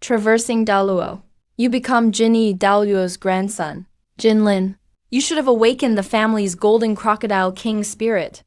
Traversing Daluo. You become Jinyi Daluo's grandson. Jinlin. You should have awakened the family's golden crocodile king spirit.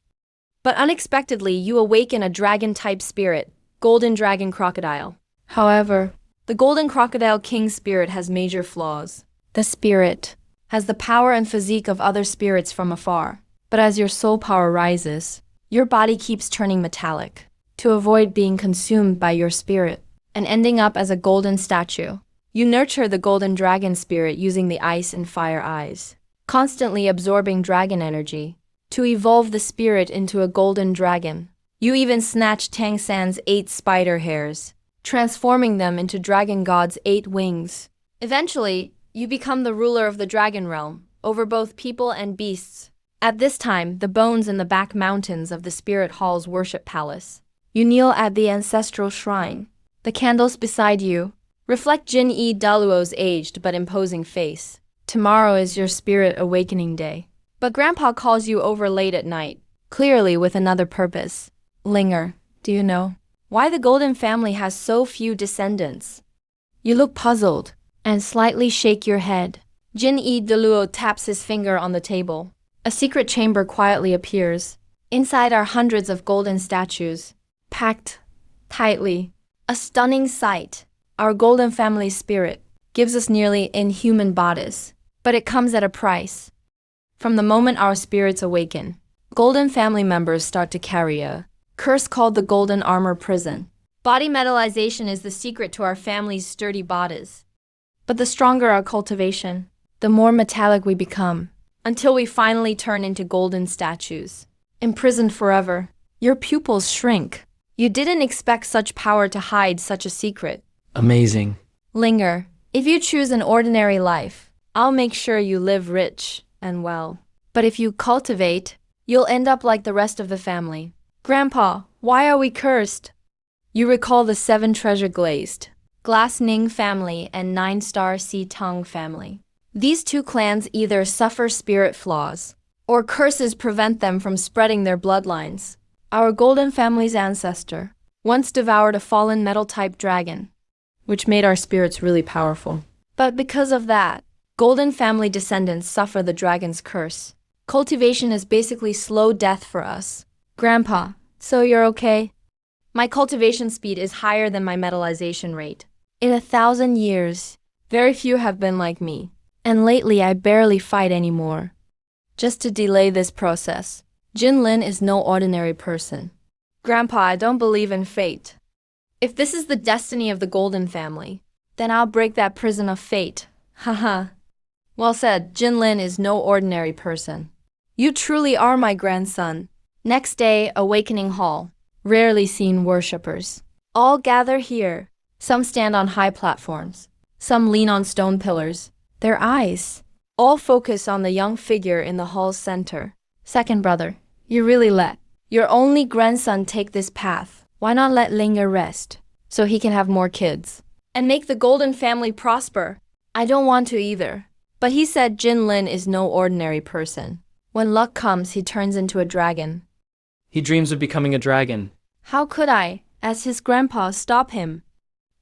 But unexpectedly, you awaken a dragon-type spirit, golden dragon crocodile. However, the golden crocodile king spirit has major flaws. The spirit has the power and physique of other spirits from afar. But as your soul power rises, your body keeps turning metallic to avoid being consumed by your spirit and ending up as a golden statue. You nurture the golden dragon spirit using the ice and fire eyes, constantly absorbing dragon energy to evolve the spirit into a golden dragon. You even snatch Tang San's 8 spider hairs, transforming them into Dragon God's 8 wings. Eventually, you become the ruler of the dragon realm, over both people and beasts. At this time, the bones in the back mountains of the Spirit Hall's worship palace. You kneel at the ancestral shrine. The candles beside you reflect Jinyi Daluo's aged but imposing face. Tomorrow is your spirit awakening day. But Grandpa calls you over late at night, clearly with another purpose. Linger, do you know why the Golden family has so few descendants? You look puzzled and slightly shake your head. Jinyi Daluo taps his finger on the table. A secret chamber quietly appears. Inside are hundreds of golden statues, packed tightly. A stunning sight. Our Golden family spirit gives us nearly inhuman bodies, but it comes at a price. From the moment our spirits awaken, Golden family members start to carry a curse called the Golden Armor Prison. Body metallization is the secret to our family's sturdy bodies. But the stronger our cultivation, the more metallic we become, until we finally turn into golden statues. Imprisoned forever, your pupils shrink. You didn't expect such power to hide such a secret. Amazing. Linger. If you choose an ordinary life, I'll make sure you live rich and well. But if you cultivate, you'll end up like the rest of the family. Grandpa, why are we cursed? You recall the 7 treasure glazed Glass Ning family and 9-star Si Tong family. These 2 clans either suffer spirit flaws, or curses prevent them from spreading their bloodlines. Our Golden family's ancestor once devoured a fallen metal-type dragon, which made our spirits really powerful. But because of that, Golden family descendants suffer the dragon's curse. Cultivation is basically slow death for us. Grandpa, so you're okay? My cultivation speed is higher than my metallization rate. In 1,000 years, very few have been like me. And lately I barely fight anymore. Just to delay this process, Jinlin is no ordinary person. Grandpa, I don't believe in fate. If this is the destiny of the Golden family, then I'll break that prison of fate. Haha. Well said, Jinlin is no ordinary person. You truly are my grandson. Next day, Awakening Hall. Rarely seen worshippers. All gather here. Some stand on high platforms. Some lean on stone pillars. Their eyes all focus on the young figure in the hall's center. Second brother, you really let your only grandson take this path. Why not let Linger rest, so he can have more kids, and make the Golden family prosper? I don't want to either. But he said Jinlin is no ordinary person. When luck comes, he turns into a dragon. He dreams of becoming a dragon. How could I, as his grandpa, stop him?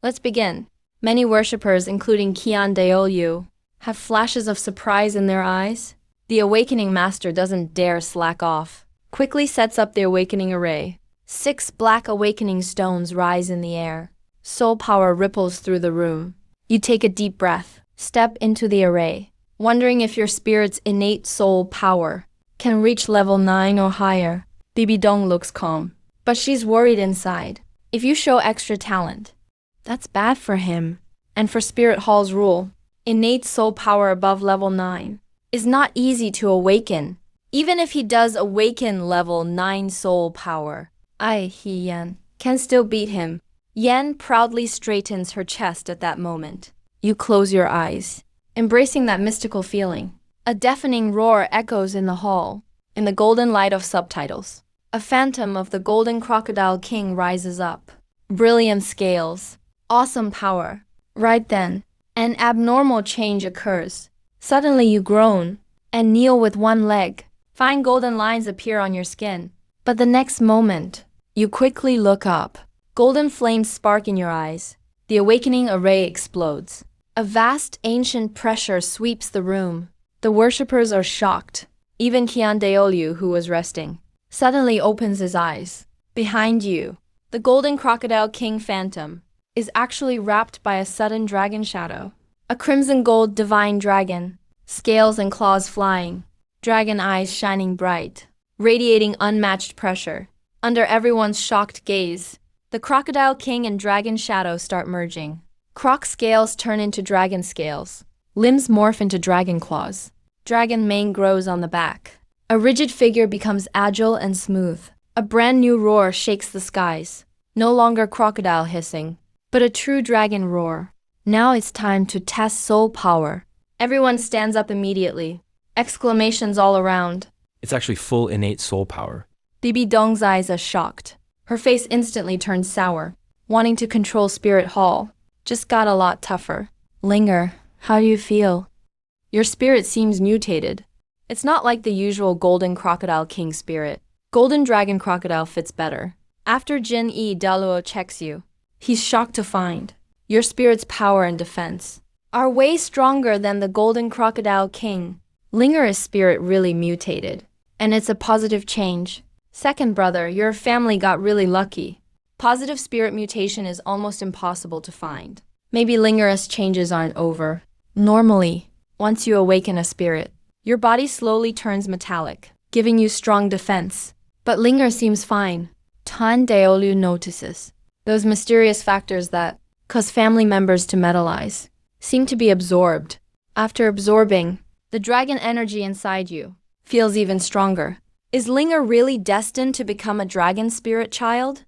Let's begin. Many worshippers, including Qian Daolyu, have flashes of surprise in their eyes. The Awakening Master doesn't dare slack off. Quickly sets up the Awakening Array. 6 black awakening stones rise in the air. Soul power ripples through the room. You take a deep breath, step into the array, wondering if your spirit's innate soul power can reach level 9 or higher. Bibi Dong looks calm, but she's worried inside. If you show extra talent, that's bad for him. And for Spirit Hall's rule, innate soul power above level 9 is not easy to awaken. Even if he does awaken level 9 soul power, Yan can still beat him. Yan proudly straightens her chest at that moment. You close your eyes, embracing that mystical feeling. A deafening roar echoes in the hall. In the golden light of subtitles, a phantom of the Golden Crocodile King rises up. Brilliant scales, awesome power. Right then, an abnormal change occurs. Suddenly you groan and kneel with one leg. Fine golden lines appear on your skin. But the next moment, you quickly look up. Golden flames spark in your eyes. The awakening array explodes. A vast ancient pressure sweeps the room. The worshippers are shocked. Even Kiandeolu, who was resting, suddenly opens his eyes. Behind you, the golden crocodile king phantom is actually wrapped by a sudden dragon shadow. A crimson gold divine dragon, scales and claws flying, dragon eyes shining bright, radiating unmatched pressure. Under everyone's shocked gaze, the crocodile king and dragon shadow start merging. Croc scales turn into dragon scales. Limbs morph into dragon claws. Dragon mane grows on the back. A rigid figure becomes agile and smooth. A brand new roar shakes the skies. No longer crocodile hissing, but a true dragon roar. Now it's time to test soul power. Everyone stands up immediately. Exclamations all around. It's actually full innate soul power. Bibi Dong's eyes are shocked. Her face instantly turns sour. Wanting to control Spirit Hall just got a lot tougher. Linger, how do you feel? Your spirit seems mutated. It's not like the usual golden crocodile king spirit. Golden dragon crocodile fits better. After Jin E Daluo checks you, he's shocked to find your spirit's power and defense are way stronger than the golden crocodile king. Linger's spirit really mutated, and it's a positive change. Second brother, your family got really lucky. Positive spirit mutation is almost impossible to find. Maybe Linger's changes aren't over. Normally, once you awaken a spirit, your body slowly turns metallic, giving you strong defense. But Linger seems fine. Tan Deolu notices those mysterious factors that cause family members to metalize seem to be absorbed. After absorbing, the dragon energy inside you feels even stronger. Is Linger really destined to become a dragon spirit child?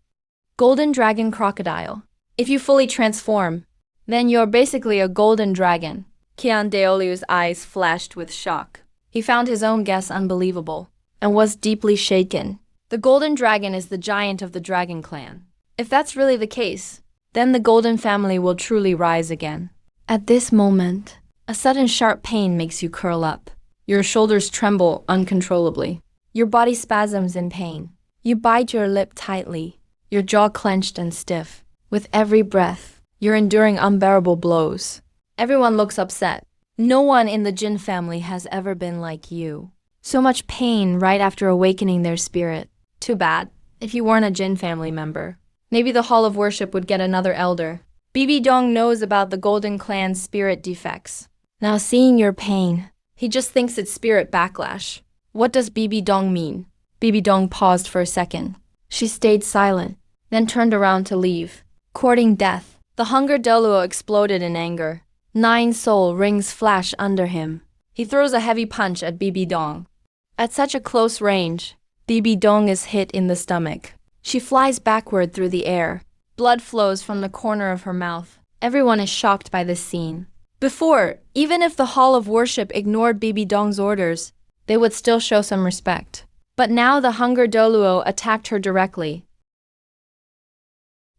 Golden dragon crocodile. If you fully transform, then you're basically a golden dragon. Kian Deolu's eyes flashed with shock. He found his own guess unbelievable and was deeply shaken. The golden dragon is the giant of the dragon clan. If that's really the case, then the golden family will truly rise again. At this moment, a sudden sharp pain makes you curl up. Your shoulders tremble uncontrollably. Your body spasms in pain. You bite your lip tightly, your jaw clenched and stiff. With every breath, you're enduring unbearable blows. Everyone looks upset. No one in the Jin family has ever been like you. So much pain right after awakening their spirit. Too bad, if you weren't a Jin family member. Maybe the Hall of Worship would get another elder. Bibi Dong knows about the Golden Clan's spirit defects. Now seeing your pain, he just thinks it's spirit backlash. What does Bibi Dong mean? Bibi Dong paused for a second. She stayed silent, then turned around to leave. Courting death, the Hunger Deluo exploded in anger. 9 soul rings flash under him. He throws a heavy punch at Bibi Dong. At such a close range, Bibi Dong is hit in the stomach. She flies backward through the air. Blood flows from the corner of her mouth. Everyone is shocked by this scene. Before, even if the Hall of Worship ignored Bibi Dong's orders, they would still show some respect. But now the Hunger Deluo attacked her directly.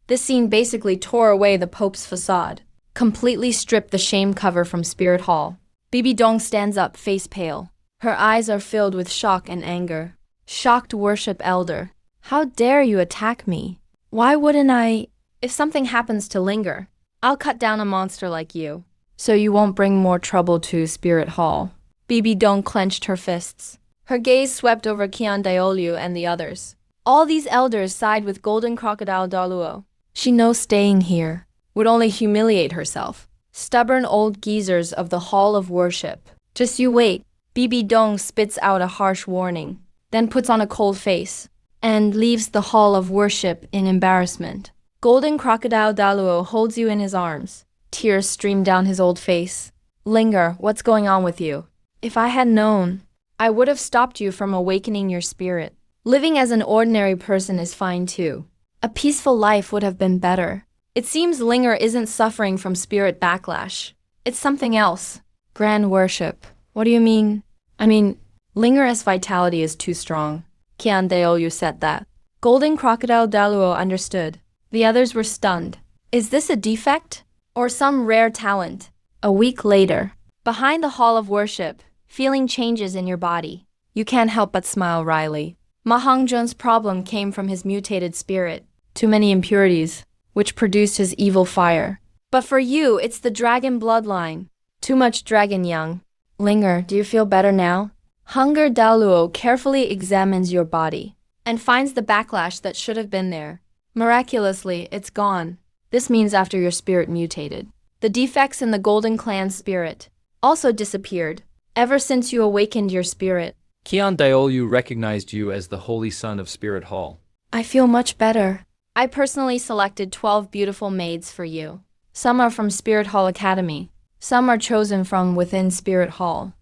This scene basically tore away the Pope's facade, completely stripped the shame cover from Spirit Hall. Bibi Dong stands up, face pale. Her eyes are filled with shock and anger. Shocked worship elder. How dare you attack me? Why wouldn't I? If something happens to Linger, I'll cut down a monster like you, so you won't bring more trouble to Spirit Hall. Bibi Dong clenched her fists. Her gaze swept over Kian Daolu and the others. All these elders side with Golden Crocodile Daluo. She knows staying here would only humiliate herself. Stubborn old geezers of the Hall of Worship. Just you wait. Bibi Dong spits out a harsh warning, then puts on a cold face, and leaves the Hall of Worship in embarrassment. Golden Crocodile Daluo holds you in his arms. Tears stream down his old face. Linger, what's going on with you? If I had known, I would have stopped you from awakening your spirit. Living as an ordinary person is fine too. A peaceful life would have been better. It seems Linger isn't suffering from spirit backlash. It's something else. Grand worship. What do you mean? Linger's vitality is too strong. Kian Deolu said that. Golden Crocodile Daluo understood. The others were stunned. Is this a defect? Or some rare talent? A week later, behind the Hall of Worship, feeling changes in your body. You can't help but smile wryly. Ma Hongzhen's problem came from his mutated spirit. Too many impurities, which produced his evil fire. But for you, it's the dragon bloodline. Too much dragon young. Linger, do you feel better now? Hunger Daluo carefully examines your body and finds the backlash that should have been there. Miraculously, it's gone. This means after your spirit mutated. The defects in the Golden Clan's spirit also disappeared ever since you awakened your spirit. Kian Daolu recognized you as the Holy Son of Spirit Hall. I feel much better. I personally selected 12 beautiful maids for you. Some are from Spirit Hall Academy. Some are chosen from within Spirit Hall.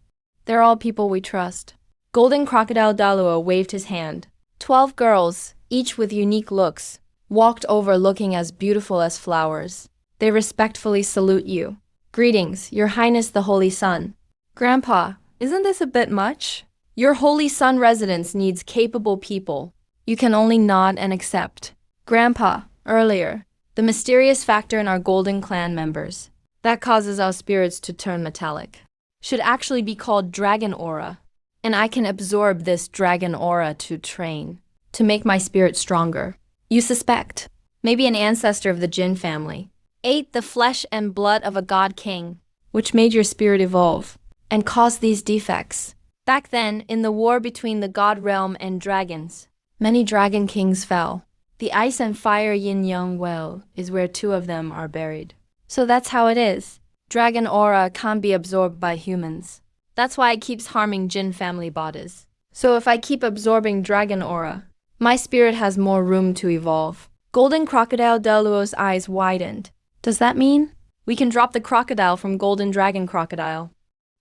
They're all people we trust. Golden Crocodile Daluo waved his hand. 12 girls, each with unique looks, walked over looking as beautiful as flowers. They respectfully salute you. Greetings, Your Highness the Holy Sun. Grandpa, isn't this a bit much? Your Holy Sun residence needs capable people. You can only nod and accept. Grandpa, earlier, the mysterious factor in our Golden Clan members that causes our spirits to turn metallic should actually be called Dragon Aura. And I can absorb this Dragon Aura to train, to make my spirit stronger. You suspect, maybe an ancestor of the Jin family, ate the flesh and blood of a god king, which made your spirit evolve and caused these defects. Back then, in the war between the god realm and dragons, many dragon kings fell. The ice and fire yin-yang well is where two of them are buried. So that's how it is. Dragon aura can't be absorbed by humans. That's why it keeps harming Jin family bodies. So if I keep absorbing dragon aura, my spirit has more room to evolve. Golden Crocodile Daluo's eyes widened. Does that mean we can drop the crocodile from Golden Dragon Crocodile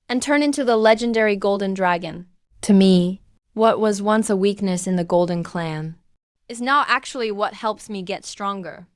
and turn into the legendary Golden Dragon? To me, what was once a weakness in the Golden Clan is now actually what helps me get stronger.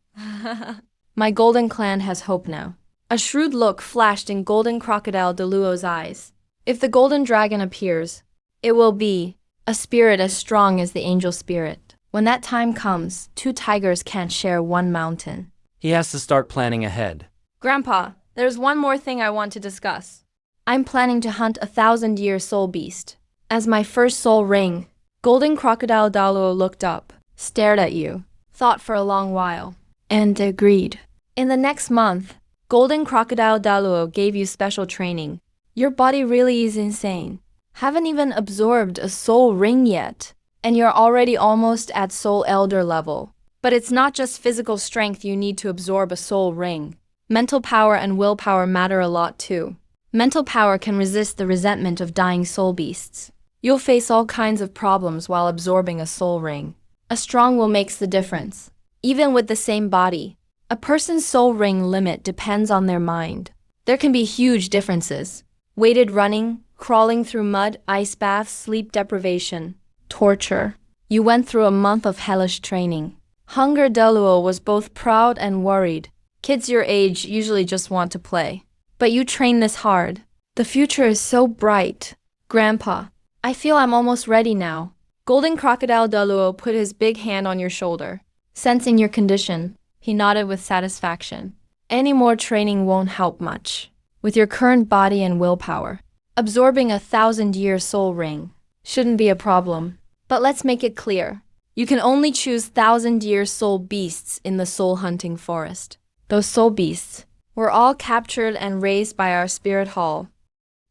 My Golden Clan has hope now. A shrewd look flashed in Golden Crocodile Daluo's eyes. If the Golden Dragon appears, it will be a spirit as strong as the angel spirit. When that time comes, two tigers can't share one mountain. He has to start planning ahead. Grandpa, there's one more thing I want to discuss. I'm planning to hunt a 1,000-year soul beast as my first soul ring. Golden Crocodile Daluo looked up, stared at you, thought for a long while, and agreed. In the next month, Golden Crocodile Daluo gave you special training. Your body really is insane. Haven't even absorbed a soul ring yet, and you're already almost at soul elder level. But it's not just physical strength you need to absorb a soul ring. Mental power and willpower matter a lot too. Mental power can resist the resentment of dying soul beasts. You'll face all kinds of problems while absorbing a soul ring. A strong will makes the difference. Even with the same body, a person's soul ring limit depends on their mind. There can be huge differences. Weighted running, crawling through mud, ice baths, sleep deprivation, torture. You went through a month of hellish training. Hunger Daluo was both proud and worried. Kids your age usually just want to play. But you train this hard. The future is so bright. Grandpa, I feel I'm almost ready now. Golden Crocodile Daluo put his big hand on your shoulder. Sensing your condition, he nodded with satisfaction. Any more training won't help much. With your current body and willpower, absorbing a 1,000-year soul ring shouldn't be a problem. But let's make it clear. You can only choose 1,000-year soul beasts in the soul hunting forest. Those soul beasts were all captured and raised by our spirit hall.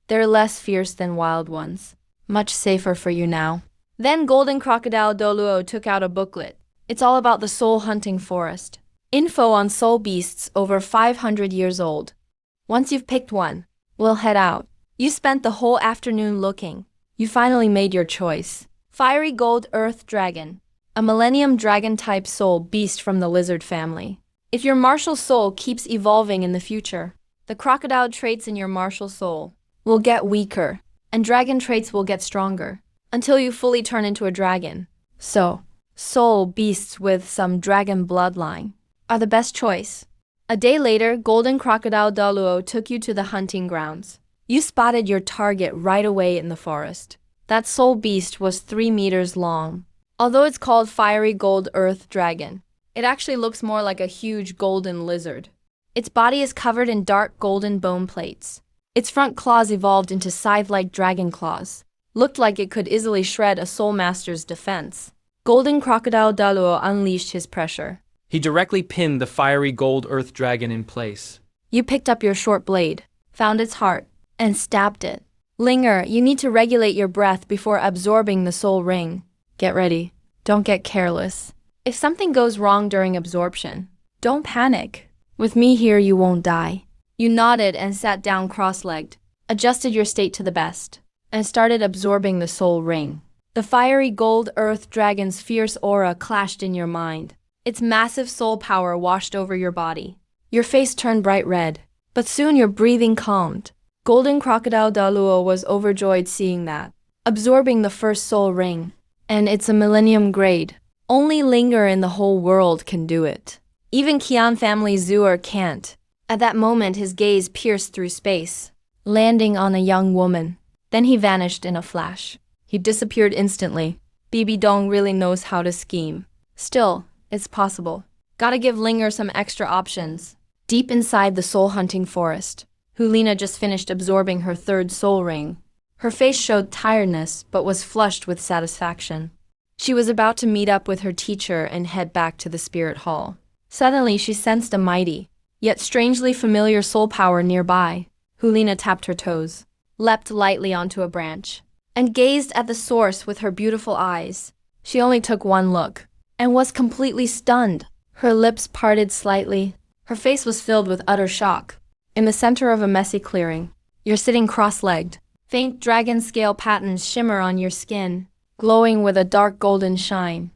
They're less fierce than wild ones. Much safer for you now. Then Golden Crocodile Daluo took out a booklet. It's all about the soul hunting forest. Info on soul beasts over 500 years old. Once you've picked one, we'll head out. You spent the whole afternoon looking. You finally made your choice. Fiery Gold Earth Dragon, a Millennium Dragon-type soul beast from the lizard family. If your martial soul keeps evolving in the future, the crocodile traits in your martial soul will get weaker, and dragon traits will get stronger, until you fully turn into a dragon. So, soul beasts with some dragon bloodline are the best choice. A day later, Golden Crocodile Daluo took you to the hunting grounds. You spotted your target right away in the forest. That soul beast was 3 meters long. Although it's called Fiery Gold Earth Dragon, it actually looks more like a huge golden lizard. Its body is covered in dark golden bone plates. Its front claws evolved into scythe-like dragon claws. Looked like it could easily shred a soul master's defense. Golden Crocodile Daluo unleashed his pressure. He directly pinned the fiery gold earth dragon in place. You picked up your short blade, found its heart, and stabbed it. Linger, you need to regulate your breath before absorbing the soul ring. Get ready. Don't get careless. If something goes wrong during absorption, don't panic. With me here, you won't die. You nodded and sat down cross-legged, adjusted your state to the best, and started absorbing the soul ring. The fiery gold earth dragon's fierce aura clashed in your mind. Its massive soul power washed over your body. Your face turned bright red, but soon your breathing calmed. Golden Crocodile Daluo was overjoyed seeing that, absorbing the first soul ring. And it's a millennium grade. Only Linger in the whole world can do it. Even Qian family Zuer can't. At that moment, his gaze pierced through space, landing on a young woman. Then he vanished in a flash. He disappeared instantly. Bibi Dong really knows how to scheme. Still, it's possible. Gotta give Linger some extra options. Deep inside the soul-hunting forest, Hulina just finished absorbing her third soul ring. Her face showed tiredness, but was flushed with satisfaction. She was about to meet up with her teacher and head back to the spirit hall. Suddenly, she sensed a mighty, yet strangely familiar soul power nearby. Hulina tapped her toes, leapt lightly onto a branch, and gazed at the source with her beautiful eyes. She only took one look, and was completely stunned. Her lips parted slightly. Her face was filled with utter shock. In the center of a messy clearing, you're sitting cross-legged. Faint dragon scale patterns shimmer on your skin, glowing with a dark golden shine.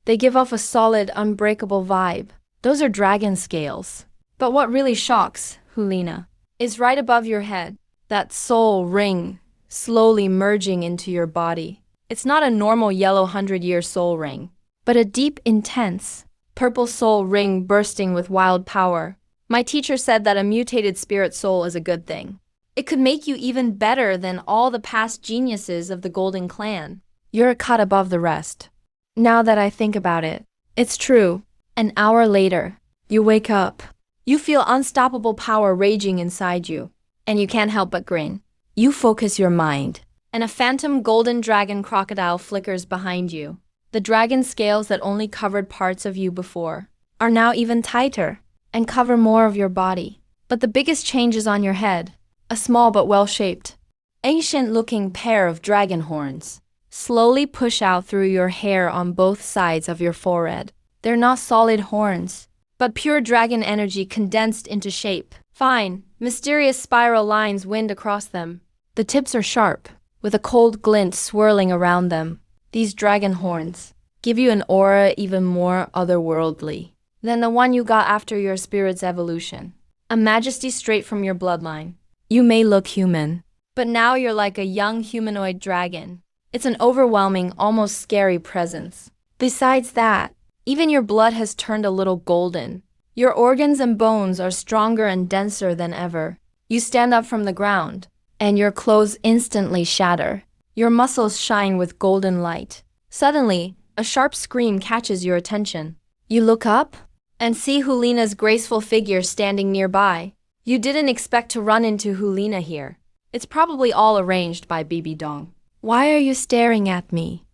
They give off a solid, unbreakable vibe. Those are dragon scales. But what really shocks, Hulina, is right above your head, that soul ring, slowly merging into your body. It's not a normal yellow 100-year soul ring, but a deep, intense, purple soul ring bursting with wild power. My teacher said that a mutated spirit soul is a good thing. It could make you even better than all the past geniuses of the Golden Clan. You're a cut above the rest. Now that I think about it, it's true. An hour later, you wake up. You feel unstoppable power raging inside you, and you can't help but grin. You focus your mind, and a phantom golden dragon crocodile flickers behind you. The dragon scales that only covered parts of you before are now even tighter and cover more of your body. But the biggest change is on your head. A small but well-shaped, ancient-looking pair of dragon horns slowly push out through your hair on both sides of your forehead. They're not solid horns, but pure dragon energy condensed into shape. Fine, mysterious spiral lines wind across them. The tips are sharp, with a cold glint swirling around them. These dragon horns give you an aura even more otherworldly than the one you got after your spirit's evolution. A majesty straight from your bloodline. You may look human, but now you're like a young humanoid dragon. It's an overwhelming, almost scary presence. Besides that, even your blood has turned a little golden. Your organs and bones are stronger and denser than ever. You stand up from the ground, and your clothes instantly shatter. Your muscles shine with golden light. Suddenly, a sharp scream catches your attention. You look up and see Hulina's graceful figure standing nearby. You didn't expect to run into Hulina here. It's probably all arranged by Bibi Dong. Why are you staring at me?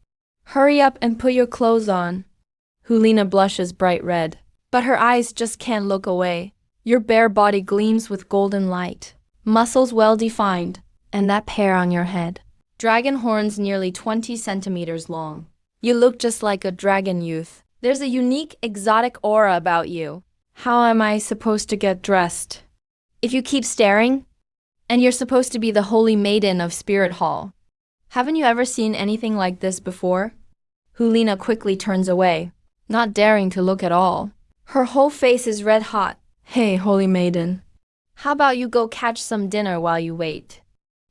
Hurry up and put your clothes on. Hulina blushes bright red, but her eyes just can't look away. Your bare body gleams with golden light, muscles well defined, and that pair on your head. Dragon horns nearly 20 centimeters long. You look just like a dragon youth. There's a unique, exotic aura about you. How am I supposed to get dressed? If you keep staring, and you're supposed to be the holy maiden of Spirit Hall. Haven't you ever seen anything like this before? Hulina quickly turns away, not daring to look at all. Her whole face is red hot. Hey, holy maiden. How about you go catch some dinner while you wait?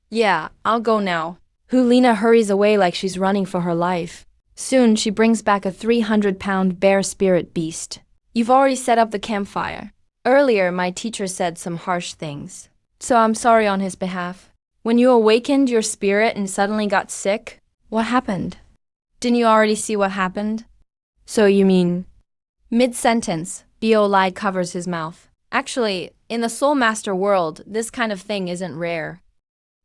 Yeah, I'll go now. Hulina hurries away like she's running for her life. Soon she brings back a 300-pound bear spirit beast. You've already set up the campfire. Earlier, my teacher said some harsh things, so I'm sorry on his behalf. When you awakened your spirit and suddenly got sick, what happened? Didn't you already see what happened? So you mean... Mid-sentence, Bio Lai covers his mouth. Actually, in the Soul Master world, this kind of thing isn't rare,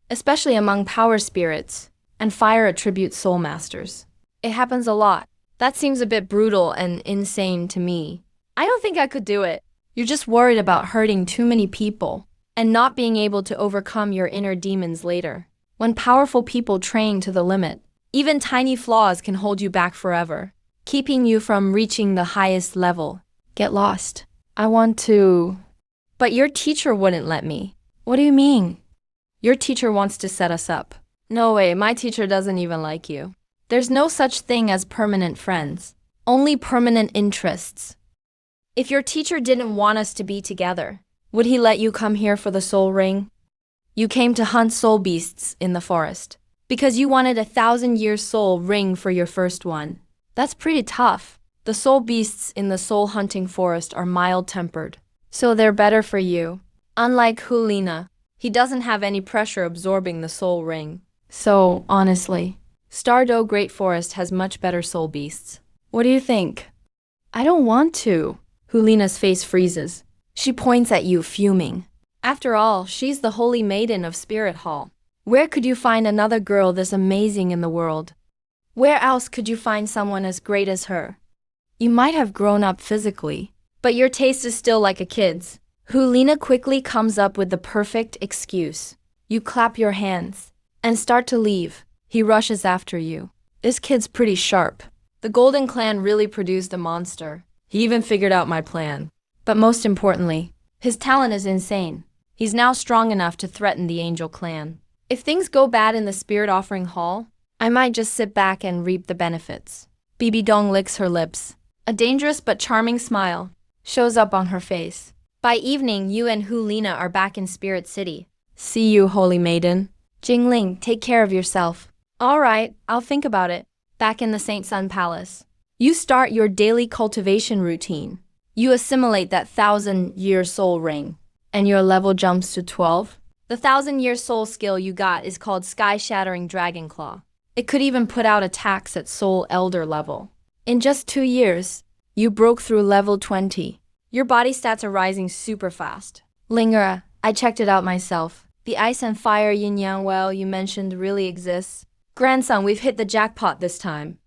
especially among power spirits and fire attribute Soul Masters. It happens a lot. That seems a bit brutal and insane to me. I don't think I could do it. You're just worried about hurting too many people and not being able to overcome your inner demons later. When powerful people train to the limit, even tiny flaws can hold you back forever, keeping you from reaching the highest level. Get lost. I want to. But your teacher wouldn't let me. What do you mean? Your teacher wants to set us up. No way, my teacher doesn't even like you. There's no such thing as permanent friends, only permanent interests. If your teacher didn't want us to be together, would he let you come here for the soul ring? You came to hunt soul beasts in the forest because you wanted 1,000-year soul ring for your first one. That's pretty tough. The soul beasts in the soul hunting forest are mild-tempered, so they're better for you. Unlike Hulina, he doesn't have any pressure absorbing the soul ring. So, honestly, Stardew Great Forest has much better soul beasts. What do you think? I don't want to. Hulina's face freezes. She points at you, fuming. After all, she's the holy maiden of Spirit Hall. Where could you find another girl this amazing in the world? Where else could you find someone as great as her? You might have grown up physically, but your taste is still like a kid's. Hulina quickly comes up with the perfect excuse. You clap your hands and start to leave. He rushes after you. This kid's pretty sharp. The Golden Clan really produced a monster. He even figured out my plan. But most importantly, his talent is insane. He's now strong enough to threaten the Angel Clan. If things go bad in the Spirit Offering Hall, I might just sit back and reap the benefits. Bibi Dong licks her lips. A dangerous but charming smile shows up on her face. By evening, you and Hulina are back in Spirit City. See you, Holy Maiden. Jingling, take care of yourself. All right, I'll think about it. Back in the Saint Sun Palace. You start your daily cultivation routine. You assimilate that 1,000-year soul ring, and your level jumps to 12. The 1,000-year soul skill you got is called Sky-Shattering Dragon Claw. It could even put out attacks at Soul Elder level. In just 2 years, you broke through level 20. Your body stats are rising super fast. Linger, I checked it out myself. The ice and fire yin-yang well you mentioned really exists. Grandson, we've hit the jackpot this time.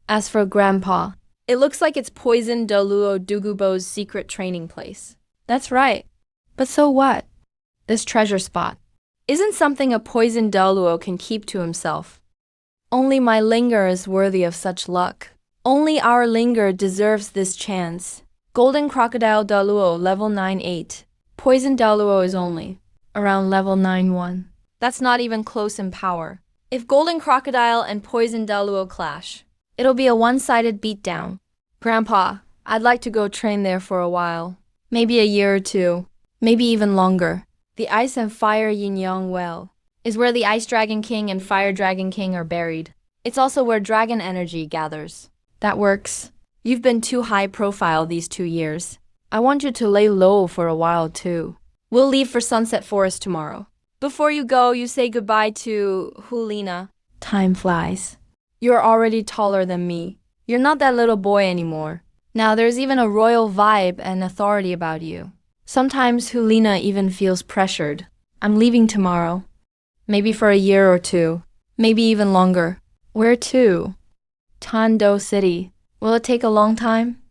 As for Grandpa, it looks like it's Poison Doluo Dugubo's secret training place. That's right. But so what? This treasure spot isn't something a Poison Doluo can keep to himself. Only my Linger is worthy of such luck. Only our Linger deserves this chance. Golden Crocodile Doluo level 9-8. Poison Doluo is only around level 9-1. That's not even close in power. If Golden Crocodile and Poison Doluo clash, it'll be a one-sided beatdown. Grandpa, I'd like to go train there for a while. Maybe a year or two. Maybe even longer. The Ice and Fire Yin-Yang Well is where the Ice Dragon King and Fire Dragon King are buried. It's also where dragon energy gathers. That works. You've been too high profile these 2 years. I want you to lay low for a while too. We'll leave for Sunset Forest tomorrow. Before you go, you say goodbye to Hulina. Time flies. You're already taller than me. You're not that little boy anymore. Now there's even a royal vibe and authority about you. Sometimes Hulina even feels pressured. I'm leaving tomorrow. Maybe for a year or two. Maybe even longer. Where to? Tando City. Will it take a long time?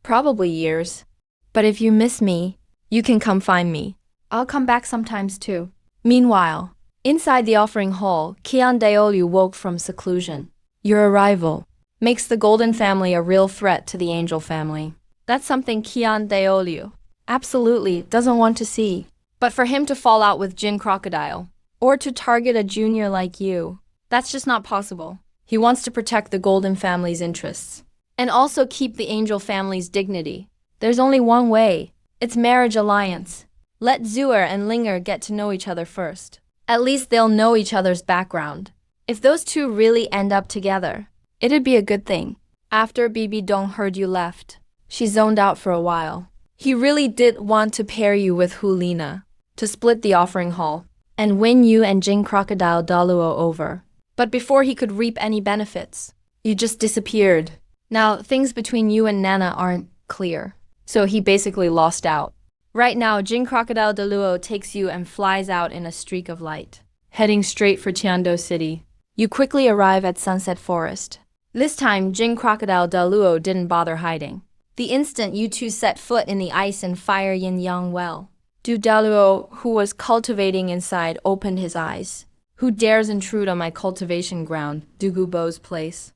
Probably years. But if you miss me, you can come find me. I'll come back sometimes too. Meanwhile, inside the offering hall, Kian Daolu woke from seclusion. Your arrival makes the Golden family a real threat to the Angel family. That's something Kian Daolu absolutely doesn't want to see. But for him to fall out with Jin Crocodile, or to target a junior like you, that's just not possible. He wants to protect the Golden family's interests, and also keep the Angel family's dignity. There's only one way. It's marriage alliance. Let Zuer and Linger get to know each other first. At least they'll know each other's background. If those two really end up together, it'd be a good thing. After Bibi Dong heard you left, she zoned out for a while. He really did want to pair you with Hulina, to split the offering hall, and win you and Jin Crocodile Daluo over. But before he could reap any benefits, you just disappeared. Now, things between you and Nana aren't clear, so he basically lost out. Right now, Jin Crocodile Daluo takes you and flies out in a streak of light, heading straight for Tiando City. You quickly arrive at Sunset Forest. This time, Jin Crocodile Daluo didn't bother hiding. The instant you two set foot in the ice and fire yin-yang well, Du Daluo, who was cultivating inside, opened his eyes. Who dares intrude on my cultivation ground, Dugubo's place?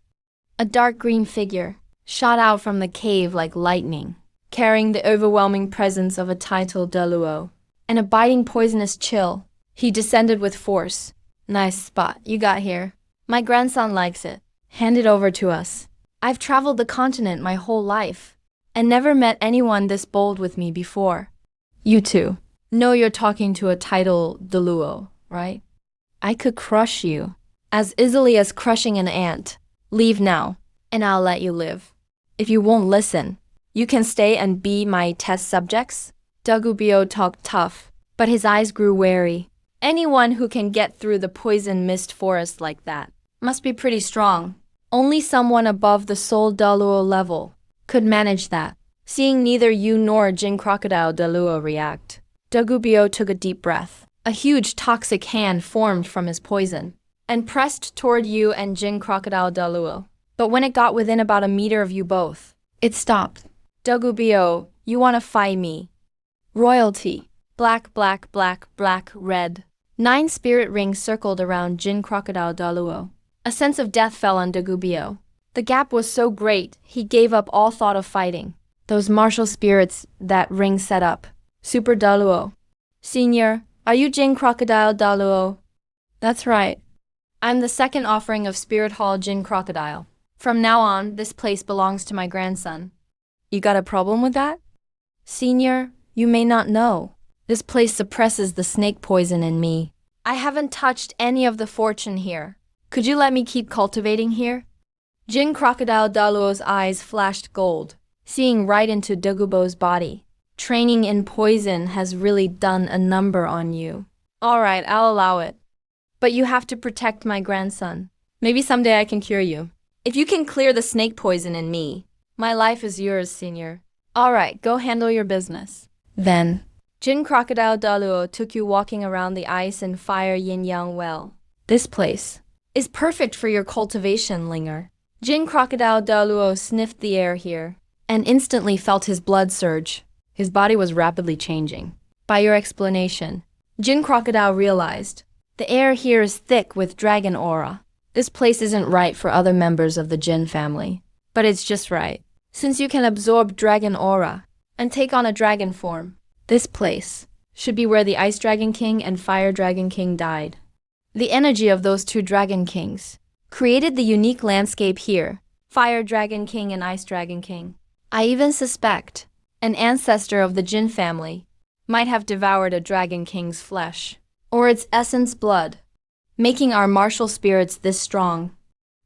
A dark green figure shot out from the cave like lightning, carrying the overwhelming presence of a titled Daluo. An abiding poisonous chill. He descended with force. Nice spot you got here. My grandson likes it. Hand it over to us. I've traveled the continent my whole life, and never met anyone this bold with me before. You two know you're talking to a titled Daluo, right? I could crush you, as easily as crushing an ant. Leave now, and I'll let you live. If you won't listen, you can stay and be my test subjects. Dagubio talked tough, but his eyes grew wary. Anyone who can get through the poison mist forest like that must be pretty strong. Only someone above the Soul Daluo level could manage that. Seeing neither you nor Jin Crocodile Daluo react, Dagubio took a deep breath. A huge toxic hand formed from his poison and pressed toward you and Jin Crocodile Daluo. But when it got within about a meter of you both, it stopped. Dagubio, you want to fight me? Royalty. Black, black, black, black, red. 9 spirit rings circled around Jin Crocodile Daluo. A sense of death fell on Dagubio. The gap was so great, he gave up all thought of fighting. Those martial spirits that ring set up. Super Daluo. Senior, are you Jin Crocodile Daluo? That's right. I'm the second offering of Spirit Hall Jin Crocodile. From now on, this place belongs to my grandson. You got a problem with that? Senior, you may not know. This place suppresses the snake poison in me. I haven't touched any of the fortune here. Could you let me keep cultivating here? Jin Crocodile Daluo's eyes flashed gold, seeing right into Dagubo's body. Training in poison has really done a number on you. All right, I'll allow it. But you have to protect my grandson. Maybe someday I can cure you. If you can clear the snake poison in me, my life is yours, Senior. All right, go handle your business. Then, Jin Crocodile Daluo took you walking around the ice and fire yin-yang well. This place is perfect for your cultivation, Linger. Jin Crocodile Daluo sniffed the air here and instantly felt his blood surge. His body was rapidly changing. By your explanation, Jin Crocodile realized the air here is thick with dragon aura. This place isn't right for other members of the Jin family, but it's just right. Since you can absorb dragon aura and take on a dragon form, this place should be where the Ice Dragon King and Fire Dragon King died. The energy of those 2 Dragon Kings created the unique landscape here, Fire Dragon King and Ice Dragon King. I even suspect an ancestor of the Jin family might have devoured a Dragon King's flesh, or its essence blood, making our martial spirits this strong.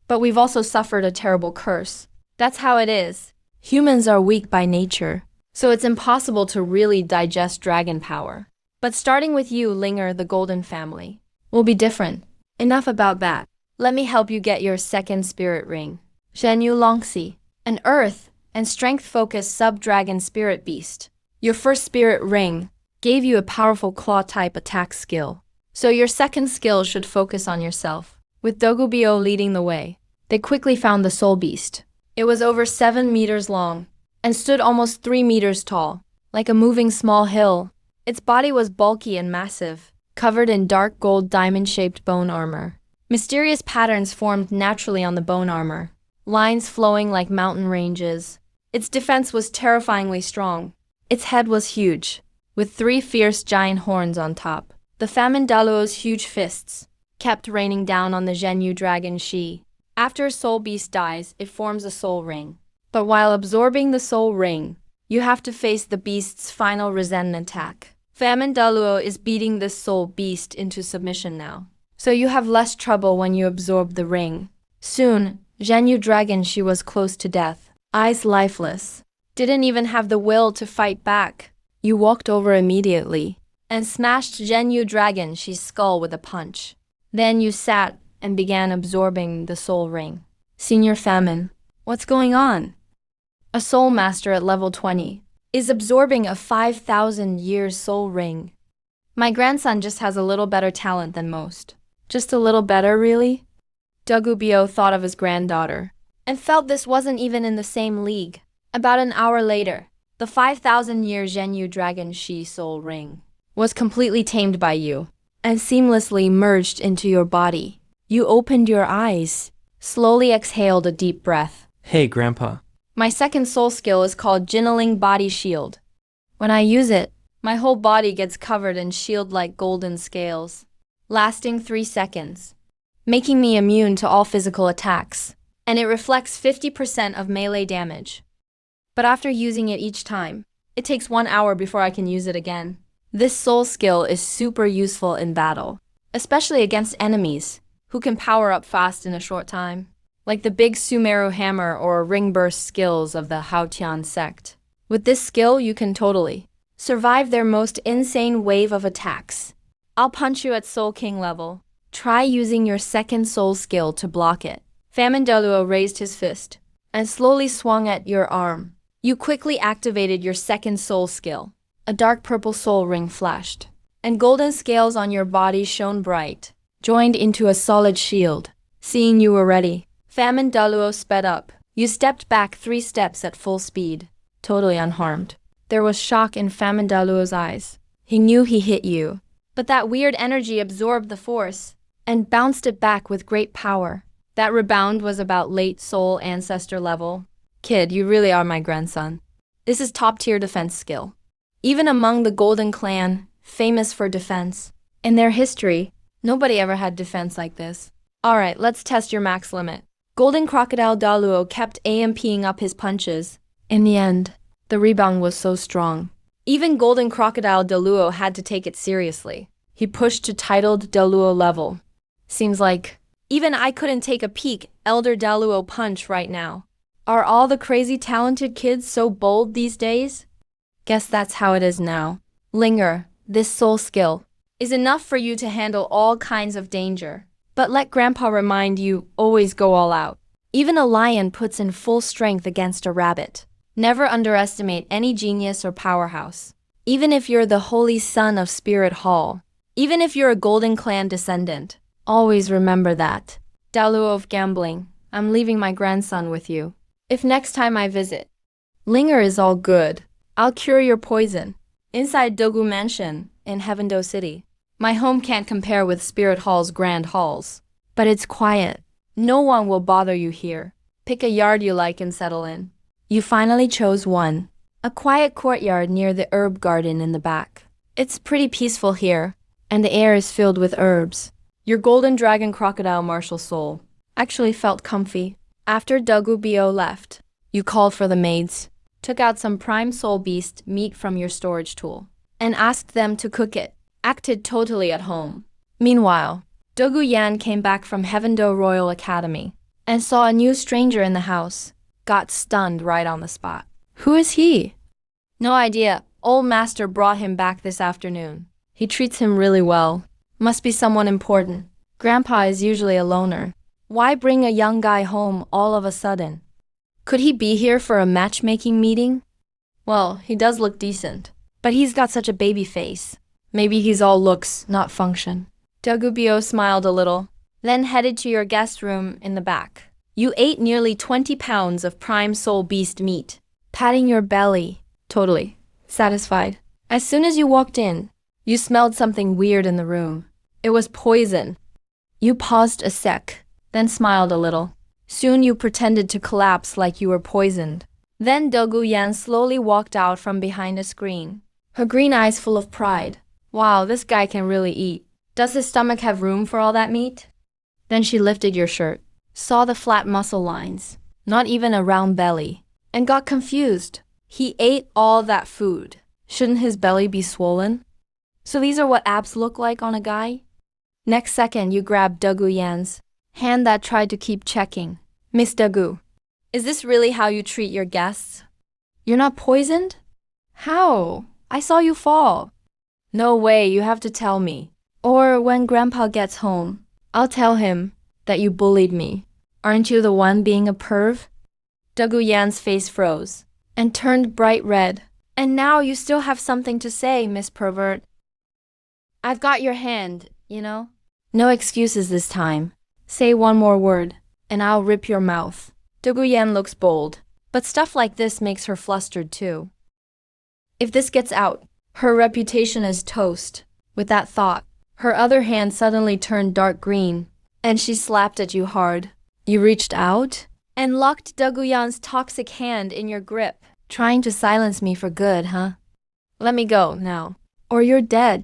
But we've also suffered a terrible curse. That's how it is. Humans are weak by nature, so it's impossible to really digest dragon power. But starting with you, Linger, the Golden Family, will be different. Enough about that. Let me help you get your second spirit ring. Shenyu Longxi, an earth and strength-focused sub-dragon spirit beast. Your first spirit ring gave you a powerful claw-type attack skill, so your second skill should focus on yourself. With Dogubio leading the way, they quickly found the soul beast. It was over 7 meters long and stood almost 3 meters tall, like a moving small hill. Its body was bulky and massive, covered in dark gold diamond-shaped bone armor. Mysterious patterns formed naturally on the bone armor, lines flowing like mountain ranges. Its defense was terrifyingly strong. Its head was huge, with 3 fierce giant horns on top. The famine Daluo's huge fists kept raining down on the Zhenyu Dragon Shi. After a soul beast dies, it forms a soul ring. But while absorbing the soul ring, you have to face the beast's final resentment attack. Famine Daluo is beating this soul beast into submission now, so you have less trouble when you absorb the ring. Soon, Zhenyu Dragon Shi was close to death, eyes lifeless. Didn't even have the will to fight back. You walked over immediately and smashed Zhenyu Dragon Shi's skull with a punch. Then you sat and began absorbing the soul ring. Senior Famine, what's going on? A soul master at level 20 is absorbing a 5,000-year soul ring. My grandson just has a little better talent than most. Just a little better, really? Dagubio thought of his granddaughter and felt this wasn't even in the same league. About an hour later, the 5,000-year Zhenyu Dragon Shi Soul Ring was completely tamed by you and seamlessly merged into your body. You opened your eyes, slowly exhaled a deep breath. Hey, Grandpa. My second soul skill is called Jinling Body Shield. When I use it, my whole body gets covered in shield-like golden scales, lasting 3 seconds, making me immune to all physical attacks, and it reflects 50% of melee damage. But after using it each time, it takes 1 hour before I can use it again. This soul skill is super useful in battle, especially against enemies who can power up fast in a short time, like the big Sumeru hammer or ring burst skills of the Haotian sect. With this skill, you can totally survive their most insane wave of attacks. I'll punch you at Soul King level. Try using your second soul skill to block it. Famine Deluo raised his fist and slowly swung at your arm. You quickly activated your second soul skill. A dark purple soul ring flashed, and golden scales on your body shone bright, joined into a solid shield. Seeing you were ready, Famine Deluo sped up. You stepped back 3 steps at full speed, totally unharmed. There was shock in Famine Deluo's eyes. He knew he hit you, but that weird energy absorbed the force and bounced it back with great power. That rebound was about late soul ancestor level. Kid, you really are my grandson. This is top-tier defense skill. Even among the Golden Clan, famous for defense, in their history, nobody ever had defense like this. Alright, let's test your max limit. Golden Crocodile Daluo kept AMPing up his punches. In the end, the rebound was so strong. Even Golden Crocodile Daluo had to take it seriously. He pushed to titled Daluo level. Seems like even I couldn't take a peek Elder Daluo punch right now. Are all the crazy talented kids so bold these days? Guess that's how it is now. Linger, this soul skill, is enough for you to handle all kinds of danger. But let Grandpa remind you, always go all out. Even a lion puts in full strength against a rabbit. Never underestimate any genius or powerhouse. Even if you're the holy son of Spirit Hall, even if you're a Golden Clan descendant, always remember that. Daluo of Gambling, I'm leaving my grandson with you. If next time I visit, Linger is all good. I'll cure your poison. Inside Dogu Mansion, in Heavendo City. My home can't compare with Spirit Hall's grand halls. But it's quiet. No one will bother you here. Pick a yard you like and settle in. You finally chose one. A quiet courtyard near the herb garden in the back. It's pretty peaceful here, and the air is filled with herbs. Your golden dragon crocodile martial soul actually felt comfy. After Dogu Bio left, you called for the maids, took out some prime soul beast meat from your storage tool, and asked them to cook it. Acted totally at home. Meanwhile, Dogu Yan came back from Heavendo Royal Academy and saw a new stranger in the house. Got stunned right on the spot. Who is he? No idea. Old master brought him back this afternoon. He treats him really well. Must be someone important. Grandpa is usually a loner. Why bring a young guy home all of a sudden? Could he be here for a matchmaking meeting? Well, he does look decent, but he's got such a baby face. Maybe he's all looks, not function. Dogubio smiled a little, then headed to your guest room in the back. You ate nearly 20 pounds of prime soul beast meat, patting your belly, totally satisfied. As soon as you walked in, you smelled something weird in the room. It was poison. You paused a sec, then smiled a little. Soon you pretended to collapse like you were poisoned. Then Dogu Yan slowly walked out from behind a screen, her green eyes full of pride. Wow, this guy can really eat. Does his stomach have room for all that meat? Then she lifted your shirt, saw the flat muscle lines, not even a round belly, and got confused. He ate all that food. Shouldn't his belly be swollen? So these are what abs look like on a guy? Next second, you grabbed Dogu Yan's hand that tried to keep checking. Miss Dogu, is this really how you treat your guests? You're not poisoned? How? I saw you fall. No way, you have to tell me. Or when Grandpa gets home, I'll tell him that you bullied me. Aren't you the one being a perv? Dogu Yan's face froze and turned bright red. And now you still have something to say, Miss Pervert. I've got your hand, you know? No excuses this time. Say one more word, and I'll rip your mouth. Dogu Yan looks bold, But stuff like this makes her flustered too. If this gets out, her reputation is toast. With that thought, her other hand suddenly turned dark green, and she slapped at you hard. You reached out and locked Doguyan's toxic hand in your grip, trying to silence me for good, huh? Let me go now, or you're dead.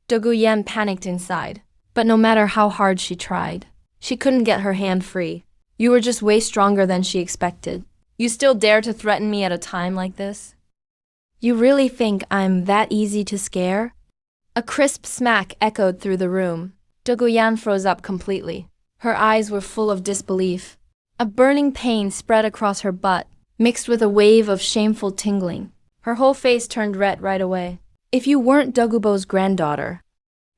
Doguyan panicked inside, but no matter how hard she tried, she couldn't get her hand free. You were just way stronger than she expected. You still dare to threaten me at a time like this? You really think I'm that easy to scare? A crisp smack echoed through the room. Doguyan froze up completely. Her eyes were full of disbelief. A burning pain spread across her butt, mixed with a wave of shameful tingling. Her whole face turned red right away. If you weren't Dogubo's granddaughter,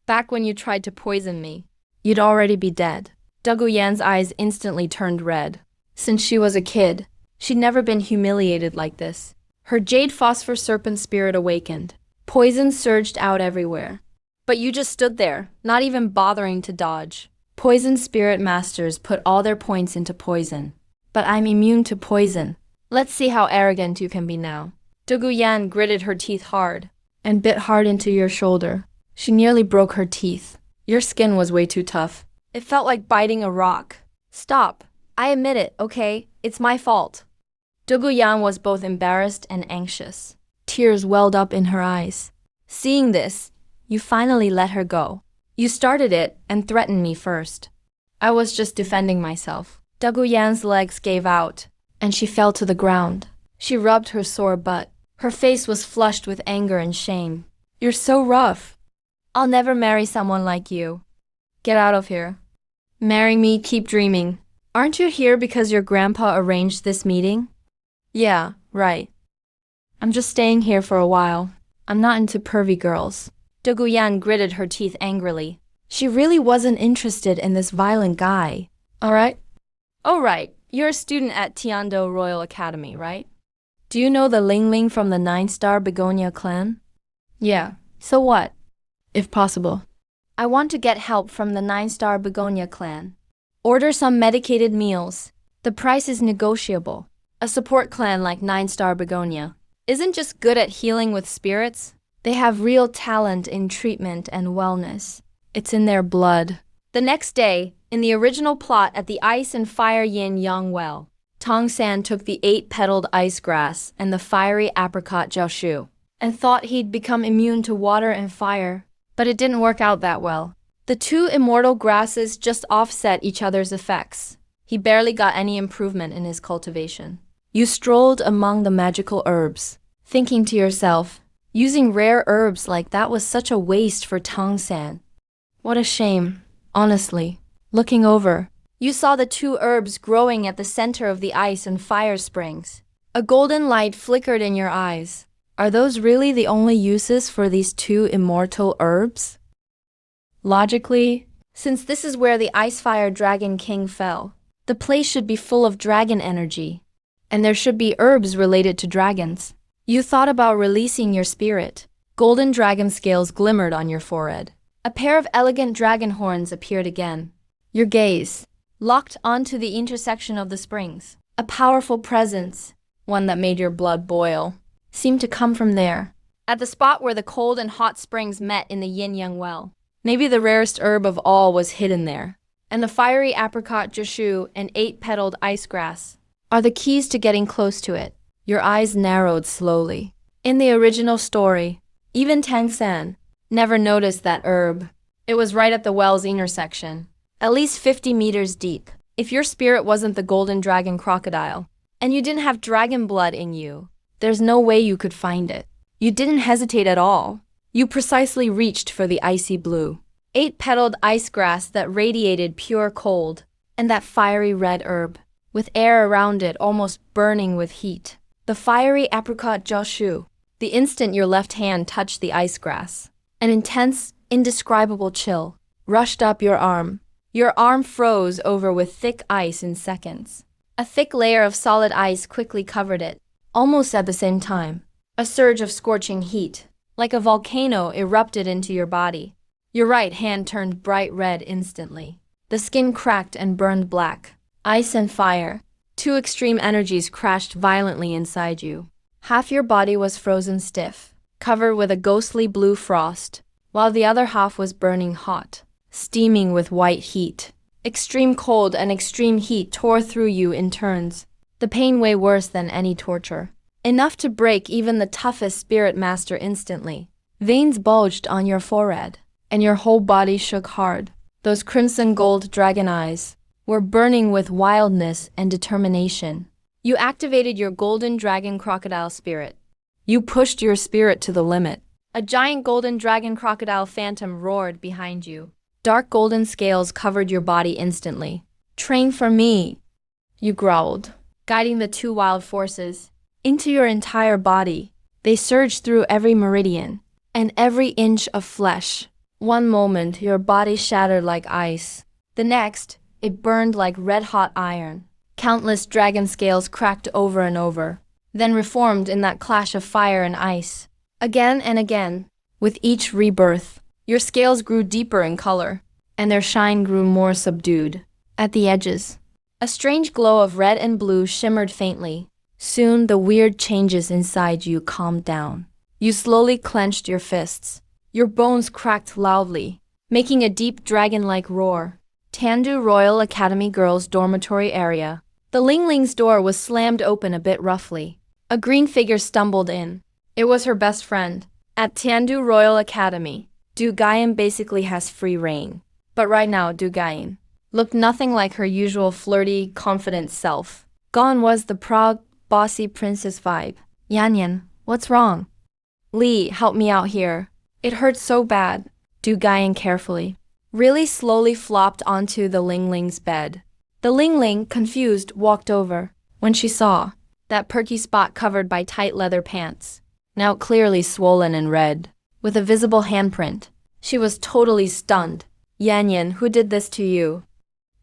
back when you tried to poison me, you'd already be dead. Doguyan's eyes instantly turned red. Since she was a kid, she'd never been humiliated like this. Her jade phosphor serpent spirit awakened. Poison surged out everywhere. But you just stood there, not even bothering to dodge. Poison spirit masters put all their points into poison. But I'm immune to poison. Let's see how arrogant you can be now. Doguyan gritted her teeth hard and bit hard into your shoulder. She nearly broke her teeth. Your skin was way too tough. It felt like biting a rock. Stop. I admit it, okay? It's my fault. Doguyan was both embarrassed and anxious. Tears welled up in her eyes. Seeing this, you finally let her go. You started it and threatened me first. I was just defending myself. Doguyan's legs gave out, and she fell to the ground. She rubbed her sore butt. Her face was flushed with anger and shame. You're so rough. I'll never marry someone like you. Get out of here. Marry me, keep dreaming. Aren't you here because your grandpa arranged this meeting? Yeah, right. I'm just staying here for a while. I'm not into pervy girls. Doguyan gritted her teeth angrily. She really wasn't interested in this violent guy. All right? Oh, right. You're a student at Tiando Royal Academy, right? Do you know the Ling Ling from the 9-star Begonia clan? Yeah. So what? If possible. I want to get help from the 9-star Begonia clan. Order some medicated meals. The price is negotiable. A support clan like 9-star Begonia isn't just good at healing with spirits. They have real talent in treatment and wellness. It's in their blood. The next day, in the original plot at the Ice and Fire Yin Yang Well, Tong San took the 8-petaled ice grass and the fiery apricot jiaoshu and thought he'd become immune to water and fire, but it didn't work out that well. The two immortal grasses just offset each other's effects. He barely got any improvement in his cultivation. You strolled among the magical herbs, thinking to yourself, using rare herbs like that was such a waste for Tong San. What a shame, honestly. Looking over, you saw the two herbs growing at the center of the ice and fire springs. A golden light flickered in your eyes. Are those really the only uses for these two immortal herbs? Logically, since this is where the Ice-Fire Dragon King fell, the place should be full of dragon energy, and there should be herbs related to dragons. You thought about releasing your spirit. Golden dragon scales glimmered on your forehead. A pair of elegant dragon horns appeared again. Your gaze locked onto the intersection of the springs. A powerful presence, one that made your blood boil, seemed to come from there, at the spot where the cold and hot springs met in the yin-yang well. Maybe the rarest herb of all was hidden there, and the fiery apricot jiaoshu and 8-petaled ice grass are the keys to getting close to it. Your eyes narrowed slowly. In the original story, even Tang San never noticed that herb. It was right at the well's intersection, at least 50 meters deep. If your spirit wasn't the golden dragon crocodile, and you didn't have dragon blood in you, there's no way you could find it. You didn't hesitate at all. You precisely reached for the icy blue, 8-petaled ice grass that radiated pure cold, and that fiery red herb, with air around it almost burning with heat. The fiery apricot jiaoshu. The instant your left hand touched the ice grass, an intense, indescribable chill rushed up your arm. Your arm froze over with thick ice in seconds. A thick layer of solid ice quickly covered it. Almost at the same time, a surge of scorching heat, like a volcano, erupted into your body. Your right hand turned bright red instantly. The skin cracked and burned black. Ice and fire. Two extreme energies crashed violently inside you. Half your body was frozen stiff, covered with a ghostly blue frost, while the other half was burning hot, steaming with white heat. Extreme cold and extreme heat tore through you in turns, the pain way worse than any torture. Enough to break even the toughest spirit master instantly. Veins bulged on your forehead, and your whole body shook hard. Those crimson gold dragon eyes were burning with wildness and determination. You activated your golden dragon crocodile spirit. You pushed your spirit to the limit. A giant golden dragon crocodile phantom roared behind you. Dark golden scales covered your body instantly. "Train for me," you growled, guiding the two wild forces into your entire body. They surged through every meridian and every inch of flesh. One moment, your body shattered like ice. The next, it burned like red-hot iron. Countless dragon scales cracked over and over, then reformed in that clash of fire and ice. Again and again, with each rebirth, your scales grew deeper in color, and their shine grew more subdued. At the edges, a strange glow of red and blue shimmered faintly. Soon, the weird changes inside you calmed down. You slowly clenched your fists. Your bones cracked loudly, making a deep dragon-like roar. Tandu Royal Academy Girls' dormitory area. The Lingling's door was slammed open a bit roughly. A green figure stumbled in. It was her best friend. At Tandu Royal Academy, Du Gayan basically has free reign. But right now, Du Gayan looked nothing like her usual flirty, confident self. Gone was the proud, bossy princess vibe. "Yan, what's wrong?" "Lee, help me out here. It hurts so bad." Du Gayan carefully, really slowly flopped onto the Lingling's bed. The Lingling, confused, walked over. When she saw that perky spot covered by tight leather pants, now clearly swollen and red, with a visible handprint, she was totally stunned. "Yan, who did this to you?"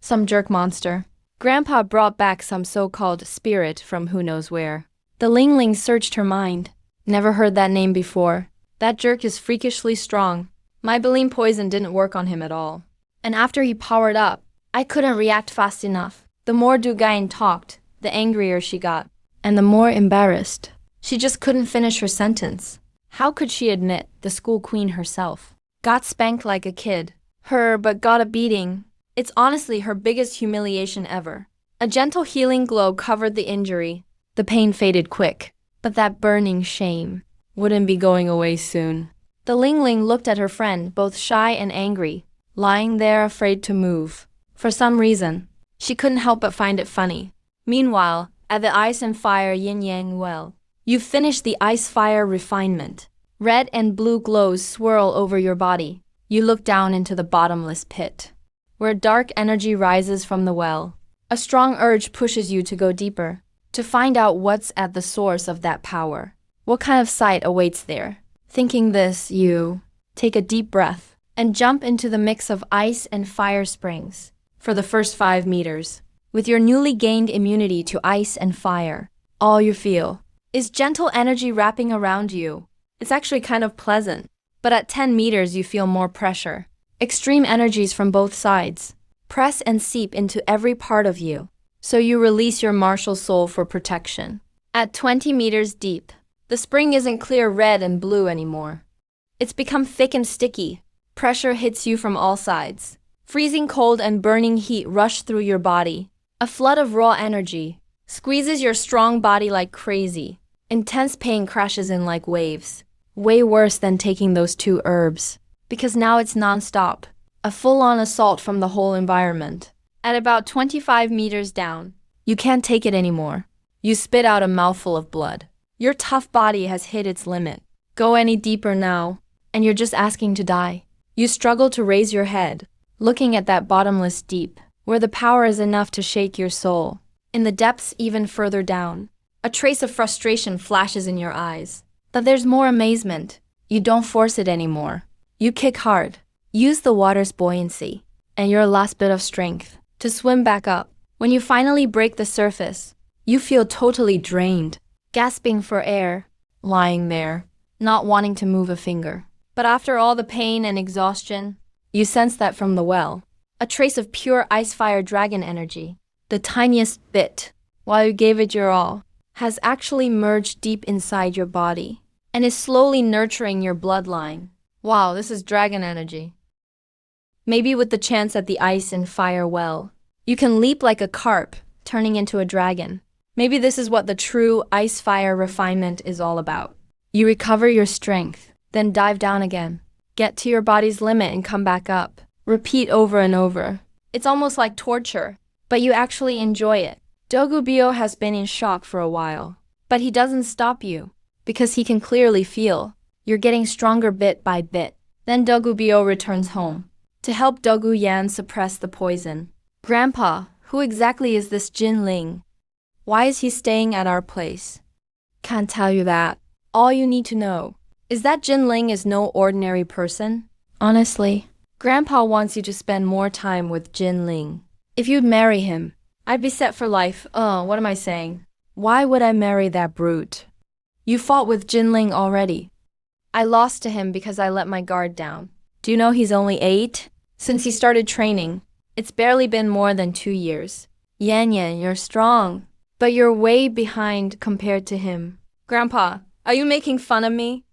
"Some jerk monster. Grandpa brought back some so-called spirit from who knows where." The Lingling searched her mind. "Never heard that name before. That jerk is freakishly strong. My Baleen poison didn't work on him at all. And after he powered up, I couldn't react fast enough." The more Du Gayan talked, the angrier she got, and the more embarrassed. She just couldn't finish her sentence. How could she admit the school queen herself got spanked like a kid? But got a beating. It's honestly her biggest humiliation ever. A gentle healing glow covered the injury. The pain faded quick, but that burning shame wouldn't be going away soon. The Lingling looked at her friend, both shy and angry, lying there afraid to move. For some reason, she couldn't help but find it funny. Meanwhile, at the Ice and Fire Yin-Yang well, you finished the ice-fire refinement. Red and blue glows swirl over your body. You look down into the bottomless pit, where dark energy rises from the well. A strong urge pushes you to go deeper, to find out what's at the source of that power. What kind of sight awaits there? Thinking this, you take a deep breath and jump into the mix of ice and fire springs. For the first 5 meters, with your newly gained immunity to ice and fire, all you feel is gentle energy wrapping around you. It's actually kind of pleasant. But at 10 meters, you feel more pressure. Extreme energies from both sides press and seep into every part of you, so you release your martial soul for protection. At 20 meters deep, the spring isn't clear red and blue anymore. It's become thick and sticky. Pressure hits you from all sides. Freezing cold and burning heat rush through your body. A flood of raw energy squeezes your strong body like crazy. Intense pain crashes in like waves. Way worse than taking those 2 herbs, because now it's non-stop. A full-on assault from the whole environment. At about 25 meters down, you can't take it anymore. You spit out a mouthful of blood. Your tough body has hit its limit. Go any deeper now, and you're just asking to die. You struggle to raise your head, looking at that bottomless deep, where the power is enough to shake your soul. In the depths even further down, a trace of frustration flashes in your eyes. But there's more amazement. You don't force it anymore. You kick hard. Use the water's buoyancy and your last bit of strength to swim back up. When you finally break the surface, you feel totally drained, gasping for air, lying there, not wanting to move a finger. But after all the pain and exhaustion, you sense that from the well, a trace of pure ice-fire dragon energy, the tiniest bit, while you gave it your all, has actually merged deep inside your body and is slowly nurturing your bloodline. Wow, this is dragon energy. Maybe with the chance at the ice and fire well, you can leap like a carp, turning into a dragon. Maybe this is what the true ice-fire refinement is all about. You recover your strength, then dive down again. Get to your body's limit and come back up. Repeat over and over. It's almost like torture, but you actually enjoy it. Dogubyo has been in shock for a while, but he doesn't stop you, because he can clearly feel you're getting stronger bit by bit. Then Dogubyo returns home to help Doguyan suppress the poison. Grandpa, who exactly is this Jin Ling? Why is he staying at our place? Can't tell you that. All you need to know is that Jin Ling is no ordinary person. Honestly, Grandpa wants you to spend more time with Jin Ling. If you'd marry him, I'd be set for life. What am I saying? Why would I marry that brute? You fought with Jin Ling already. I lost to him because I let my guard down. Do you know he's only 8? Since he started training, it's barely been more than 2 years. Yan Yan, you're strong, but you're way behind compared to him. Grandpa, are you making fun of me?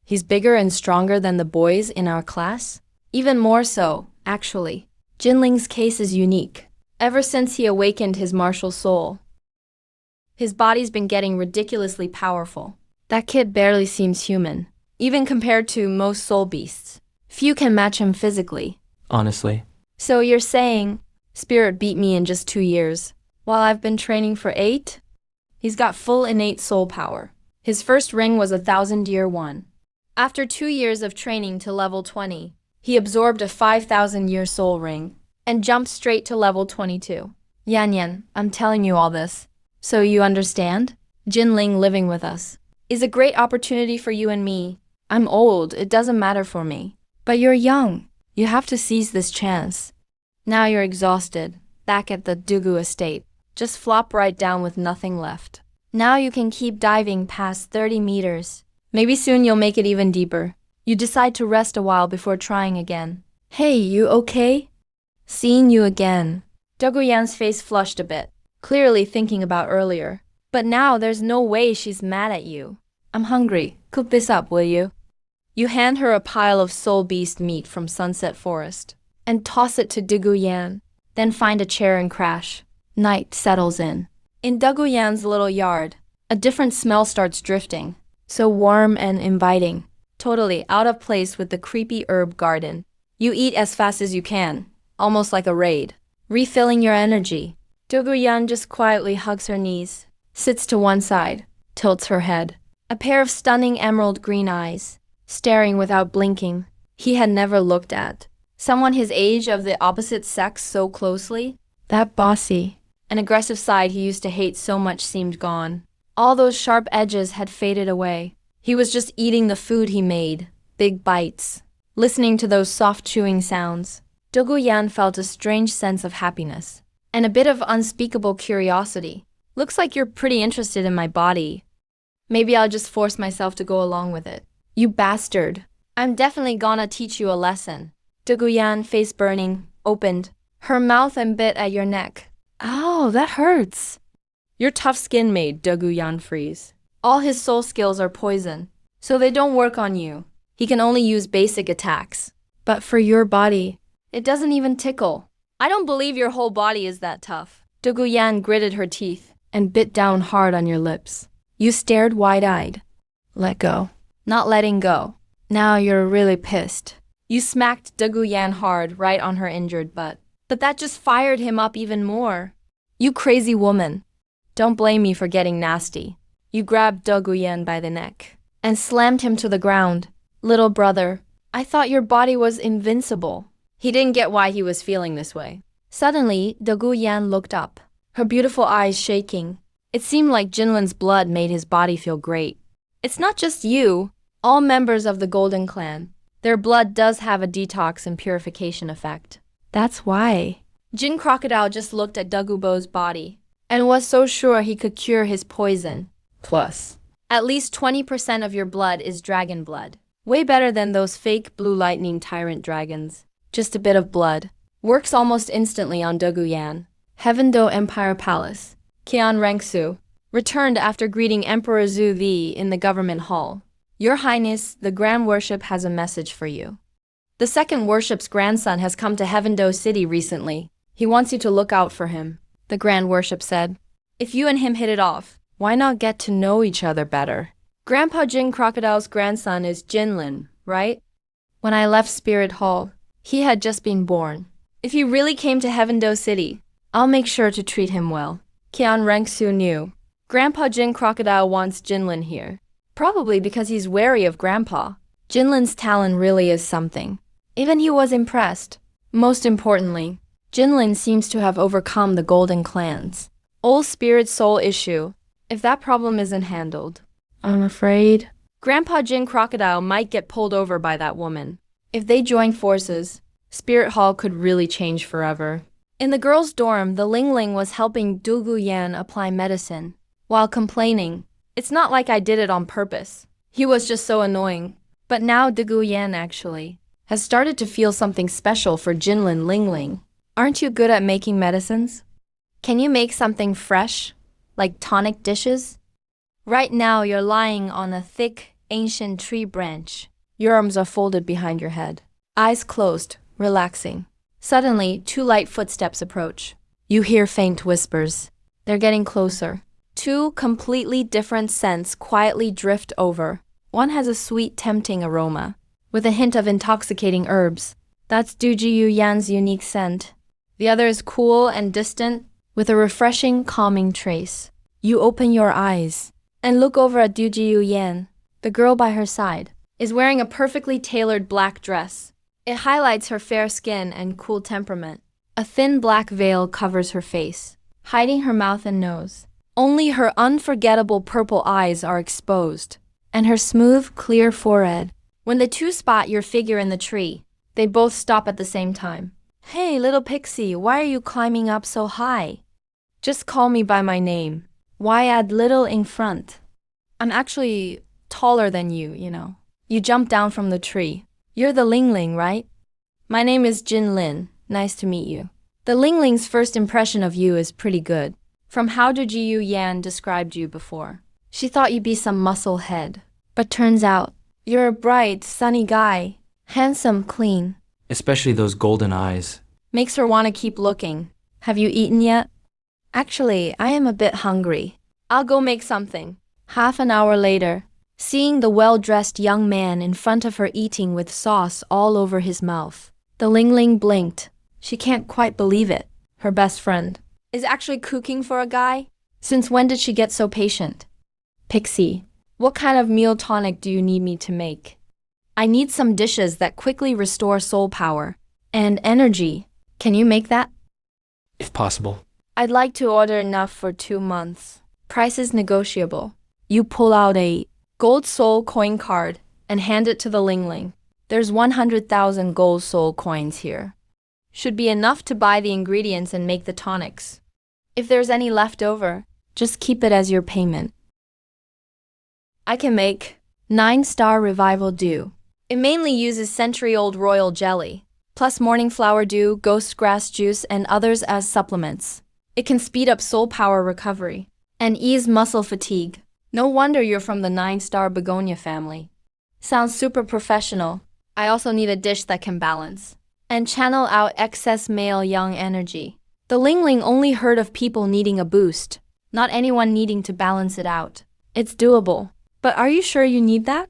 He's bigger and stronger than the boys in our class? Even more so, actually. Jin Ling's case is unique. Ever since he awakened his martial soul, his body's been getting ridiculously powerful. That kid barely seems human, even compared to most soul beasts. Few can match him physically. Honestly. So you're saying Spirit beat me in just 2 years, while I've been training for 8? He's got full innate soul power. His first ring was 1,000-year one. After 2 years of training to level 20, he absorbed a 5,000-year soul ring and jumped straight to level 22. Yan Yan, I'm telling you all this, so you understand? Jin Ling living with us is a great opportunity for you and me. I'm old, it doesn't matter for me. But you're young. You have to seize this chance. Now you're exhausted, back at the Dugu estate. Just flop right down with nothing left. Now you can keep diving past 30 meters. Maybe soon you'll make it even deeper. You decide to rest a while before trying again. Hey, you okay? Seeing you again. Doguyan's face flushed a bit, clearly thinking about earlier. But now there's no way she's mad at you. I'm hungry. Cook this up, will you? You hand her a pile of soul beast meat from Sunset Forest and toss it to Doguyan. Then find a chair and crash. Night settles in. In Doguyan's little yard, a different smell starts drifting. So warm and inviting. Totally out of place with the creepy herb garden. You eat as fast as you can, almost like a raid, refilling your energy. Doguyan just quietly hugs her knees, sits to one side, tilts her head. A pair of stunning emerald green eyes, staring without blinking. He had never looked at someone his age of the opposite sex so closely. That bossy and aggressive side he used to hate so much seemed gone. All those sharp edges had faded away. He was just eating the food he made, big bites, listening to those soft chewing sounds. Doguyan felt a strange sense of happiness and a bit of unspeakable curiosity. Looks like you're pretty interested in my body. Maybe I'll just force myself to go along with it. You bastard. I'm definitely gonna teach you a lesson. Doguyan, face burning, opened her mouth and bit at your neck. Ow, that hurts. Your tough skin made Doguyan freeze. All his soul skills are poison, so they don't work on you. He can only use basic attacks. But for your body, it doesn't even tickle. I don't believe your whole body is that tough. Doguyan gritted her teeth and bit down hard on your lips. You stared wide-eyed. Let go. Not letting go. Now you're really pissed. You smacked Doguyan hard right on her injured butt. But that just fired him up even more. You crazy woman. Don't blame me for getting nasty. You grabbed Doguyan by the neck and slammed him to the ground. Little brother, I thought your body was invincible. He didn't get why he was feeling this way. Suddenly, Doguyan looked up, her beautiful eyes shaking. It seemed like Jinlin's blood made his body feel great. It's not just you. All members of the Golden Clan. Their blood does have a detox and purification effect. That's why. Jin Crocodile just looked at Dagubo's body and was so sure he could cure his poison. Plus, at least 20% of your blood is dragon blood. Way better than those fake blue lightning tyrant dragons. Just a bit of blood. Works almost instantly on Doguyan. Heaven Do Empire Palace. Qian Rengsu, returned after greeting Emperor Zhu Di in the government hall. Your Highness, the Grand Worship has a message for you. The second worship's grandson has come to Heavendo City recently. He wants you to look out for him, the Grand Worship said. If you and him hit it off, why not get to know each other better? Grandpa Jin Crocodile's grandson is Jinlin, right? When I left Spirit Hall, he had just been born. If he really came to Heavendo City, I'll make sure to treat him well. Qian Rengsu knew. Grandpa Jin Crocodile wants Jinlin here. Probably because he's wary of Grandpa. Jinlin's talent really is something. Even he was impressed. Most importantly, Jinlin seems to have overcome the Golden Clans. Old Spirit Soul issue. If that problem isn't handled, I'm afraid Grandpa Jin Crocodile might get pulled over by that woman. If they join forces, Spirit Hall could really change forever. In the girls' dorm, the Ling Ling was helping Du Guyan apply medicine. While complaining, it's not like I did it on purpose. He was just so annoying. But now Du Guyan actually has started to feel something special for Jinlin Ling Ling. Aren't you good at making medicines? Can you make something fresh, like tonic dishes? Right now you're lying on a thick, ancient tree branch. Your arms are folded behind your head. Eyes closed, relaxing. Suddenly, two light footsteps approach. You hear faint whispers. They're getting closer. Two completely different scents quietly drift over. One has a sweet, tempting aroma, with a hint of intoxicating herbs. That's Du Jiyu Yan's unique scent. The other is cool and distant, with a refreshing, calming trace. You open your eyes and look over at Du Jiyu Yan. The girl by her side is wearing a perfectly tailored black dress. It highlights her fair skin and cool temperament. A thin black veil covers her face, hiding her mouth and nose. Only her unforgettable purple eyes are exposed, and her smooth, clear forehead. When the two spot your figure in the tree, they both stop at the same time. Hey, little pixie, why are you climbing up so high? Just call me by my name. Why add little in front? I'm actually taller than you, you know. You jumped down from the tree. You're the Ling Ling, right? My name is Jin Lin. Nice to meet you. The Ling Ling's first impression of you is pretty good. From how Du Jiyu Yan described you before. She thought you'd be some muscle head. But turns out, you're a bright, sunny guy. Handsome, clean. Especially those golden eyes. Makes her want to keep looking. Have you eaten yet? Actually, I am a bit hungry. I'll go make something. Half an hour later, seeing the well-dressed young man in front of her eating with sauce all over his mouth, the Ling Ling blinked. She can't quite believe it. Her best friend is actually cooking for a guy? Since when did she get so patient? Pixie, what kind of meal tonic do you need me to make? I need some dishes that quickly restore soul power and energy. Can you make that? If possible. I'd like to order enough for 2 months. Price is negotiable. You pull out a gold soul coin card and hand it to the Ling Ling. There's 100,000 gold soul coins here. Should be enough to buy the ingredients and make the tonics. If there's any left over, just keep it as your payment. I can make 9-star revival dew. It mainly uses century-old royal jelly, plus morning flower dew, ghost grass juice, and others as supplements. It can speed up soul power recovery and ease muscle fatigue. No wonder you're from the 9-star begonia family. Sounds super professional. I also need a dish that can balance and channel out excess male young energy. The Ling Ling only heard of people needing a boost, not anyone needing to balance it out. It's doable. But are you sure you need that?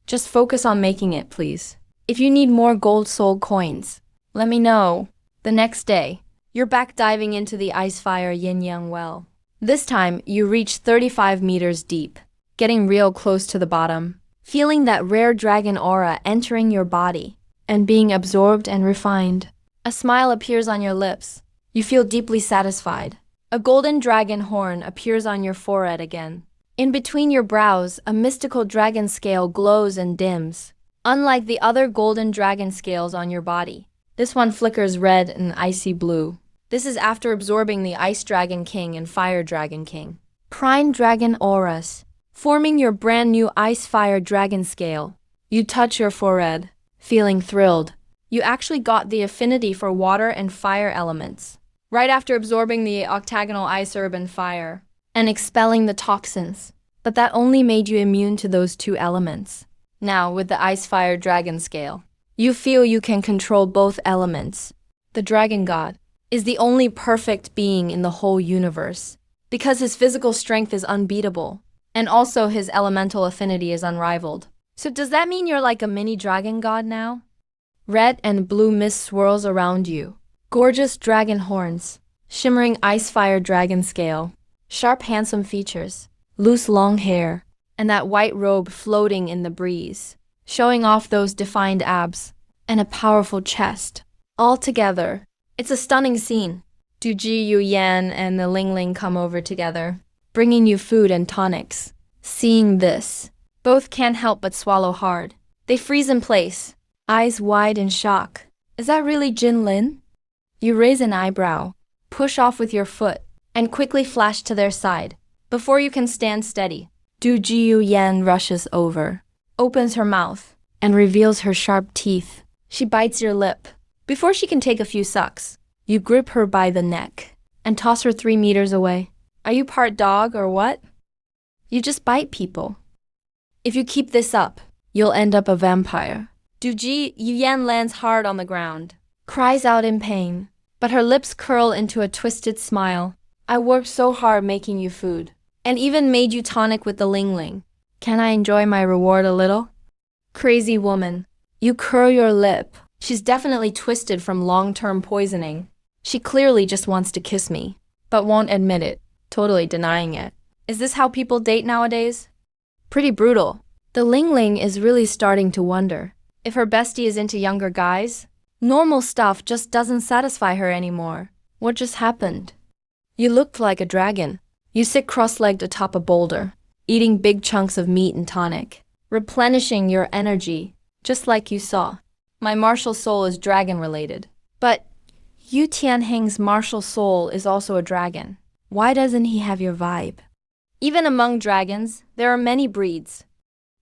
Just focus on making it, please. If you need more gold soul coins, let me know. The next day, you're back diving into the ice fire yin-yang well. This time, you reach 35 meters deep, getting real close to the bottom, feeling that rare dragon aura entering your body and being absorbed and refined. A smile appears on your lips. You feel deeply satisfied. A golden dragon horn appears on your forehead again. In between your brows, a mystical dragon scale glows and dims. Unlike the other golden dragon scales on your body, this one flickers red and icy blue. This is after absorbing the Ice Dragon King and Fire Dragon King. Prime Dragon Auras, forming your brand new Ice Fire Dragon scale. You touch your forehead, feeling thrilled. You actually got the affinity for water and fire elements. right after absorbing the octagonal ice herb and fire, and expelling the toxins. But that only made you immune to those two elements. Now, with the ice-fire dragon scale, you feel you can control both elements. The dragon god is the only perfect being in the whole universe, because his physical strength is unbeatable, and also his elemental affinity is unrivaled. So does that mean you're like a mini dragon god now? Red and blue mist swirls around you. Gorgeous dragon horns, shimmering ice-fire dragon scale, sharp handsome features, loose long hair, and that white robe floating in the breeze, showing off those defined abs, and a powerful chest. All together, it's a stunning scene. Du Ji Yu Yan and the Ling Ling come over together, bringing you food and tonics. Seeing this, both can't help but swallow hard. They freeze in place, eyes wide in shock. Is that really Jin Lin? You raise an eyebrow, push off with your foot, and quickly flash to their side. Before you can stand steady, Du Ji Yu Yan rushes over, opens her mouth, and reveals her sharp teeth. She bites your lip. Before she can take a few sucks, you grip her by the neck and toss her 3 meters away. Are you part dog or what? You just bite people. If you keep this up, you'll end up a vampire. Du Ji Yu Yan lands hard on the ground, cries out in pain, but her lips curl into a twisted smile. I worked so hard making you food, and even made you tonic with the Ling Ling. Can I enjoy my reward a little? Crazy woman. You curl your lip. She's definitely twisted from long-term poisoning. She clearly just wants to kiss me, but won't admit it, totally denying it. Is this how people date nowadays? Pretty brutal. The Ling Ling is really starting to wonder if her bestie is into younger guys. Normal stuff just doesn't satisfy her anymore. What just happened? You looked like a dragon. You sit cross-legged atop a boulder, eating big chunks of meat and tonic, replenishing your energy, just like you saw. My martial soul is dragon-related. But Yu Tianheng's martial soul is also a dragon. Why doesn't he have your vibe? Even among dragons, there are many breeds.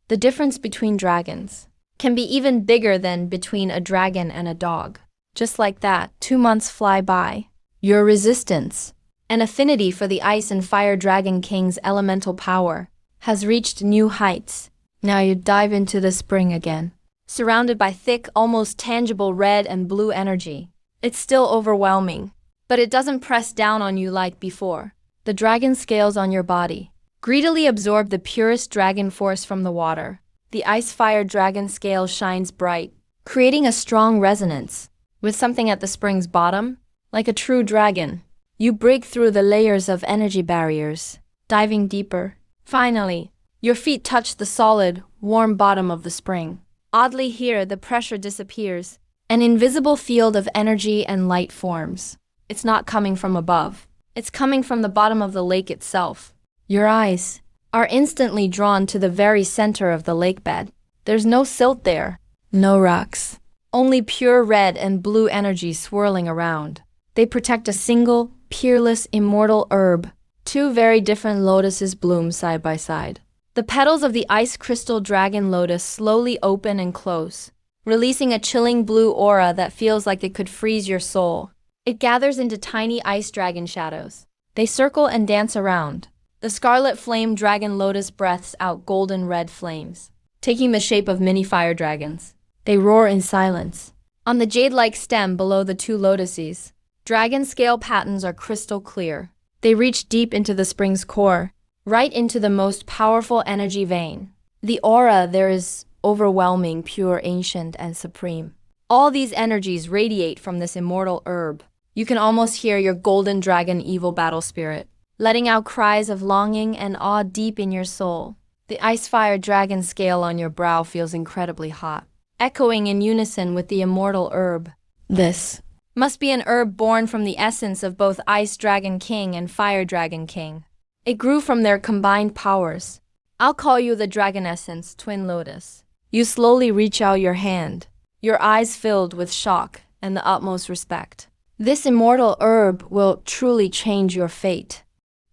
The difference between dragons can be even bigger than between a dragon and a dog. Just like that, 2 months fly by. Your resistance and affinity for the Ice and Fire Dragon King's elemental power has reached new heights. Now you dive into the spring again, surrounded by thick, almost tangible red and blue energy. It's still overwhelming, but it doesn't press down on you like before. The dragon scales on your body greedily absorb the purest dragon force from the water. The ice-fire dragon scale shines bright, creating a strong resonance with something at the spring's bottom. Like a true dragon, you break through the layers of energy barriers, diving deeper. Finally, your feet touch the solid, warm bottom of the spring. Oddly here, the pressure disappears. An invisible field of energy and light forms. It's not coming from above. It's coming from the bottom of the lake itself. Your eyes are instantly drawn to the very center of the lake bed. There's no silt there, no rocks. Only pure red and blue energy swirling around. They protect a single, peerless, immortal herb. 2 very different lotuses bloom side by side. The petals of the ice crystal dragon lotus slowly open and close, releasing a chilling blue aura that feels like it could freeze your soul. It gathers into tiny ice dragon shadows. They circle and dance around. The scarlet flame dragon lotus breathes out golden red flames, taking the shape of mini fire dragons. They roar in silence. On the jade-like stem below the 2 lotuses, dragon scale patterns are crystal clear. They reach deep into the spring's core, right into the most powerful energy vein. The aura there is overwhelming, pure, ancient, and supreme. All these energies radiate from this immortal herb. You can almost hear your golden dragon evil battle spirit, letting out cries of longing and awe deep in your soul. The ice-fire dragon scale on your brow feels incredibly hot, echoing in unison with the immortal herb. This must be an herb born from the essence of both Ice Dragon King and Fire Dragon King. It grew from their combined powers. I'll call you the Dragon Essence, Twin Lotus. You slowly reach out your hand, your eyes filled with shock and the utmost respect. This immortal herb will truly change your fate,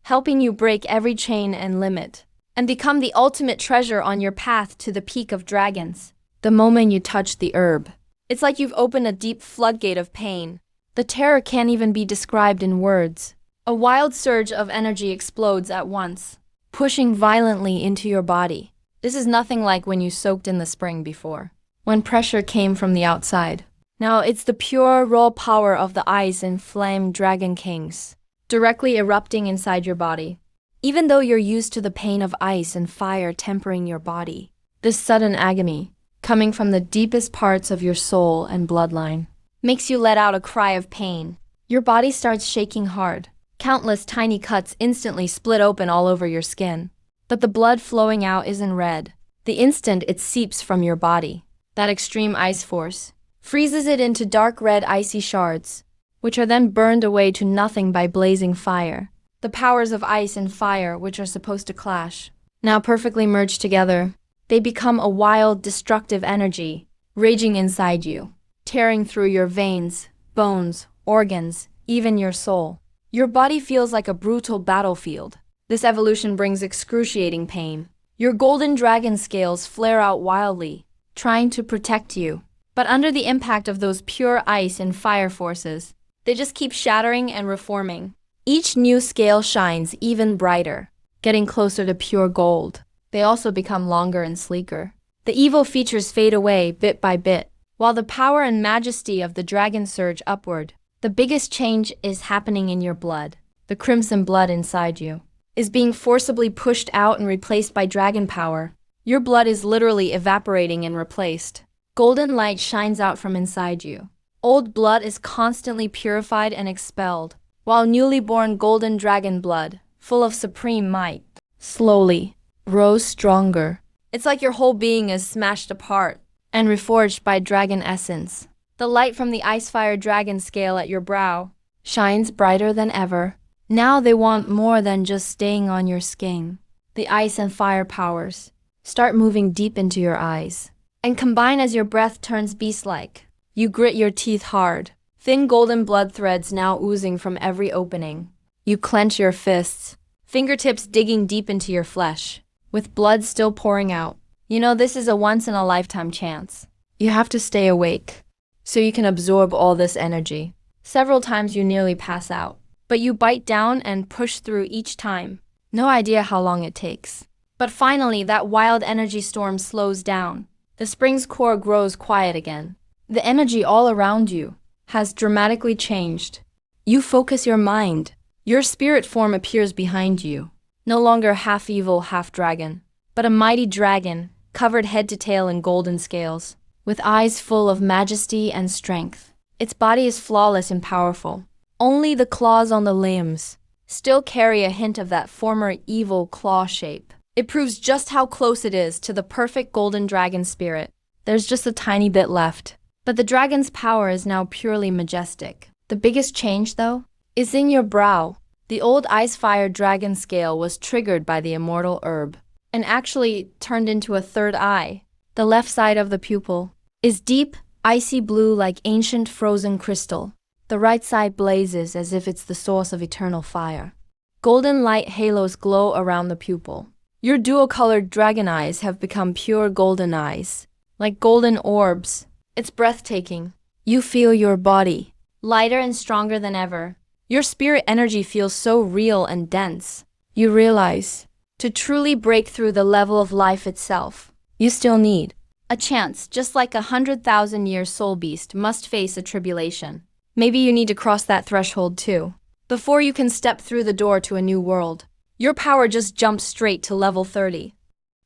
helping you break every chain and limit, and become the ultimate treasure on your path to the peak of dragons. The moment you touch the herb, it's like you've opened a deep floodgate of pain, The terror can't even be described in words. A wild surge of energy explodes at once, pushing violently into your body. This is nothing like when you soaked in the spring before, when pressure came from the outside. Now it's the pure, raw power of the ice and flame dragon kings, directly erupting inside your body. Even though you're used to the pain of ice and fire tempering your body, this sudden agony, coming from the deepest parts of your soul and bloodline, makes you let out a cry of pain. Your body starts shaking hard. Countless tiny cuts instantly split open all over your skin. But the blood flowing out isn't red. The instant it seeps from your body, that extreme ice force freezes it into dark red icy shards, which are then burned away to nothing by blazing fire. The powers of ice and fire, which are supposed to clash, now perfectly merged together, they become a wild, destructive energy, raging inside you, tearing through your veins, bones, organs, even your soul. Your body feels like a brutal battlefield. This evolution brings excruciating pain. Your golden dragon scales flare out wildly, trying to protect you. But under the impact of those pure ice and fire forces, they just keep shattering and reforming. Each new scale shines even brighter, getting closer to pure gold. They also become longer and sleeker. The evil features fade away bit by bit, while the power and majesty of the dragon surge upward. The biggest change is happening in your blood. The crimson blood inside you is being forcibly pushed out and replaced by dragon power. Your blood is literally evaporating and replaced. Golden light shines out from inside you. Old blood is constantly purified and expelled, while newly born golden dragon blood, full of supreme might, slowly grows stronger. It's like your whole being is smashed apart and reforged by dragon essence. The light from the ice-fire dragon scale at your brow shines brighter than ever. Now they want more than just staying on your skin. The ice and fire powers start moving deep into your eyes and combine as your breath turns beast-like. You grit your teeth hard, thin golden blood threads now oozing from every opening. You clench your fists, fingertips digging deep into your flesh, with blood still pouring out. You know this is a once-in-a-lifetime chance. You have to stay awake, so you can absorb all this energy. Several times you nearly pass out, but you bite down and push through each time. No idea how long it takes. But finally, that wild energy storm slows down. The spring's core grows quiet again. The energy all around you has dramatically changed. You focus your mind. Your spirit form appears behind you. No longer half evil, half dragon, but a mighty dragon, covered head to tail in golden scales, with eyes full of majesty and strength. Its body is flawless and powerful. Only the claws on the limbs still carry a hint of that former evil claw shape. It proves just how close it is to the perfect golden dragon spirit. There's just a tiny bit left. But the dragon's power is now purely majestic. The biggest change, though, is in your brow. The old ice-fire dragon scale was triggered by the immortal herb and actually turned into a third eye. The left side of the pupil is deep, icy blue like ancient frozen crystal. The right side blazes as if it's the source of eternal fire. Golden light halos glow around the pupil. Your dual-colored dragon eyes have become pure golden eyes, like golden orbs. It's breathtaking. You feel your body, lighter and stronger than ever. Your spirit energy feels so real and dense. You realize, to truly break through the level of life itself, you still need a chance, just like 100,000-year soul beast must face a tribulation. Maybe you need to cross that threshold too, before you can step through the door to a new world. Your power just jumps straight to level 30.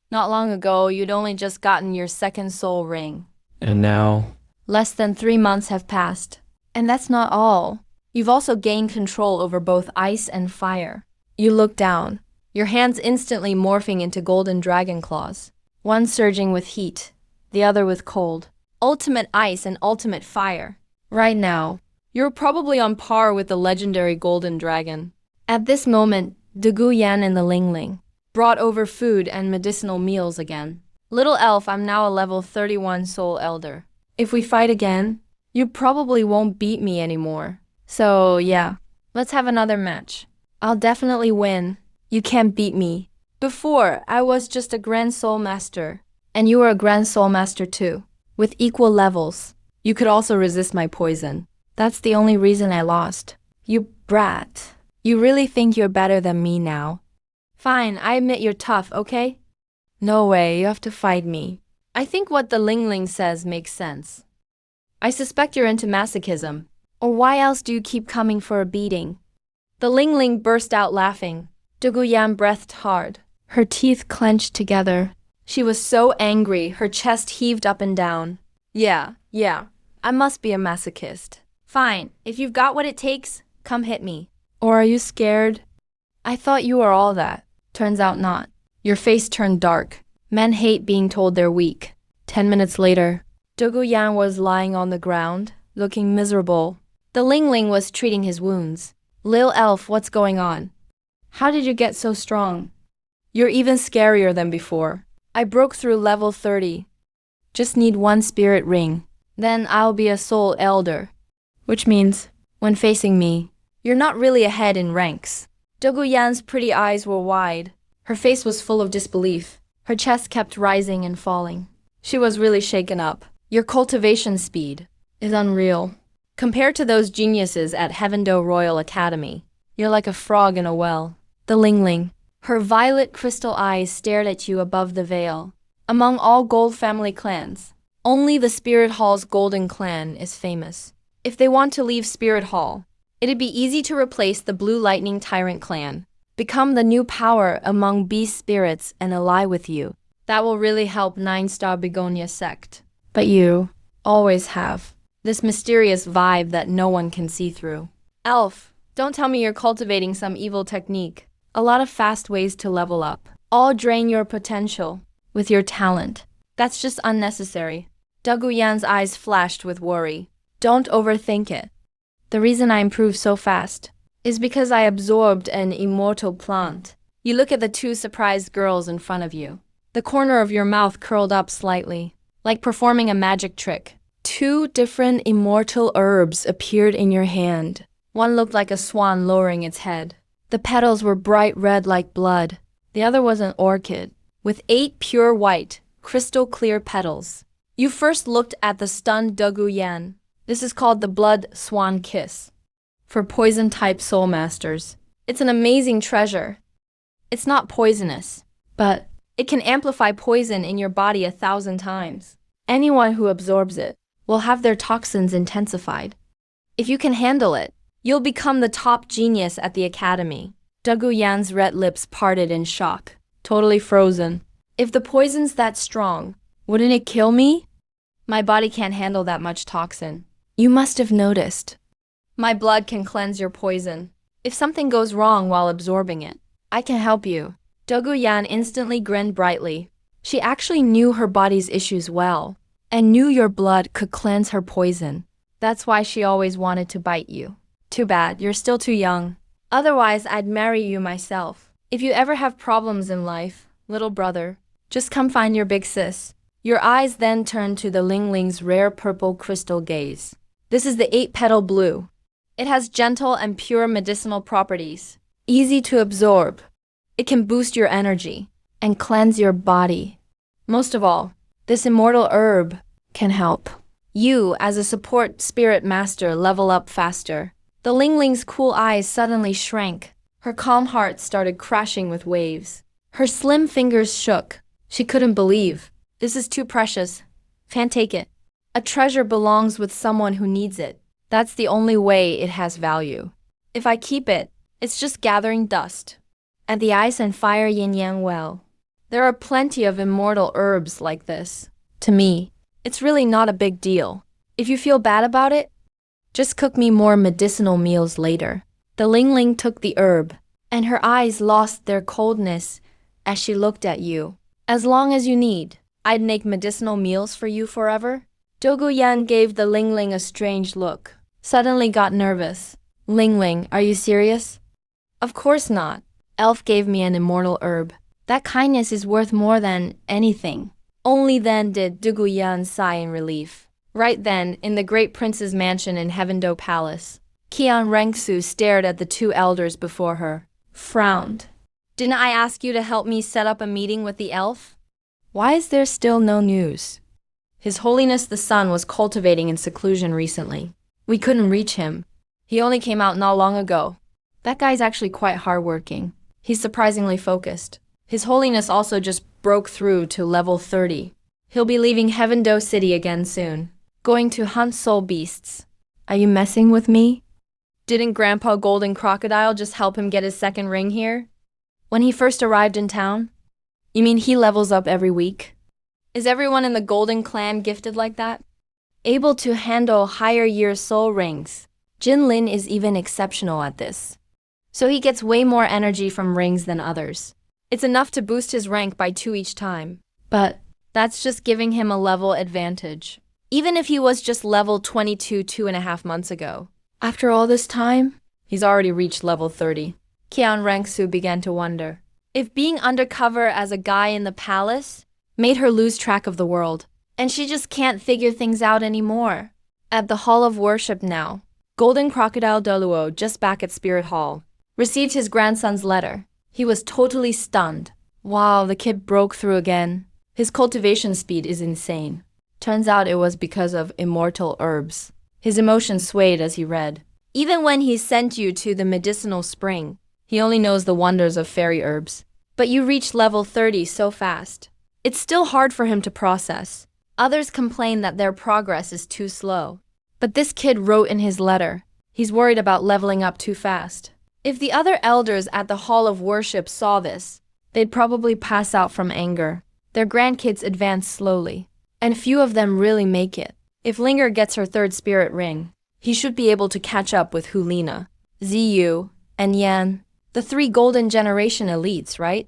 Not long ago, you'd only just gotten your second soul ring. And now, Less than 3 months have passed. And that's not all. You've also gained control over both ice and fire. You look down, your hands instantly morphing into golden dragon claws, one surging with heat, the other with cold. Ultimate ice and ultimate fire. Right now, you're probably on par with the legendary golden dragon. At this moment, the Gu Yan and the Ling Ling brought over food and medicinal meals again. Little elf, I'm now a level 31 soul elder. If we fight again, you probably won't beat me anymore. So yeah, let's have another match. I'll definitely win. You can't beat me. Before, I was just a Grand Soul Master, and you were a Grand Soul Master too, with equal levels. You could also resist my poison. That's the only reason I lost. You brat. You really think you're better than me now? Fine, I admit you're tough, okay? No way, you have to fight me. I think what the Ling Ling says makes sense. I suspect you're into masochism. Or why else do you keep coming for a beating? The Ling Ling burst out laughing. Duguyan breathed hard. Her teeth clenched together. She was so angry, her chest heaved up and down. Yeah, I must be a masochist. Fine, if you've got what it takes, come hit me. Or are you scared? I thought you were all that. Turns out not. Your face turned dark. Men hate being told they're weak. 10 minutes later, Duguyan was lying on the ground, looking miserable. The Ling Ling was treating his wounds. Lil Elf, what's going on? How did you get so strong? You're even scarier than before. I broke through level 30. Just need one spirit ring. Then I'll be a soul elder. Which means, when facing me, you're not really ahead in ranks. Duguyan's pretty eyes were wide. Her face was full of disbelief. Her chest kept rising and falling. She was really shaken up. Your cultivation speed is unreal. Compared to those geniuses at Heavendo Royal Academy, you're like a frog in a well. The Ling Ling, her violet crystal eyes stared at you above the veil. Among all gold family clans, only the Spirit Hall's Golden Clan is famous. If they want to leave Spirit Hall, it'd be easy to replace the Blue Lightning Tyrant clan, become the new power among beast spirits and ally with you. That will really help 9-star Begonia sect. But you always have this mysterious vibe that no one can see through. Elf, don't tell me you're cultivating some evil technique. A lot of fast ways to level up. All drain your potential with your talent. That's just unnecessary. Duguyan's eyes flashed with worry. Don't overthink it. The reason I improved so fast is because I absorbed an immortal plant. You look at the two surprised girls in front of you. The corner of your mouth curled up slightly, like performing a magic trick. 2 different immortal herbs appeared in your hand. One looked like a swan lowering its head. The petals were bright red like blood. The other was an orchid, with 8 pure white, crystal clear petals. You first looked at the stunned Duguyan. This is called the Blood Swan Kiss. For poison-type soul masters, it's an amazing treasure. It's not poisonous, but it can amplify poison in your body 1,000 times. Anyone who absorbs it will have their toxins intensified. If you can handle it, you'll become the top genius at the academy. Duguyan's red lips parted in shock, totally frozen. If the poison's that strong, wouldn't it kill me? My body can't handle that much toxin. You must have noticed. My blood can cleanse your poison. If something goes wrong while absorbing it, I can help you. Duguyan instantly grinned brightly. She actually knew her body's issues well, and knew your blood could cleanse her poison. That's why she always wanted to bite you. Too bad, you're still too young. Otherwise, I'd marry you myself. If you ever have problems in life, little brother, just come find your big sis. Your eyes then turned to the Ling Ling's rare purple crystal gaze. This is the 8-petal blue. It has gentle and pure medicinal properties. Easy to absorb. It can boost your energy and cleanse your body. Most of all, this immortal herb can help you as a support spirit master level up faster. The Ling Ling's cool eyes suddenly shrank. Her calm heart started crashing with waves. Her slim fingers shook. She couldn't believe. This is too precious. Can't take it. A treasure belongs with someone who needs it. That's the only way it has value. If I keep it, it's just gathering dust. At the Ice and Fire Yin Yang Well, there are plenty of immortal herbs like this. To me, it's really not a big deal. If you feel bad about it, just cook me more medicinal meals later. The Ling Ling took the herb, and her eyes lost their coldness as she looked at you. As long as you need, I'd make medicinal meals for you forever. Duguyan gave the Ling Ling a strange look. Suddenly got nervous. Ling Ling, are you serious? Of course not. Elf gave me an immortal herb. That kindness is worth more than anything. Only then did Duguyan sigh in relief. Right then, in the great prince's mansion in Heavendo Palace, Qian Rengsu stared at the 2 elders before her, frowned. Didn't I ask you to help me set up a meeting with the elf? Why is there still no news? His Holiness the Sun was cultivating in seclusion recently. We couldn't reach him. He only came out not long ago. That guy's actually quite hardworking. He's surprisingly focused. His Holiness also just broke through to level 30. He'll be leaving Heaven Do City again soon, going to hunt soul beasts. Are you messing with me? Didn't Grandpa Golden Crocodile just help him get his second ring here? When he first arrived in town? You mean he levels up every week? Is everyone in the Golden Clan gifted like that? Able to handle higher year soul rings. Jinlin is even exceptional at this. So he gets way more energy from rings than others. It's enough to boost his rank by 2 each time. But that's just giving him a level advantage. Even if he was just level 22 2.5 months ago. After all this time, he's already reached level 30. Qian Rangsu began to wonder if being undercover as a guy in the palace made her lose track of the world, and she just can't figure things out anymore. At the Hall of Worship now, Golden Crocodile Doluo, just back at Spirit Hall, received his grandson's letter. He was totally stunned. Wow, the kid broke through again. His cultivation speed is insane. Turns out it was because of immortal herbs. His emotions swayed as he read. Even when he sent you to the medicinal spring, he only knows the wonders of fairy herbs. But you reached level 30 so fast. It's still hard for him to process. Others complain that their progress is too slow. But this kid wrote in his letter, he's worried about leveling up too fast. If the other elders at the Hall of Worship saw this, they'd probably pass out from anger. Their grandkids advance slowly, and few of them really make it. If Linger gets her 3rd spirit ring, he should be able to catch up with Hulina, Ziyu, and Yan, the 3 golden generation elites, right?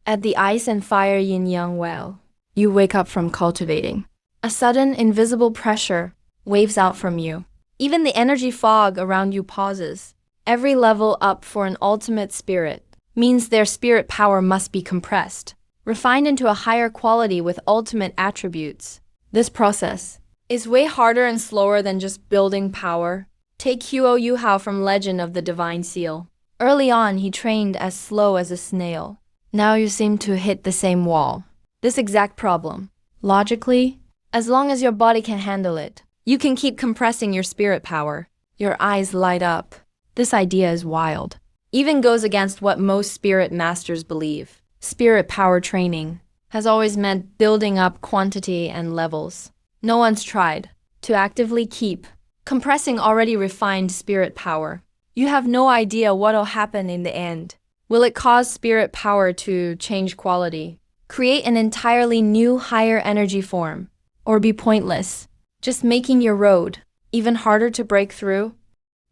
At the Ice and Fire Yin-Yang well, you wake up from cultivating. A sudden, invisible pressure waves out from you. Even the energy fog around you pauses. Every level up for an ultimate spirit means their spirit power must be compressed, refined into a higher quality with ultimate attributes. This process is way harder and slower than just building power. Take Huo Yuhao from Legend of the Divine Seal. Early on, he trained as slow as a snail. Now you seem to hit the same wall. This exact problem. Logically, as long as your body can handle it, you can keep compressing your spirit power. Your eyes light up. This idea is wild. Even goes against what most spirit masters believe. Spirit power training has always meant building up quantity and levels. No one's tried to actively keep compressing already refined spirit power. You have no idea what'll happen in the end. Will it cause spirit power to change quality, create an entirely new higher energy form, or be pointless, just making your road even harder to break through?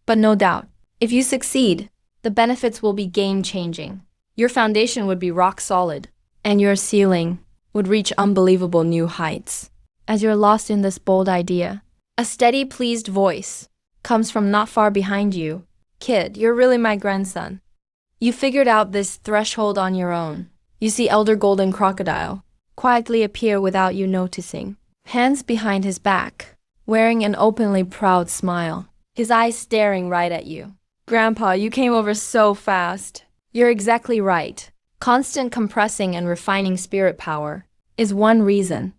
But no doubt, if you succeed, the benefits will be game-changing. Your foundation would be rock solid, and your ceiling would reach unbelievable new heights. As you're lost in this bold idea, a steady, pleased voice comes from not far behind you. Kid, you're really my grandson. You figured out this threshold on your own. You see Elder Golden Crocodile quietly appear without you noticing, hands behind his back, wearing an openly proud smile, his eyes staring right at you. Grandpa, you came over so fast. You're exactly right. Constant compressing and refining spirit power is one reason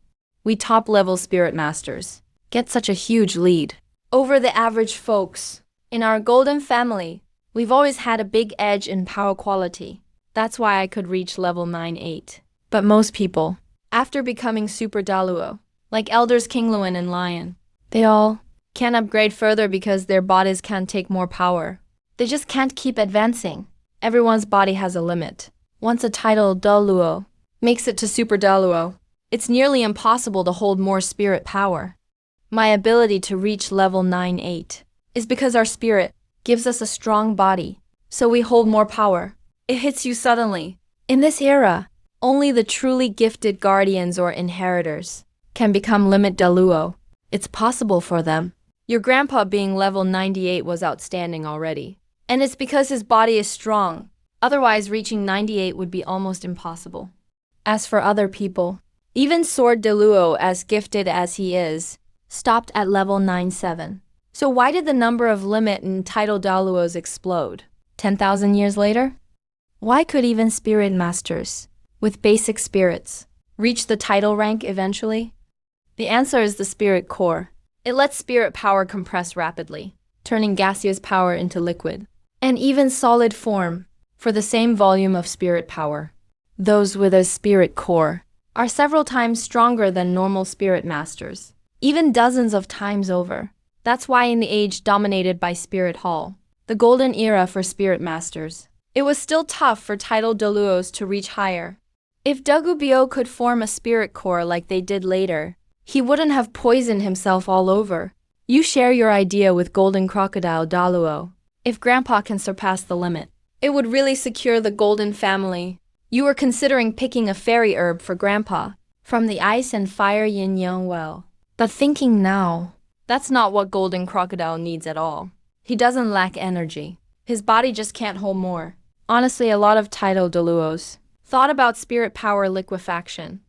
we top-level spirit masters get such a huge lead over the average folks. In our golden family, we've always had a big edge in power quality. That's why I could reach level 9-8. But most people, after becoming Super Daluo, like Elders Kingluan and Lion, they all can't upgrade further because their bodies can't take more power. They just can't keep advancing. Everyone's body has a limit. Once a title Daluo makes it to Super Daluo, it's nearly impossible to hold more spirit power. My ability to reach level 9-8 is because our spirit gives us a strong body, so we hold more power. It hits you suddenly. In this era, only the truly gifted guardians or inheritors can become Limit Daluo. It's possible for them. Your grandpa being level 98 was outstanding already. And it's because his body is strong. Otherwise, reaching 98 would be almost impossible. As for other people, even Sword Daluo, as gifted as he is, stopped at level 9-7. So why did the number of Limit and Title Daluos explode? 10,000 years later? Why could even spirit masters, with basic spirits, reach the title rank eventually? The answer is the spirit core. It lets spirit power compress rapidly, turning gaseous power into liquid, and even solid form for the same volume of spirit power. Those with a spirit core are several times stronger than normal spirit masters, even dozens of times over. That's why in the age dominated by Spirit Hall, the golden era for spirit masters, it was still tough for title Daluos to reach higher. If Dagubio could form a spirit core like they did later, he wouldn't have poisoned himself all over. You share your idea with Golden Crocodile Daluo. If Grandpa can surpass the limit, it would really secure the Golden family. You were considering picking a fairy herb for Grandpa from the ice and fire yin yang well. But thinking now, that's not what Golden Crocodile needs at all. He doesn't lack energy. His body just can't hold more. Honestly, a lot of title Daluos thought about spirit power liquefaction,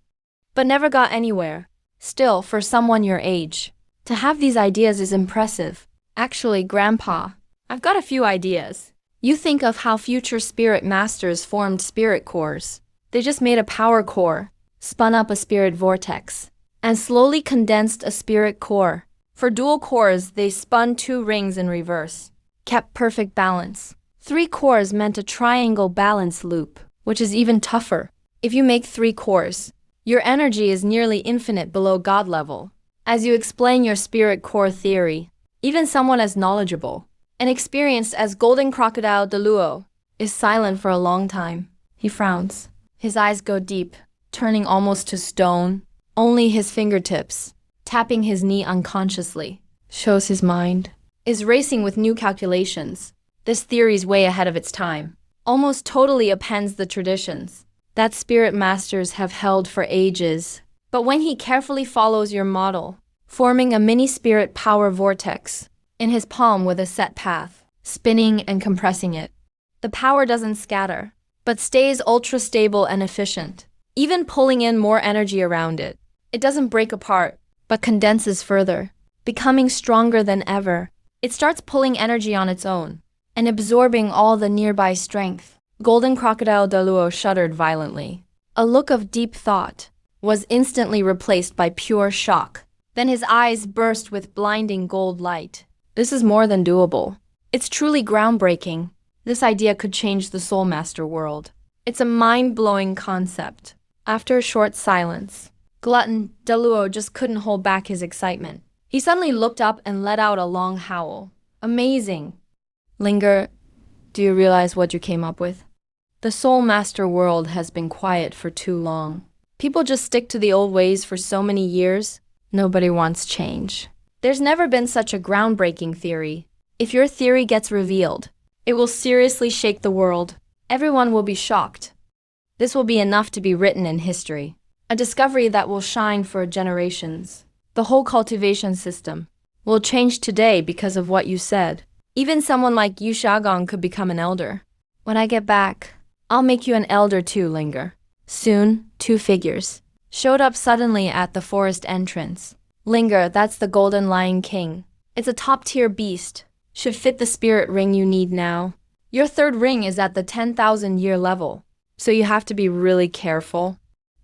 but never got anywhere. Still, for someone your age, to have these ideas is impressive. Actually, Grandpa, I've got a few ideas. You think of how future spirit masters formed spirit cores. They just made a power core, spun up a spirit vortex, and slowly condensed a spirit core. For dual cores, they spun 2 rings in reverse, kept perfect balance. 3 cores meant a triangle balance loop, which is even tougher. If you make 3 cores, your energy is nearly infinite below God level. As you explain your spirit core theory, even someone as knowledgeable and experienced as Golden Crocodile Daluo is silent for a long time. He frowns. His eyes go deep, turning almost to stone. Only his fingertips, tapping his knee unconsciously, shows his mind is racing with new calculations. This theory's way ahead of its time. Almost totally appends the traditions that spirit masters have held for ages. But when he carefully follows your model, forming a mini spirit power vortex in his palm with a set path, spinning and compressing it, the power doesn't scatter, but stays ultra stable and efficient, even pulling in more energy around it. It doesn't break apart, but condenses further, becoming stronger than ever. It starts pulling energy on its own and absorbing all the nearby strength. Golden Crocodile Daluo shuddered violently. A look of deep thought was instantly replaced by pure shock. Then his eyes burst with blinding gold light. This is more than doable. It's truly groundbreaking. This idea could change the Soul Master world. It's a mind-blowing concept. After a short silence, Glutton Daluo just couldn't hold back his excitement. He suddenly looked up and let out a long howl. Amazing. Linger, do you realize what you came up with? The Soul Master world has been quiet for too long. People just stick to the old ways for so many years. Nobody wants change. There's never been such a groundbreaking theory. If your theory gets revealed, it will seriously shake the world. Everyone will be shocked. This will be enough to be written in history. A discovery that will shine for generations. The whole cultivation system will change today because of what you said. Even someone like Yu Xiaogong could become an elder. When I get back, I'll make you an elder too, Linger. Soon, 2 figures showed up suddenly at the forest entrance. Linger, that's the Golden Lion King. It's a top-tier beast. Should fit the spirit ring you need now. Your 3rd ring is at the 10,000-year level, so you have to be really careful.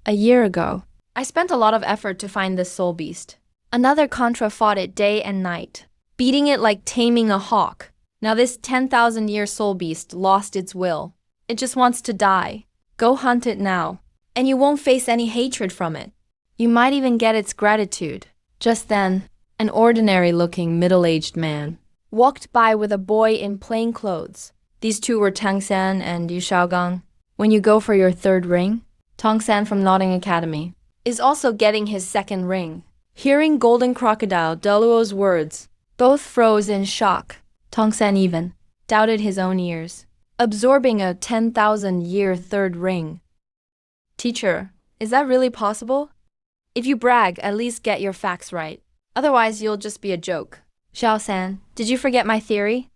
A year ago, I spent a lot of effort to find this soul beast. Another Contra fought it day and night, beating it like taming a hawk. Now this 10,000-year soul beast lost its will. It just wants to die. Go hunt it now, and you won't face any hatred from it. You might even get its gratitude. Just then, an ordinary-looking middle-aged man walked by with a boy in plain clothes. These 2 were Tangsan and Yu Xiaogong. When you go for your 3rd ring, Tongsan from Notting Academy is also getting his 2nd ring. Hearing Golden Crocodile Daluo's words, both froze in shock. Tongsan even doubted his own ears. Absorbing a 10,000-year 3rd ring. Teacher, is that really possible? If you brag, at least get your facts right. Otherwise, you'll just be a joke. Xiao-san, did you forget my theory?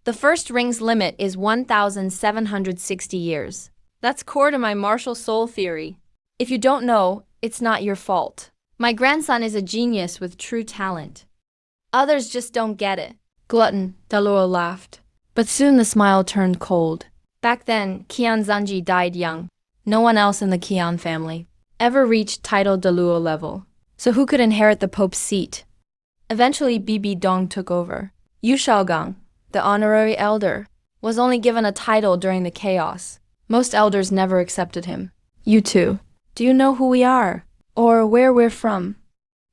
The 1st ring's limit is 1,760 years. That's core to my martial soul theory. If you don't know, it's not your fault. My grandson is a genius with true talent. Others just don't get it. Glutton, Daluo laughed. But soon the smile turned cold. Back then, Qian Zanji died young. No one else in the Qian family ever reached title Daluo level. So who could inherit the Pope's seat? Eventually, Bibi Dong took over. Yu Shaogang, the honorary elder, was only given a title during the chaos. Most elders never accepted him. You two, do you know who we are? Or where we're from?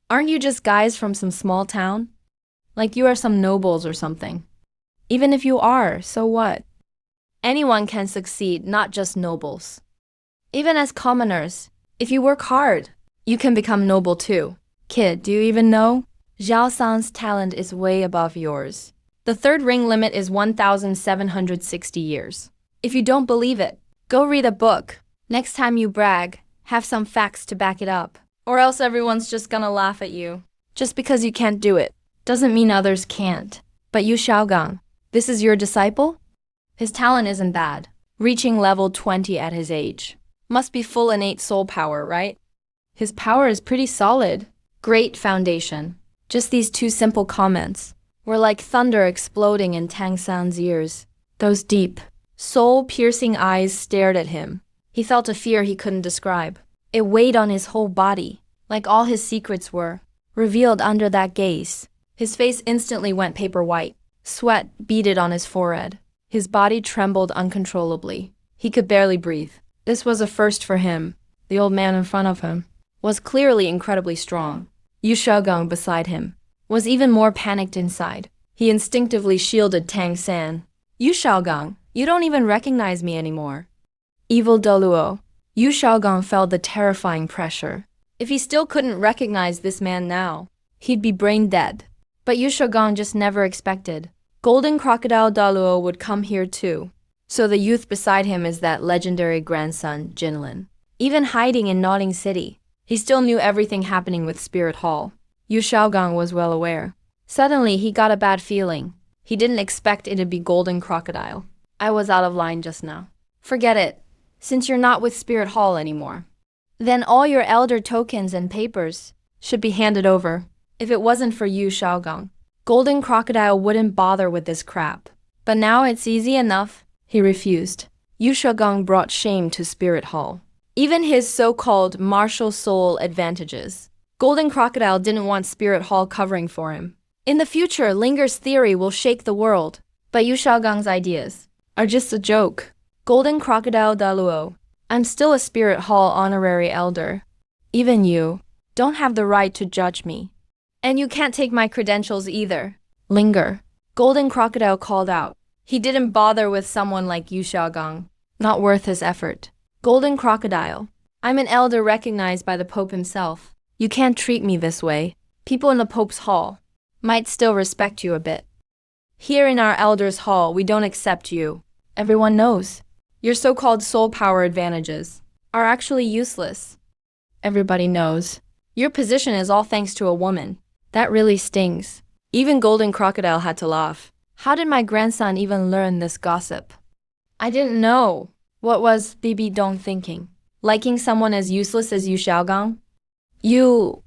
Aren't you just guys from some small town? Like you are some nobles or something. Even if you are, so what? Anyone can succeed, not just nobles. Even as commoners, if you work hard, you can become noble too. Kid, do you even know? Zhao San's talent is way above yours. The third ring limit is 1,760 years. If you don't believe it, go read a book. Next time you brag, have some facts to back it up. Or else everyone's just gonna laugh at you. Just because you can't do it doesn't mean others can't. But Yu Shaogang, this is your disciple? His talent isn't bad. Reaching level 20 at his age. Must be full innate soul power, right? His power is pretty solid. Great foundation. Just these two simple comments were like thunder exploding in Tang San's ears. Those deep, soul-piercing eyes stared at him. He felt a fear he couldn't describe. It weighed on his whole body, like all his secrets were revealed under that gaze. His face instantly went paper white. Sweat beaded on his forehead. His body trembled uncontrollably. He could barely breathe. This was a first for him. The old man in front of him was clearly incredibly strong. Yu Shaogang beside him was even more panicked inside. He instinctively shielded Tang San. Yu Shaogang, you don't even recognize me anymore. Evil Doluo. Yu Shaogang felt the terrifying pressure. If he still couldn't recognize this man now, he'd be brain dead. But Yu Shaogang just never expected Golden Crocodile Daluo would come here too. So the youth beside him is that legendary grandson, Jinlin. Even hiding in Nodding City, he still knew everything happening with Spirit Hall. Yu Shaogang was well aware. Suddenly, he got a bad feeling. He didn't expect it to be Golden Crocodile. I was out of line just now. Forget it, since you're not with Spirit Hall anymore. Then all your elder tokens and papers should be handed over. If it wasn't for Yu Shaogang, Golden Crocodile wouldn't bother with this crap. But now it's easy enough. He refused. Yu Shaogang brought shame to Spirit Hall. Even his so-called martial soul advantages. Golden Crocodile didn't want Spirit Hall covering for him. In the future, Linger's theory will shake the world. But Yu Shaogang's ideas are just a joke. Golden Crocodile Daluo, I'm still a Spirit Hall honorary elder. Even you don't have the right to judge me. And you can't take my credentials either. Linger. Golden Crocodile called out. He didn't bother with someone like Yu Shaogang. Not worth his effort. Golden Crocodile, I'm an elder recognized by the Pope himself. You can't treat me this way. People in the Pope's hall might still respect you a bit. Here in our elders' hall, we don't accept you. Everyone knows. Your so-called soul power advantages are actually useless. Everybody knows. Your position is all thanks to a woman. That really stings. Even Golden Crocodile had to laugh. How did my grandson even learn this gossip? I didn't know. What was Bibi Dong thinking? Liking someone as useless as Yu Shaogang? Yu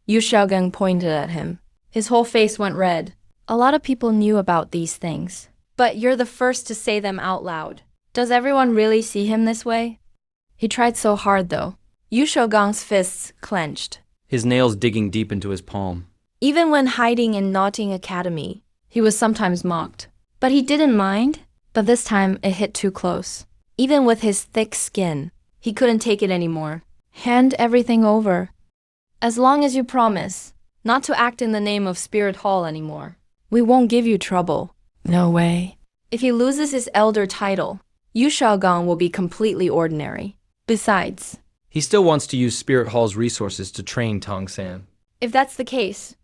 Shaogang pointed at him. His whole face went red. A lot of people knew about these things. But you're the first to say them out loud. Does everyone really see him this way? He tried so hard though. Yu Shaogang's fists clenched. His nails digging deep into his palm. Even when hiding in Notting Academy, he was sometimes mocked. But he didn't mind. But this time, it hit too close. Even with his thick skin, he couldn't take it anymore. Hand everything over. As long as you promise not to act in the name of Spirit Hall anymore, we won't give you trouble. No way. If he loses his elder title, Yu Shaogang will be completely ordinary. Besides, He still wants to use Spirit Hall's resources to train Tang San. if that's the case,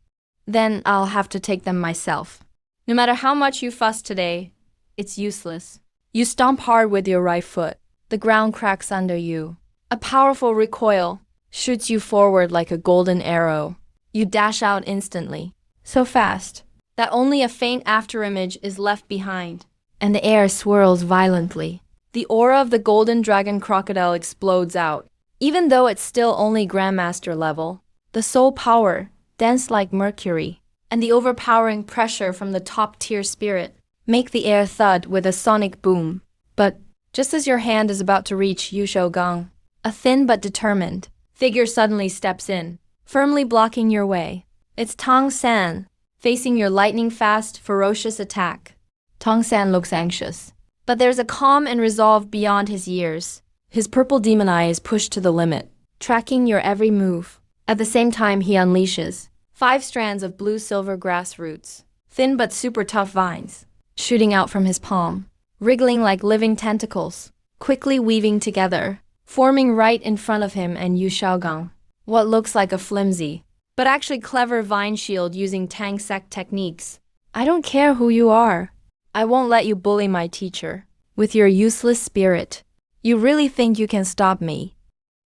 then I'll have to take them myself. No matter how much you fuss today, it's useless. You stomp hard with your right foot. The ground cracks under you. A powerful recoil shoots you forward like a golden arrow. You dash out instantly, so fast that only a faint afterimage is left behind, and the air swirls violently. The aura of the golden dragon crocodile explodes out. Even though it's still only Grandmaster level, the soul power, dense like mercury, and the overpowering pressure from the top-tier spirit make the air thud with a sonic boom. But just as your hand is about to reach Yu Shaogang, a thin but determined figure suddenly steps in, firmly blocking your way. It's Tong San, facing your lightning-fast, ferocious attack. Tong San looks anxious, but there's a calm and resolve beyond his years. His purple demon eye is pushed to the limit, tracking your every move. At the same time, he unleashes 5 strands of blue-silver grass roots, thin but super tough vines, shooting out from his palm, wriggling like living tentacles, quickly weaving together, forming right in front of him and Yu Shaogang. What looks like a flimsy, but actually clever vine shield using Tang Sect techniques. I don't care who you are. I won't let you bully my teacher. With your useless spirit. You really think you can stop me?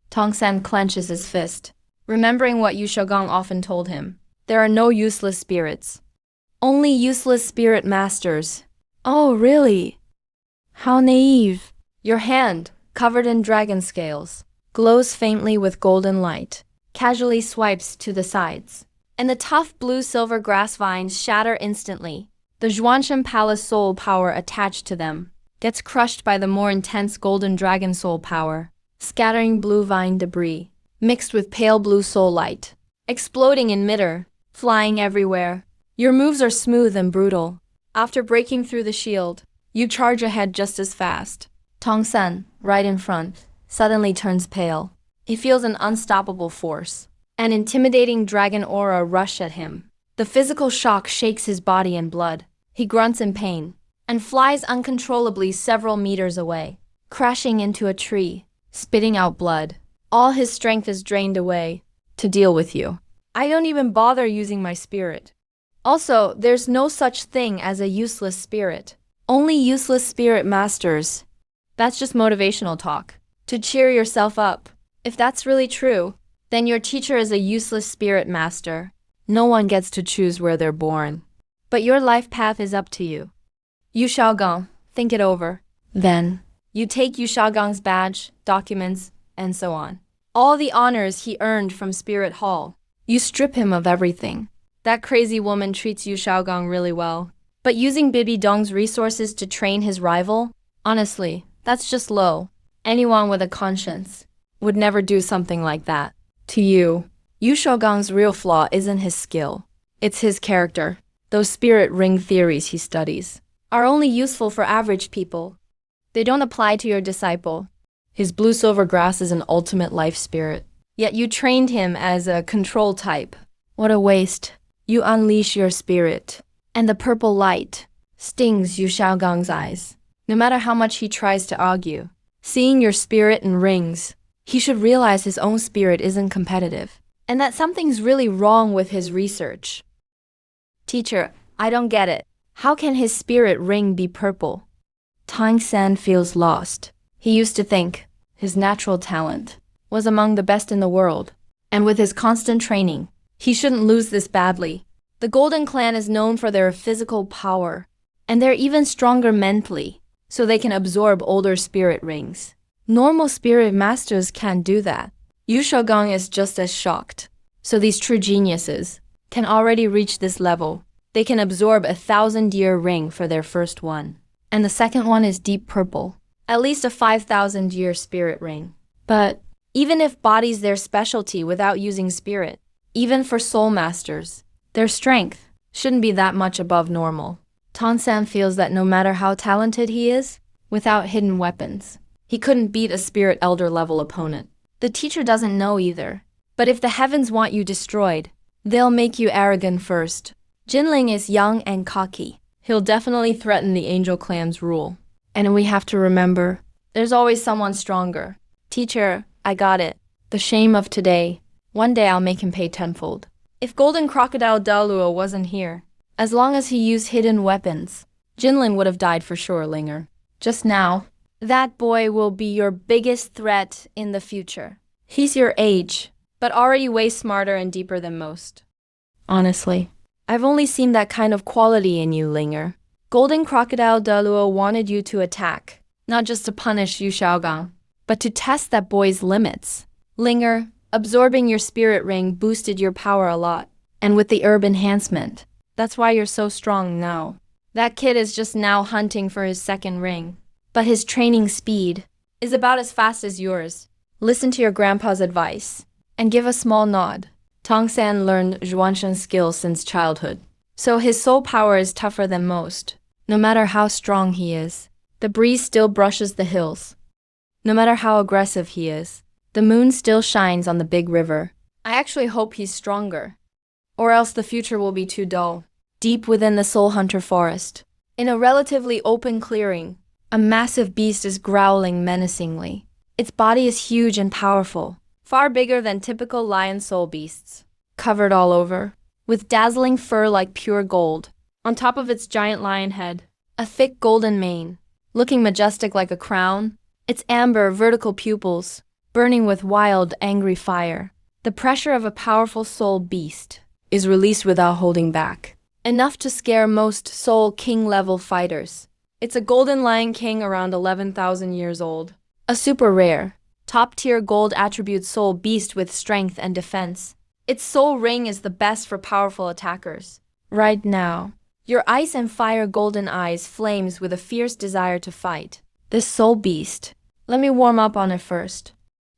Tong San clenches his fist, remembering what Yu Shaogang often told him. There are no useless spirits. Only useless spirit masters. Oh, really? How naive. Your hand, covered in dragon scales, glows faintly with golden light, casually swipes to the sides, and the tough blue-silver grass vines shatter instantly. The Zhuanshan Palace soul power attached to them gets crushed by the more intense golden dragon soul power, scattering blue vine debris, mixed with pale blue soul light, exploding in midair, flying everywhere. Your moves are smooth and brutal. After breaking through the shield, you charge ahead just as fast. Tong San, right in front, suddenly turns pale. He feels an unstoppable force. An intimidating dragon aura rush at him. The physical shock shakes his body and blood. He grunts in pain and flies uncontrollably several meters away, crashing into a tree, spitting out blood. All his strength is drained away to deal with you. I don't even bother using my spirit. Also, there's no such thing as a useless spirit. Only useless spirit masters. That's just motivational talk, to cheer yourself up. If that's really true, then your teacher is a useless spirit master. No one gets to choose where they're born. But your life path is up to you. Yu Shaogang, think it over. Then, you take Yu Shaogang's badge, documents, and so on. All the honors he earned from Spirit Hall. You strip him of everything. That crazy woman treats Yu Shaogang really well. But using Bibi Dong's resources to train his rival? Honestly, that's just low. Anyone with a conscience would never do something like that. To you, Yu Shaogang's real flaw isn't his skill. It's his character. Those spirit ring theories he studies are only useful for average people. They don't apply to your disciple. His blue-silver grass is an ultimate life spirit. Yet you trained him as a control type. What a waste. You unleash your spirit, and the purple light stings Yu Shaogang's eyes. No matter how much he tries to argue, seeing your spirit in rings, he should realize his own spirit isn't competitive, and that something's really wrong with his research. Teacher, I don't get it. How can his spirit ring be purple? Tang San feels lost. He used to think his natural talent was among the best in the world, and with his constant training, he shouldn't lose this badly. The Golden Clan is known for their physical power, and they're even stronger mentally, so they can absorb older spirit rings. Normal spirit masters can't do that. Yu Shaogang is just as shocked. So these true geniuses can already reach this level. They can absorb a 1,000-year ring for their first one. And the second one is deep purple, at least a 5,000-year spirit ring. But even if body's their specialty without using spirit, even for soul masters, their strength shouldn't be that much above normal. Tong San feels that no matter how talented he is, without hidden weapons, he couldn't beat a spirit elder level opponent. The teacher doesn't know either. But if the heavens want you destroyed, they'll make you arrogant first. Jinling is young and cocky. He'll definitely threaten the Angel Clan's rule. And we have to remember, there's always someone stronger. Teacher, I got it. The shame of today. One day I'll make him pay tenfold. If Golden Crocodile Daluo wasn't here, as long as he used hidden weapons, Jinlin would have died for sure, Linger. Just now, that boy will be your biggest threat in the future. He's your age, but already way smarter and deeper than most. Honestly, I've only seen that kind of quality in you, Linger. Golden Crocodile Daluo wanted you to attack, not just to punish Yu Shaogang, but to test that boy's limits. Linger, absorbing your spirit ring boosted your power a lot. And with the herb enhancement, that's why you're so strong now. That kid is just now hunting for his second ring. But his training speed is about as fast as yours. Listen to your grandpa's advice and give a small nod. Tongsan learned Zhuanshan's skills since childhood, so his soul power is tougher than most. No matter how strong he is, the breeze still brushes the hills. No matter how aggressive he is, the moon still shines on the big river. I actually hope he's stronger, or else the future will be too dull. Deep within the Soul Hunter forest, in a relatively open clearing, a massive beast is growling menacingly. Its body is huge and powerful, far bigger than typical lion soul beasts. Covered all over, with dazzling fur like pure gold. On top of its giant lion head, a thick golden mane, looking majestic like a crown, its amber vertical pupils, burning with wild, angry fire. The pressure of a powerful soul beast is released without holding back, enough to scare most Soul King-level fighters. It's a golden lion king around 11,000 years old. A super rare, top-tier gold attribute soul beast with strength and defense. Its soul ring is the best for powerful attackers. Right now, your ice and fire golden eyes flames with a fierce desire to fight. This soul beast, let me warm up on it first.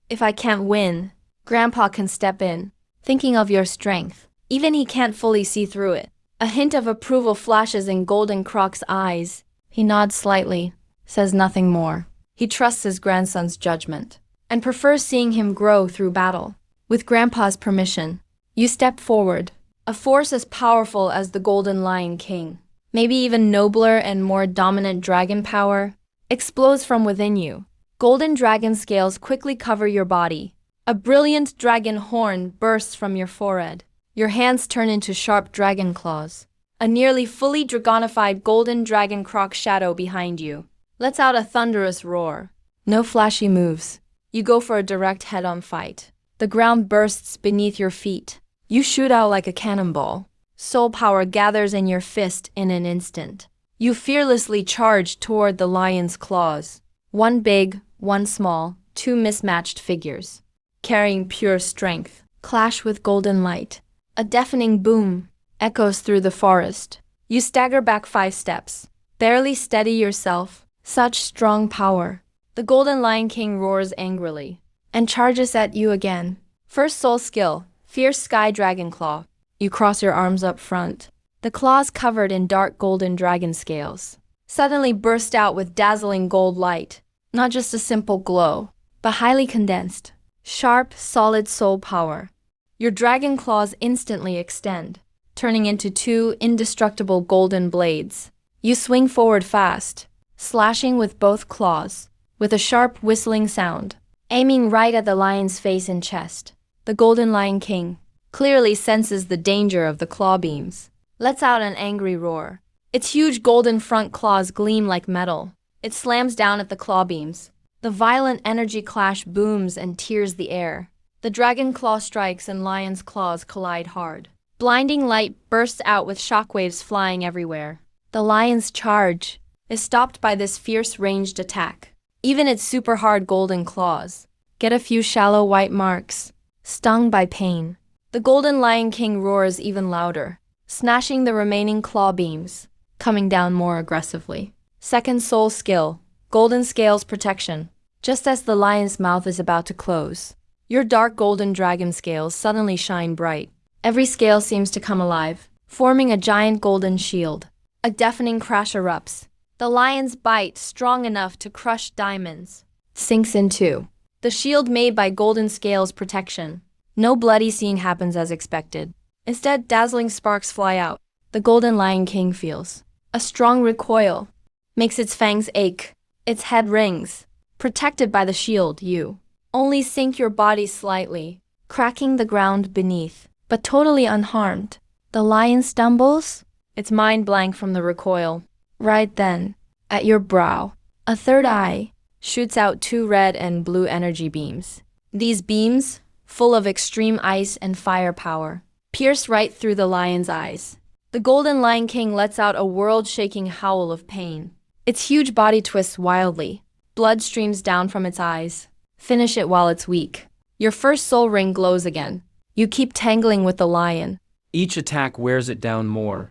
If I can't win, Grandpa can step in, thinking of your strength. Even he can't fully see through it. A hint of approval flashes in Golden Croc's eyes. He nods slightly, says nothing more. He trusts his grandson's judgment, and prefers seeing him grow through battle. With Grandpa's permission, you step forward. A force as powerful as the Golden Lion King, maybe even nobler and more dominant dragon power, explodes from within you. Golden dragon scales quickly cover your body. A brilliant dragon horn bursts from your forehead. Your hands turn into sharp dragon claws. A nearly fully dragonified golden dragon croc shadow behind you lets out a thunderous roar. No flashy moves. You go for a direct head-on fight. The ground bursts beneath your feet. You shoot out like a cannonball. Soul power gathers in your fist in an instant. You fearlessly charge toward the lion's claws. One big, one small, two mismatched figures, carrying pure strength, clash with golden light. A deafening boom echoes through the forest. You stagger back 5 steps, barely steady yourself. Such strong power. The Golden Lion King roars angrily and charges at you again. First soul skill, Fierce Sky Dragon Claw. You cross your arms up front. The claws covered in dark golden dragon scales suddenly burst out with dazzling gold light. Not just a simple glow, but highly condensed, sharp, solid soul power. Your dragon claws instantly extend, turning into 2 indestructible golden blades. You swing forward fast, slashing with both claws, with a sharp whistling sound, aiming right at the lion's face and chest. The Golden Lion King clearly senses the danger of the claw beams, lets out an angry roar. Its huge golden front claws gleam like metal. It slams down at the claw beams. The violent energy clash booms and tears the air. The dragon claw strikes and lion's claws collide hard. Blinding light bursts out with shockwaves flying everywhere. The lion's charge is stopped by this fierce ranged attack. Even its super hard golden claws get a few shallow white marks, stung by pain. The Golden Lion King roars even louder, snatching the remaining claw beams, coming down more aggressively. Second soul skill, Golden Scales Protection. Just as the lion's mouth is about to close, your dark golden dragon scales suddenly shine bright. Every scale seems to come alive, forming a giant golden shield. A deafening crash erupts. The lion's bite, strong enough to crush diamonds, sinks in 2. The shield made by Golden Scales Protection. No bloody scene happens as expected. Instead, dazzling sparks fly out. The Golden Lion King feels a strong recoil, makes its fangs ache, its head rings. Protected by the shield, you only sink your body slightly, cracking the ground beneath, but totally unharmed. The lion stumbles, its mind blank from the recoil. Right then, at your brow, a third eye shoots out 2 red and blue energy beams. These beams, full of extreme ice and fire power, pierce right through the lion's eyes. The Golden Lion King lets out a world-shaking howl of pain. Its huge body twists wildly. Blood streams down from its eyes. Finish it while it's weak. Your first soul ring glows again. You keep tangling with the lion. Each attack wears it down more.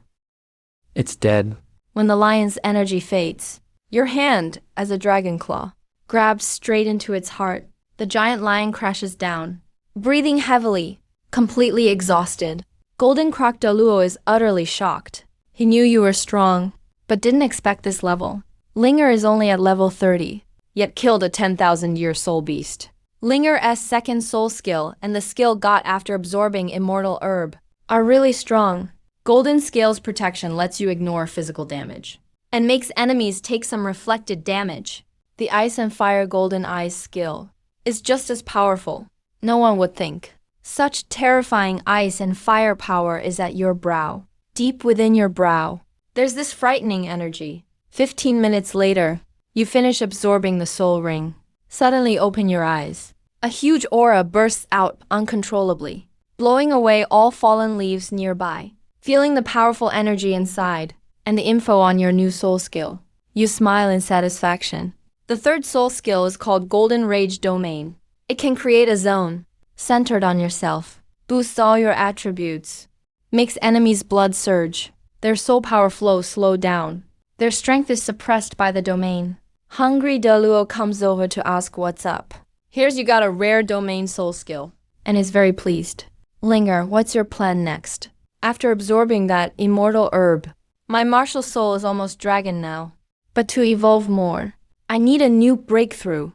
It's dead. When the lion's energy fades, your hand, as a dragon claw, grabs straight into its heart. The giant lion crashes down, breathing heavily, completely exhausted. Golden Crocodile is utterly shocked. He knew you were strong, but didn't expect this level. Linger is only at level 30, yet killed a 10,000-year soul beast. Linger's second soul skill and the skill got after absorbing immortal herb are really strong. Golden Scales protection lets you ignore physical damage and makes enemies take some reflected damage. The Ice and Fire Golden Eyes skill is just as powerful. No one would think. Such terrifying ice and fire power is at your brow. Deep within your brow, there's this frightening energy. 15 minutes later, you finish absorbing the soul ring. Suddenly open your eyes. A huge aura bursts out uncontrollably, blowing away all fallen leaves nearby. Feeling the powerful energy inside and the info on your new soul skill, you smile in satisfaction. The third soul skill is called Golden Rage Domain. It can create a zone centered on yourself, boosts all your attributes, makes enemies' blood surge, their soul power flow slow down, their strength is suppressed by the domain. Hungry Deluo comes over to ask what's up. Here's you got a rare domain soul skill, and is very pleased. Linger, what's your plan next? After absorbing that immortal herb, my martial soul is almost dragon now. But to evolve more, I need a new breakthrough.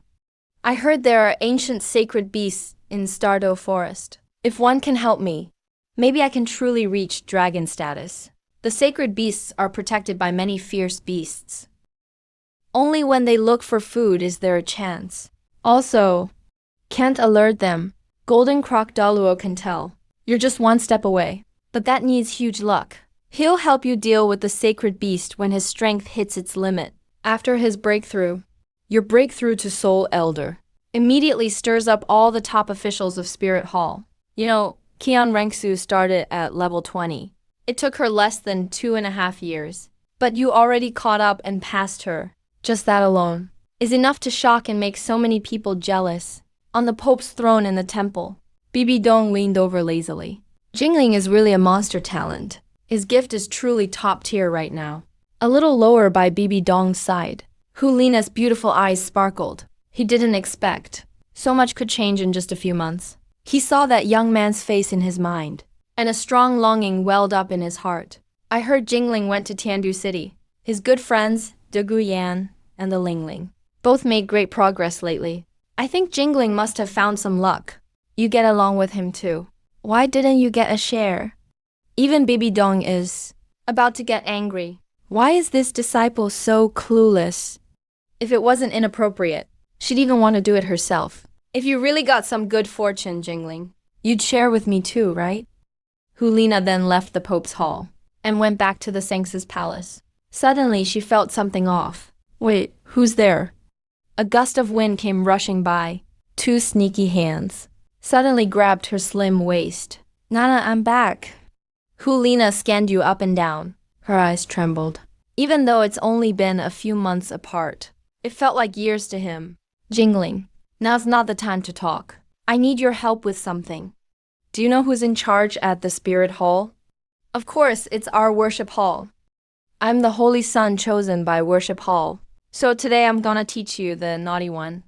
I heard there are ancient sacred beasts in Stardew Forest. If one can help me, maybe I can truly reach dragon status. The sacred beasts are protected by many fierce beasts. Only when they look for food is there a chance. Also, can't alert them. Golden Crocodile can tell. You're just one step away. But that needs huge luck. He'll help you deal with the sacred beast when his strength hits its limit. After his breakthrough, your breakthrough to Soul Elder immediately stirs up all the top officials of Spirit Hall. You know, Kian Renksu started at level 20. It took her less than 2.5 years. But you already caught up and passed her. Just that alone is enough to shock and make so many people jealous. On the Pope's throne in the temple, Bibi Dong leaned over lazily. Jingling is really a monster talent. His gift is truly top tier right now. A little lower by Bibi Dong's side, Hulina's beautiful eyes sparkled. He didn't expect so much could change in just a few months. He saw that young man's face in his mind, and a strong longing welled up in his heart. I heard Jingling went to Tiandu City. His good friends, De Guyan and the Lingling, both made great progress lately. I think Jingling must have found some luck. You get along with him too. Why didn't you get a share? Even Bibi Dong is about to get angry. Why is this disciple so clueless? If it wasn't inappropriate, she'd even want to do it herself. If you really got some good fortune, Jingling, you'd share with me too, right? Hulina then left the Pope's hall and went back to the Sanx's palace. Suddenly, she felt something off. Wait, who's there? A gust of wind came rushing by. Two sneaky hands suddenly grabbed her slim waist. Nana, I'm back. Hulina scanned you up and down. Her eyes trembled. Even though it's only been a few months apart, it felt like years to him. Jingling, now's not the time to talk. I need your help with something. Do you know who's in charge at the Spirit Hall? Of course, it's our worship hall. I'm the Holy Son chosen by worship hall. So today I'm gonna teach you the naughty one.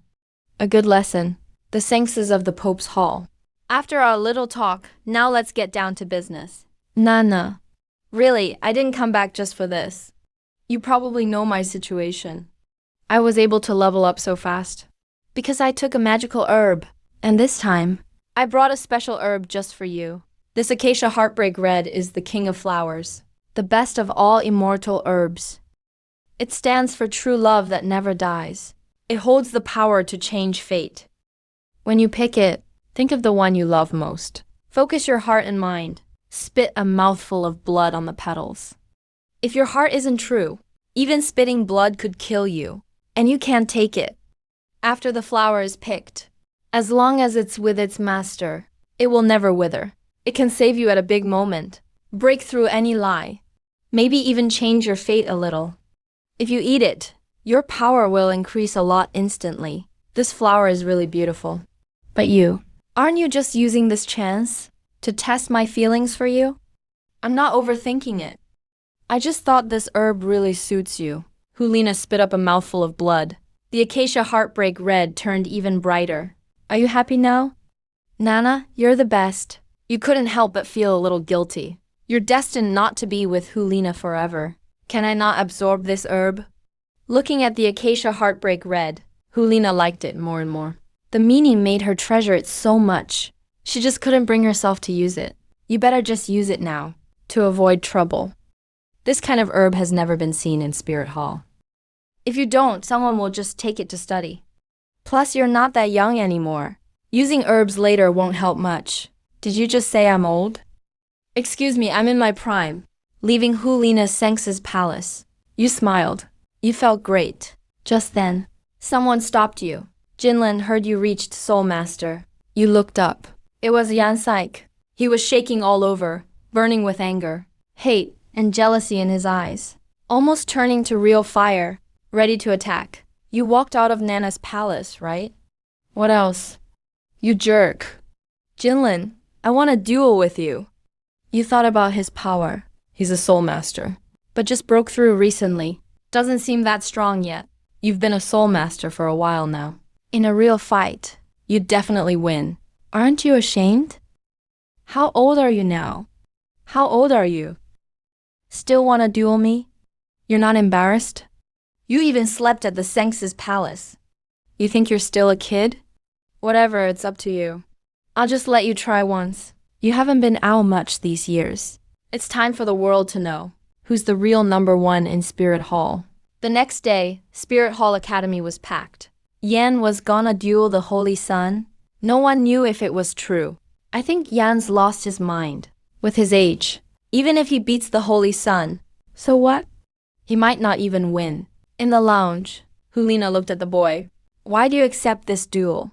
A good lesson. The Sanxes of the Pope's hall. After our little talk, now let's get down to business. Nana. Really, I didn't come back just for this. You probably know my situation. I was able to level up so fast because I took a magical herb. And this time, I brought a special herb just for you. This Acacia Heartbreak Red is the king of flowers, the best of all immortal herbs. It stands for true love that never dies. It holds the power to change fate. When you pick it, think of the one you love most. Focus your heart and mind. Spit a mouthful of blood on the petals. If your heart isn't true, even spitting blood could kill you, and you can't take it. After the flower is picked, as long as it's with its master, it will never wither. It can save you at a big moment, break through any lie, maybe even change your fate a little. If you eat it, your power will increase a lot instantly. This flower is really beautiful. But you, aren't you just using this chance to test my feelings for you? I'm not overthinking it. I just thought this herb really suits you. Hulina spit up a mouthful of blood. The Acacia Heartbreak Red turned even brighter. Are you happy now? Nana, you're the best. You couldn't help but feel a little guilty. You're destined not to be with Hulina forever. Can I not absorb this herb? Looking at the acacia heartbreak red, Hulina liked it more and more. The meaning made her treasure it so much. She just couldn't bring herself to use it. You better just use it now, to avoid trouble. This kind of herb has never been seen in Spirit Hall. If you don't, someone will just take it to study. Plus, you're not that young anymore. Using herbs later won't help much. Did you just say I'm old? Excuse me, I'm in my prime. Leaving Hulina Senx's palace. You smiled. You felt great. Just then, someone stopped you. Jinlin heard you reached Soul Master. You looked up. It was Yan Saik. He was shaking all over, burning with anger, hate, and jealousy in his eyes, almost turning to real fire, ready to attack. You walked out of Nana's palace, right? What else? You jerk. Jinlin, I want a duel with you. You thought about his power. He's a soul master, but just broke through recently. Doesn't seem that strong yet. You've been a soul master for a while now. In a real fight, you'd definitely win. Aren't you ashamed? How old are you now? How old are you? Still want to duel me? You're not embarrassed? You even slept at the Senx's palace. You think you're still a kid? Whatever, it's up to you. I'll just let you try once. You haven't been out much these years. It's time for the world to know who's the real #1 in Spirit Hall. The next day, Spirit Hall Academy was packed. Yan was gonna duel the Holy Sun. No one knew if it was true. I think Yan's lost his mind. With his age, even if he beats the Holy Sun, so what? He might not even win. In the lounge, Hulina looked at the boy. Why do you accept this duel?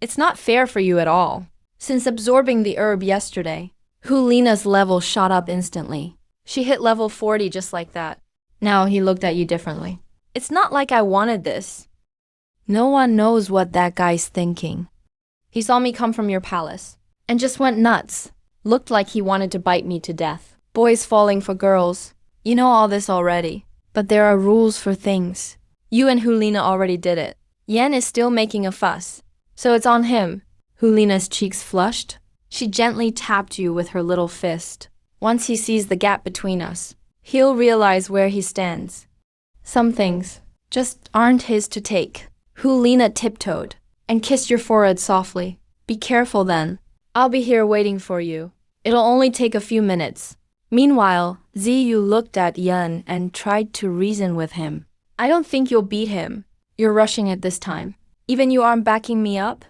It's not fair for you at all. Since absorbing the herb yesterday, Hulina's level shot up instantly. She hit level 40 just like that. Now he looked at you differently. It's not like I wanted this. No one knows what that guy's thinking. He saw me come from your palace and just went nuts. Looked like he wanted to bite me to death. Boys falling for girls. You know all this already. But there are rules for things. You and Hulina already did it. Yan is still making a fuss, so it's on him. Hulina's cheeks flushed. She gently tapped you with her little fist. Once he sees the gap between us, he'll realize where he stands. Some things just aren't his to take. Hulina tiptoed and kissed your forehead softly. Be careful then. I'll be here waiting for you. It'll only take a few minutes. Meanwhile, Ziyu looked at Yan and tried to reason with him. I don't think you'll beat him. You're rushing it this time. Even you aren't backing me up?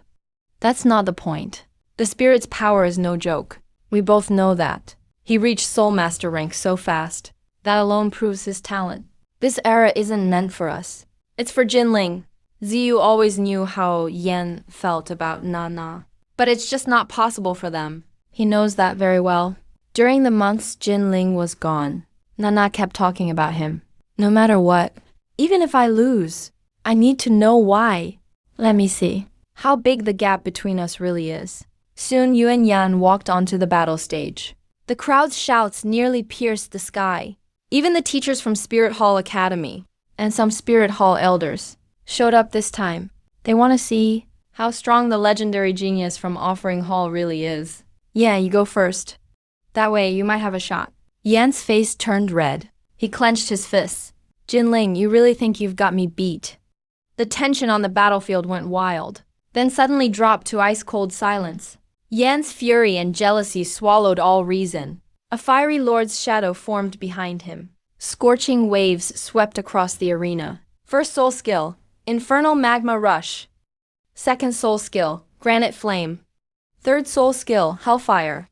That's not the point. The spirit's power is no joke. We both know that. He reached Soul Master rank so fast. That alone proves his talent. This era isn't meant for us. It's for Jinling. Ziyu always knew how Yan felt about Nana. But it's just not possible for them. He knows that very well. During the months Jinling was gone, Nana kept talking about him. No matter what, even if I lose, I need to know why. Let me see how big the gap between us really is. Soon you and Yan walked onto the battle stage. The crowd's shouts nearly pierced the sky. Even the teachers from Spirit Hall Academy and some Spirit Hall elders showed up this time. They want to see how strong the legendary genius from Offering Hall really is. Yeah, you go first. That way, you might have a shot. Yan's face turned red. He clenched his fists. Jinling, you really think you've got me beat? The tension on the battlefield went wild, then suddenly dropped to ice-cold silence. Yan's fury and jealousy swallowed all reason. A fiery lord's shadow formed behind him. Scorching waves swept across the arena. First soul skill, Infernal Magma Rush. Second soul skill, Granite Flame. Third soul skill, Hellfire.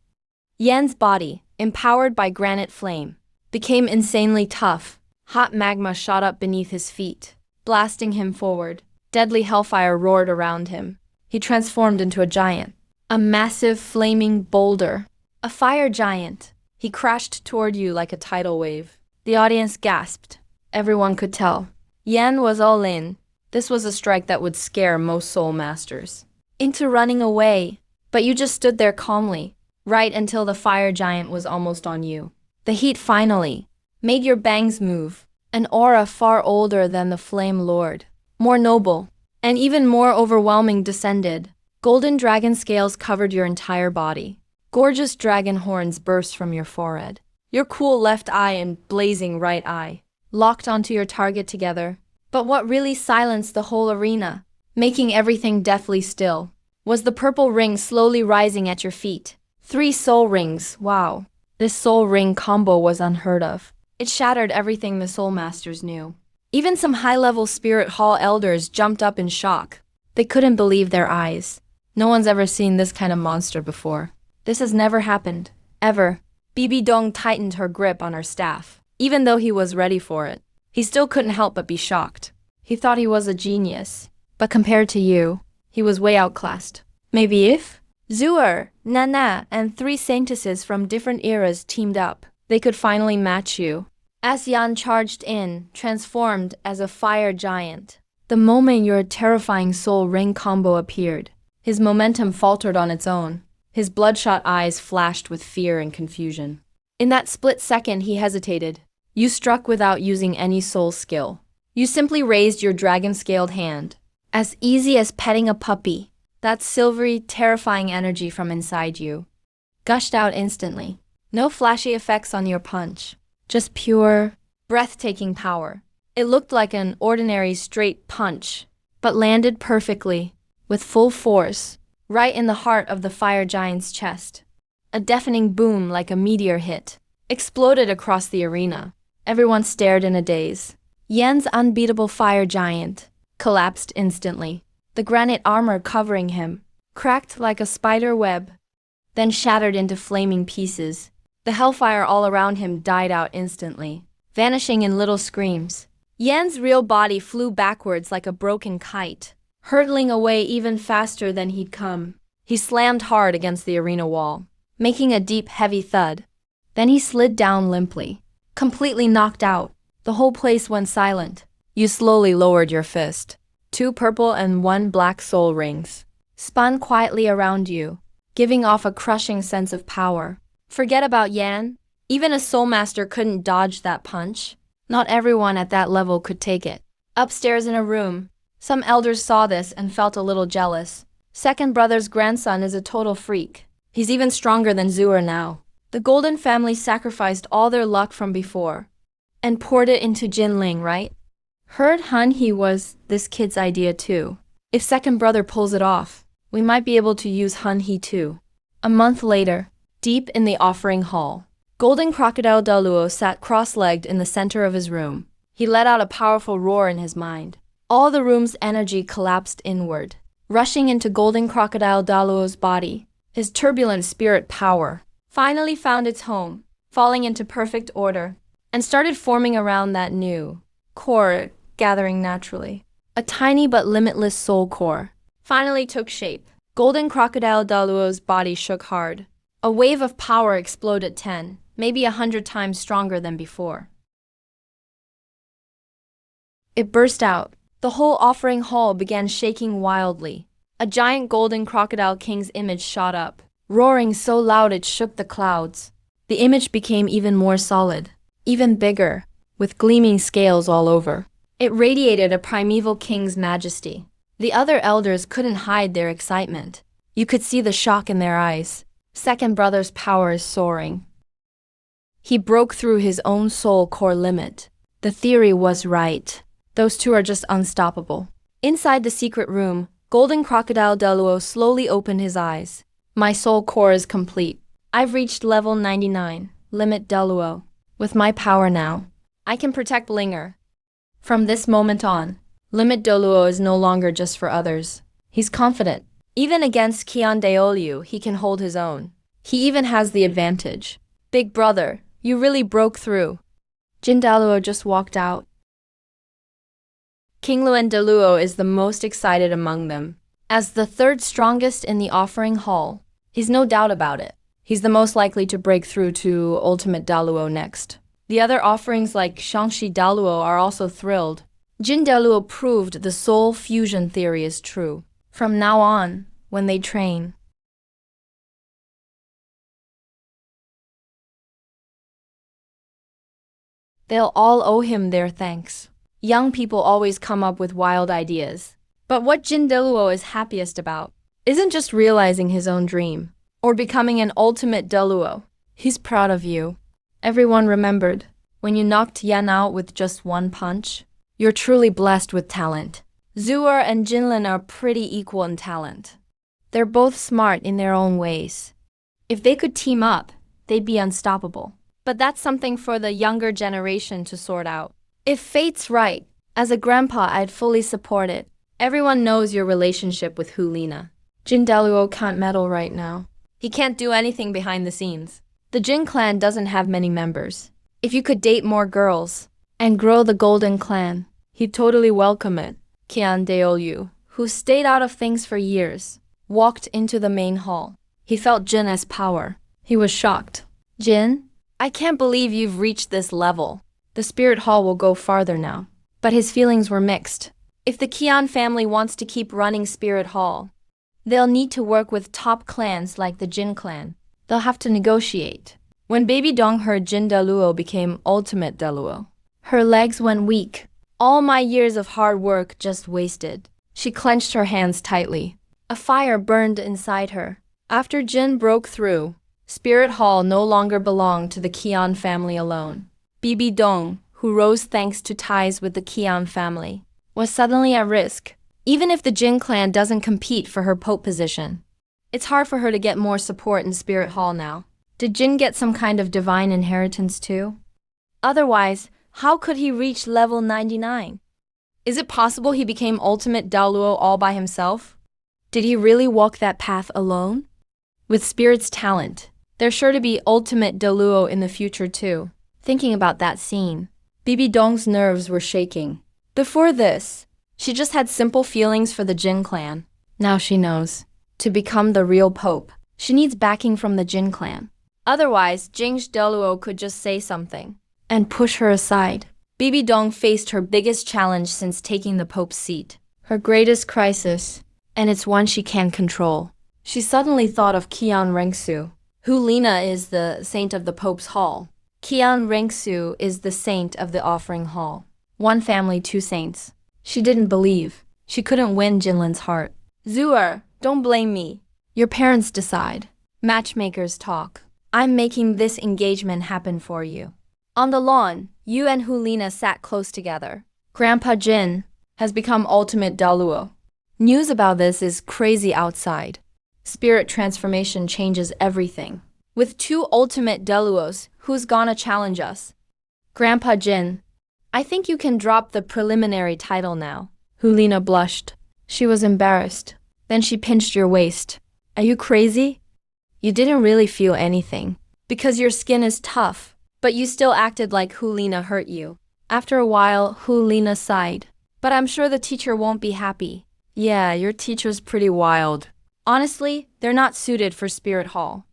Yan's body, empowered by Granite Flame, became insanely tough. Hot magma shot up beneath his feet, blasting him forward. Deadly hellfire roared around him. He transformed into a giant, a massive flaming boulder, a fire giant. He crashed toward you like a tidal wave. The audience gasped. Everyone could tell. Yan was all in. This was a strike that would scare most soul masters into running away, but you just stood there calmly. Right until the fire giant was almost on you. The heat finally made your bangs move. An aura far older than the Flame Lord, more noble, and even more overwhelming descended. Golden dragon scales covered your entire body. Gorgeous dragon horns burst from your forehead. Your cool left eye and blazing right eye locked onto your target together. But what really silenced the whole arena, making everything deathly still, was the purple ring slowly rising at your feet. 3 soul rings, wow. This soul ring combo was unheard of. It shattered everything the soul masters knew. Even some high-level spirit hall elders jumped up in shock. They couldn't believe their eyes. No one's ever seen this kind of monster before. This has never happened. Ever. Bibi Dong tightened her grip on her staff. Even though he was ready for it, he still couldn't help but be shocked. He thought he was a genius. But compared to you, he was way outclassed. Maybe if Zuer, Nana, and 3 saintesses from different eras teamed up, they could finally match you. As Yan charged in, transformed as a fire giant. The moment your terrifying soul ring combo appeared, his momentum faltered on its own. His bloodshot eyes flashed with fear and confusion. In that split second, he hesitated. You struck without using any soul skill. You simply raised your dragon-scaled hand. As easy as petting a puppy. That silvery, terrifying energy from inside you gushed out instantly. No flashy effects on your punch. Just pure, breathtaking power. It looked like an ordinary straight punch, but landed perfectly, with full force, right in the heart of the fire giant's chest. A deafening boom like a meteor hit exploded across the arena. Everyone stared in a daze. Yan's unbeatable fire giant collapsed instantly. The granite armor covering him cracked like a spider web, then shattered into flaming pieces. The hellfire all around him died out instantly, vanishing in little screams. Yan's real body flew backwards like a broken kite, hurtling away even faster than he'd come. He slammed hard against the arena wall, making a deep, heavy thud. Then he slid down limply, completely knocked out. The whole place went silent. You slowly lowered your fist. 2 purple and 1 black soul rings spun quietly around you, giving off a crushing sense of power. Forget about Yan. Even a soul master couldn't dodge that punch. Not everyone at that level could take it. Upstairs in a room, some elders saw this and felt a little jealous. Second brother's grandson is a total freak. He's even stronger than Zuer now. The Golden family sacrificed all their luck from before and poured it into Jinling, right? Heard Han He was this kid's idea too. If second brother pulls it off, we might be able to use Han He too. A month later, deep in the offering hall, Golden Crocodile Daluo sat cross-legged in the center of his room. He let out a powerful roar in his mind. All the room's energy collapsed inward, rushing into Golden Crocodile Daluo's body. His turbulent spirit power finally found its home, falling into perfect order, and started forming around that new core gathering naturally. A tiny but limitless soul core finally took shape. Golden Crocodile Daluo's body shook hard. A wave of power exploded 10, maybe 100 times stronger than before. It burst out. The whole offering hall began shaking wildly. A giant golden crocodile king's image shot up, roaring so loud it shook the clouds. The image became even more solid, even bigger, with gleaming scales all over. It radiated a primeval king's majesty. The other elders couldn't hide their excitement. You could see the shock in their eyes. Second brother's power is soaring. He broke through his own soul core limit. The theory was right. Those two are just unstoppable. Inside the secret room, Golden Crocodile Daluo slowly opened his eyes. My soul core is complete. I've reached level 99, limit Daluo. With my power now, I can protect Linger. From this moment on, limit Daluo is no longer just for others. He's confident. Even against Qian Daoliu, he can hold his own. He even has the advantage. Big brother, you really broke through. Jin Daluo just walked out. King Luen Daluo is the most excited among them. As the third strongest in the offering hall, he's no doubt about it. He's the most likely to break through to Ultimate Daluo next. The other offerings like Shangshi Daluo are also thrilled. Jin Daluo proved the soul fusion theory is true. From now on, when they train, they'll all owe him their thanks. Young people always come up with wild ideas. But what Jin Daluo is happiest about isn't just realizing his own dream. or becoming an ultimate Deluo. He's proud of you. Everyone remembered when you knocked Yan out with just one punch. You're truly blessed with talent. Zuer and Jinlin are pretty equal in talent. They're both smart in their own ways. If they could team up, they'd be unstoppable. But that's something for the younger generation to sort out. If fate's right, as a grandpa, I'd fully support it. Everyone knows your relationship with Hulina. Jin Deluo can't meddle right now. He can't do anything behind the scenes. The Jin clan doesn't have many members. If you could date more girls and grow the Golden Clan, he'd totally welcome it. Qian Deolu, who stayed out of things for years, walked into the main hall. He felt Jin as power. He was shocked. Jin, I can't believe you've reached this level. The Spirit Hall will go farther now. But his feelings were mixed. If the Qian family wants to keep running Spirit Hall, they'll need to work with top clans like the Jin clan. They'll have to negotiate. When Baby Dong heard Jin Deluo became Ultimate Deluo, her legs went weak. All my years of hard work just wasted. She clenched her hands tightly. A fire burned inside her. After Jin broke through, Spirit Hall no longer belonged to the Qian family alone. Bibi Dong, who rose thanks to ties with the Qian family, was suddenly at risk. Even if the Jin clan doesn't compete for her pope position, it's hard for her to get more support in Spirit Hall now. Did Jin get some kind of divine inheritance too? Otherwise, how could he reach level 99? Is it possible he became Ultimate Daoluo all by himself? Did he really walk that path alone? With Spirit's talent, there's sure to be Ultimate Daoluo in the future too. Thinking about that scene, Bibi Dong's nerves were shaking. Before this, she just had simple feelings for the Jin clan. Now she knows. To become the real pope, she needs backing from the Jin clan. Otherwise, Jing's Deluo could just say something and push her aside. Bibi Dong faced her biggest challenge since taking the pope's seat. Her greatest crisis, and it's one she can't control. She suddenly thought of Qian Rengsu. Hulina is the saint of the pope's hall. Qian Rengsu is the saint of the offering hall. One family, two saints. She didn't believe. She couldn't win Jinlin's heart. Zuer, don't blame me. Your parents decide. Matchmakers talk. I'm making this engagement happen for you. On the lawn, you and Hulina sat close together. Grandpa Jin has become Ultimate Daluo. News about this is crazy outside. Spirit transformation changes everything. With two Ultimate Daluos, who's gonna challenge us? Grandpa Jin, I think you can drop the preliminary title now. Hulina blushed. She was embarrassed. Then she pinched your waist. Are you crazy? You didn't really feel anything. Because your skin is tough, but you still acted like Hulina hurt you. After a while, Hulina sighed. But I'm sure the teacher won't be happy. Yeah, your teacher's pretty wild. Honestly, they're not suited for Spirit Hall.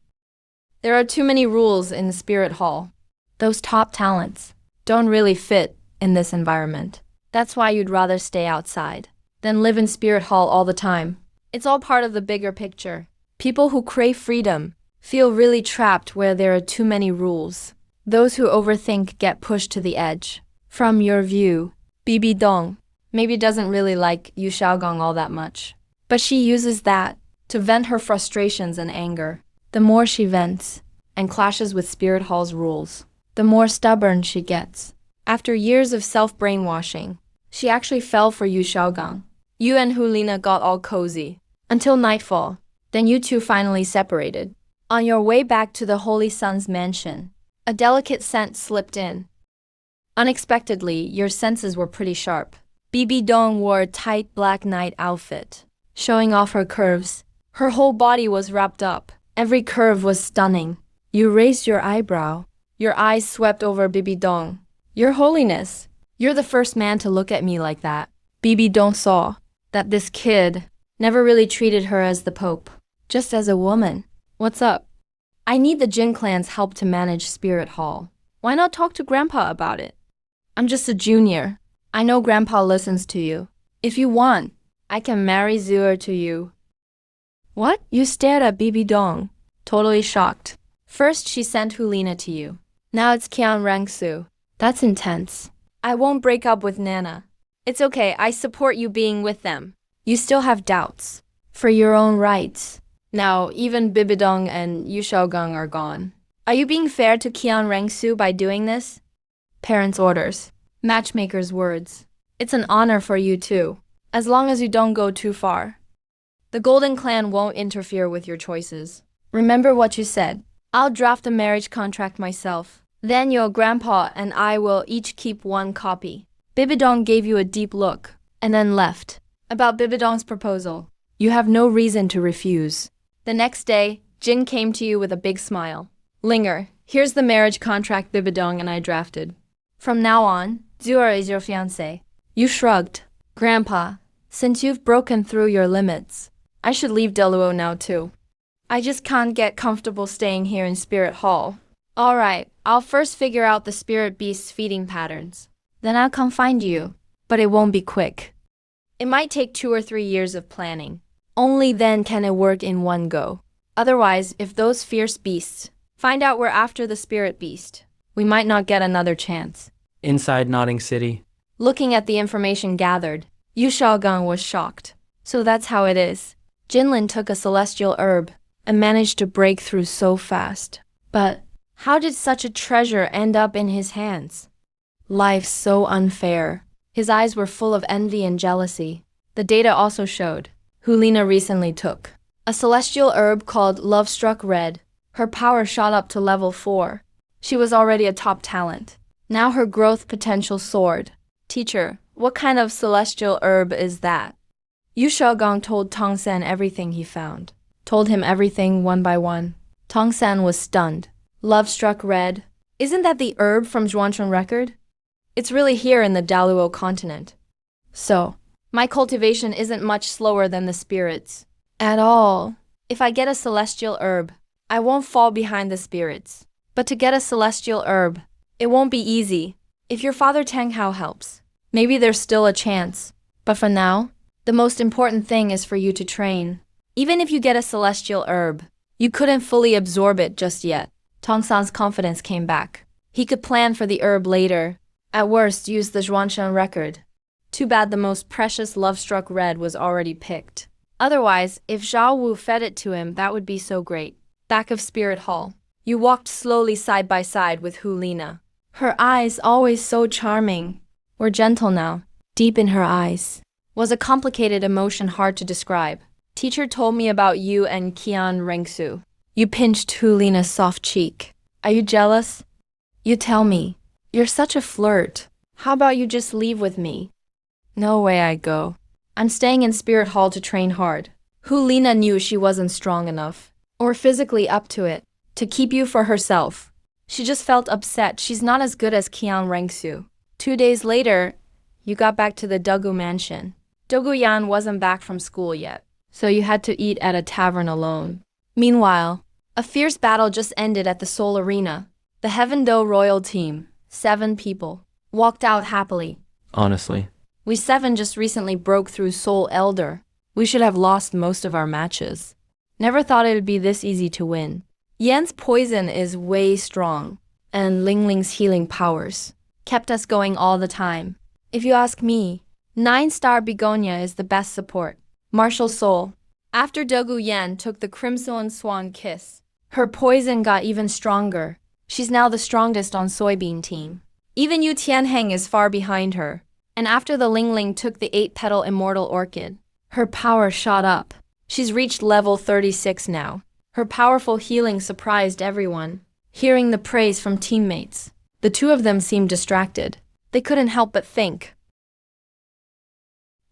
There are too many rules in the Spirit Hall. Those top talents don't really fit in this environment. That's why you'd rather stay outside than live in Spirit Hall all the time. It's all part of the bigger picture. People who crave freedom feel really trapped where there are too many rules. Those who overthink get pushed to the edge. From your view, Bibi Dong maybe doesn't really like Yu Xiaogong all that much. But she uses that to vent her frustrations and anger. The more she vents and clashes with Spirit Hall's rules, the more stubborn she gets. After years of self-brainwashing, she actually fell for Yu Xiaogong. You and Hulina got all cozy until nightfall. Then you two finally separated. On your way back to the Holy Sun's mansion, a delicate scent slipped in. Unexpectedly, your senses were pretty sharp. Bibi Dong wore a tight black night outfit, showing off her curves. Her whole body was wrapped up. Every curve was stunning. You raised your eyebrow. Your eyes swept over Bibi Dong. Your Holiness, you're the first man to look at me like that. Bibi Dong saw that this kid never really treated her as the Pope, just as a woman. What's up? I need the Jin clan's help to manage Spirit Hall. Why not talk to Grandpa about it? I'm just a junior. I know Grandpa listens to you. If you want, I can marry Zuer to you. What? You stared at Bibi Dong, totally shocked. First she sent Hulina to you. Now it's Qian Rengsu. That's intense. I won't break up with Nana. It's okay, I support you being with them. You still have doubts. For your own rights, Now, even Bibidong and Yushaogang are gone. Are you being fair to Qian Rengsu by doing this? Parents' orders. Matchmaker's words. It's an honor for you too, as long as you don't go too far. The Golden Clan won't interfere with your choices. Remember what you said. I'll draft a marriage contract myself. Then your grandpa and I will each keep one copy. Bibidong gave you a deep look, and then left. About Bibidong's proposal, you have no reason to refuse. The next day, Jin came to you with a big smile. Linger, here's the marriage contract Bibidong and I drafted. From now on, Zuer is your fiancé. You shrugged. Grandpa, since you've broken through your limits, I should leave Deluo now too. I just can't get comfortable staying here in Spirit Hall. Alright, I'll first figure out the spirit beast's feeding patterns. Then I'll come find you, but it won't be quick. It might take 2 or 3 years of planning. Only then can it work in one go. Otherwise, if those fierce beasts find out we're after the spirit beast, we might not get another chance. Inside Nodding City. Looking at the information gathered, Yu Shaogang was shocked. So that's how it is. Jinlin took a celestial herb and managed to break through so fast. But how did such a treasure end up in his hands? Life's so unfair. His eyes were full of envy and jealousy. The data also showed Hulina recently took a celestial herb called Love-Struck Red. Her power shot up to level 4. She was already a top talent. Now her growth potential soared. Teacher, what kind of celestial herb is that? Yu Shaogang told Tong San everything he found. Told him everything one by one. Tong San was stunned. Love-Struck Red. Isn't that the herb from Zhuanshan record? It's really here in the Daluo continent. So, my cultivation isn't much slower than the spirits. At all. If I get a celestial herb, I won't fall behind the spirits. But to get a celestial herb, it won't be easy. If your father Tang Hao helps, maybe there's still a chance. But for now, the most important thing is for you to train. Even if you get a celestial herb, you couldn't fully absorb it just yet. Tong San's confidence came back. He could plan for the herb later. At worst, use the Zhuanshan record. Too bad the most precious Love-Struck Red was already picked. Otherwise, if Zhao Wu fed it to him, that would be so great. Back of Spirit Hall. You walked slowly side by side with Hulina. Her eyes, always so charming, were gentle now. Deep in her eyes was a complicated emotion hard to describe. Teacher told me about you and Qian Rengsu. You pinched Hulina's soft cheek. Are you jealous? You tell me. You're such a flirt. How about you just leave with me? No way I go. I'm staying in Spirit Hall to train hard. Hulina knew she wasn't strong enough, or physically up to it, to keep you for herself. She just felt upset she's not as good as Qian Rengsu. 2 days later, you got back to the Dogu mansion. Dogu Yan wasn't back from school yet, so you had to eat at a tavern alone. Meanwhile, a fierce battle just ended at the Seoul Arena. The Heaven Do Royal team, 7 people, walked out happily. Honestly. We 7 just recently broke through Seoul Elder. We should have lost most of our matches. Never thought it would be this easy to win. Yan's poison is way strong, and Ling Ling's healing powers kept us going all the time. If you ask me, 9-star Begonia is the best support. Martial Soul. After Dogu Yan took the Crimson Swan Kiss, her poison got even stronger. She's now the strongest on Soybean team. Even Yu Tianheng is far behind her. And after the Ling Ling took the 8-petal Immortal Orchid, her power shot up. She's reached level 36 now. Her powerful healing surprised everyone. Hearing the praise from teammates, the 2 of them seemed distracted. They couldn't help but think.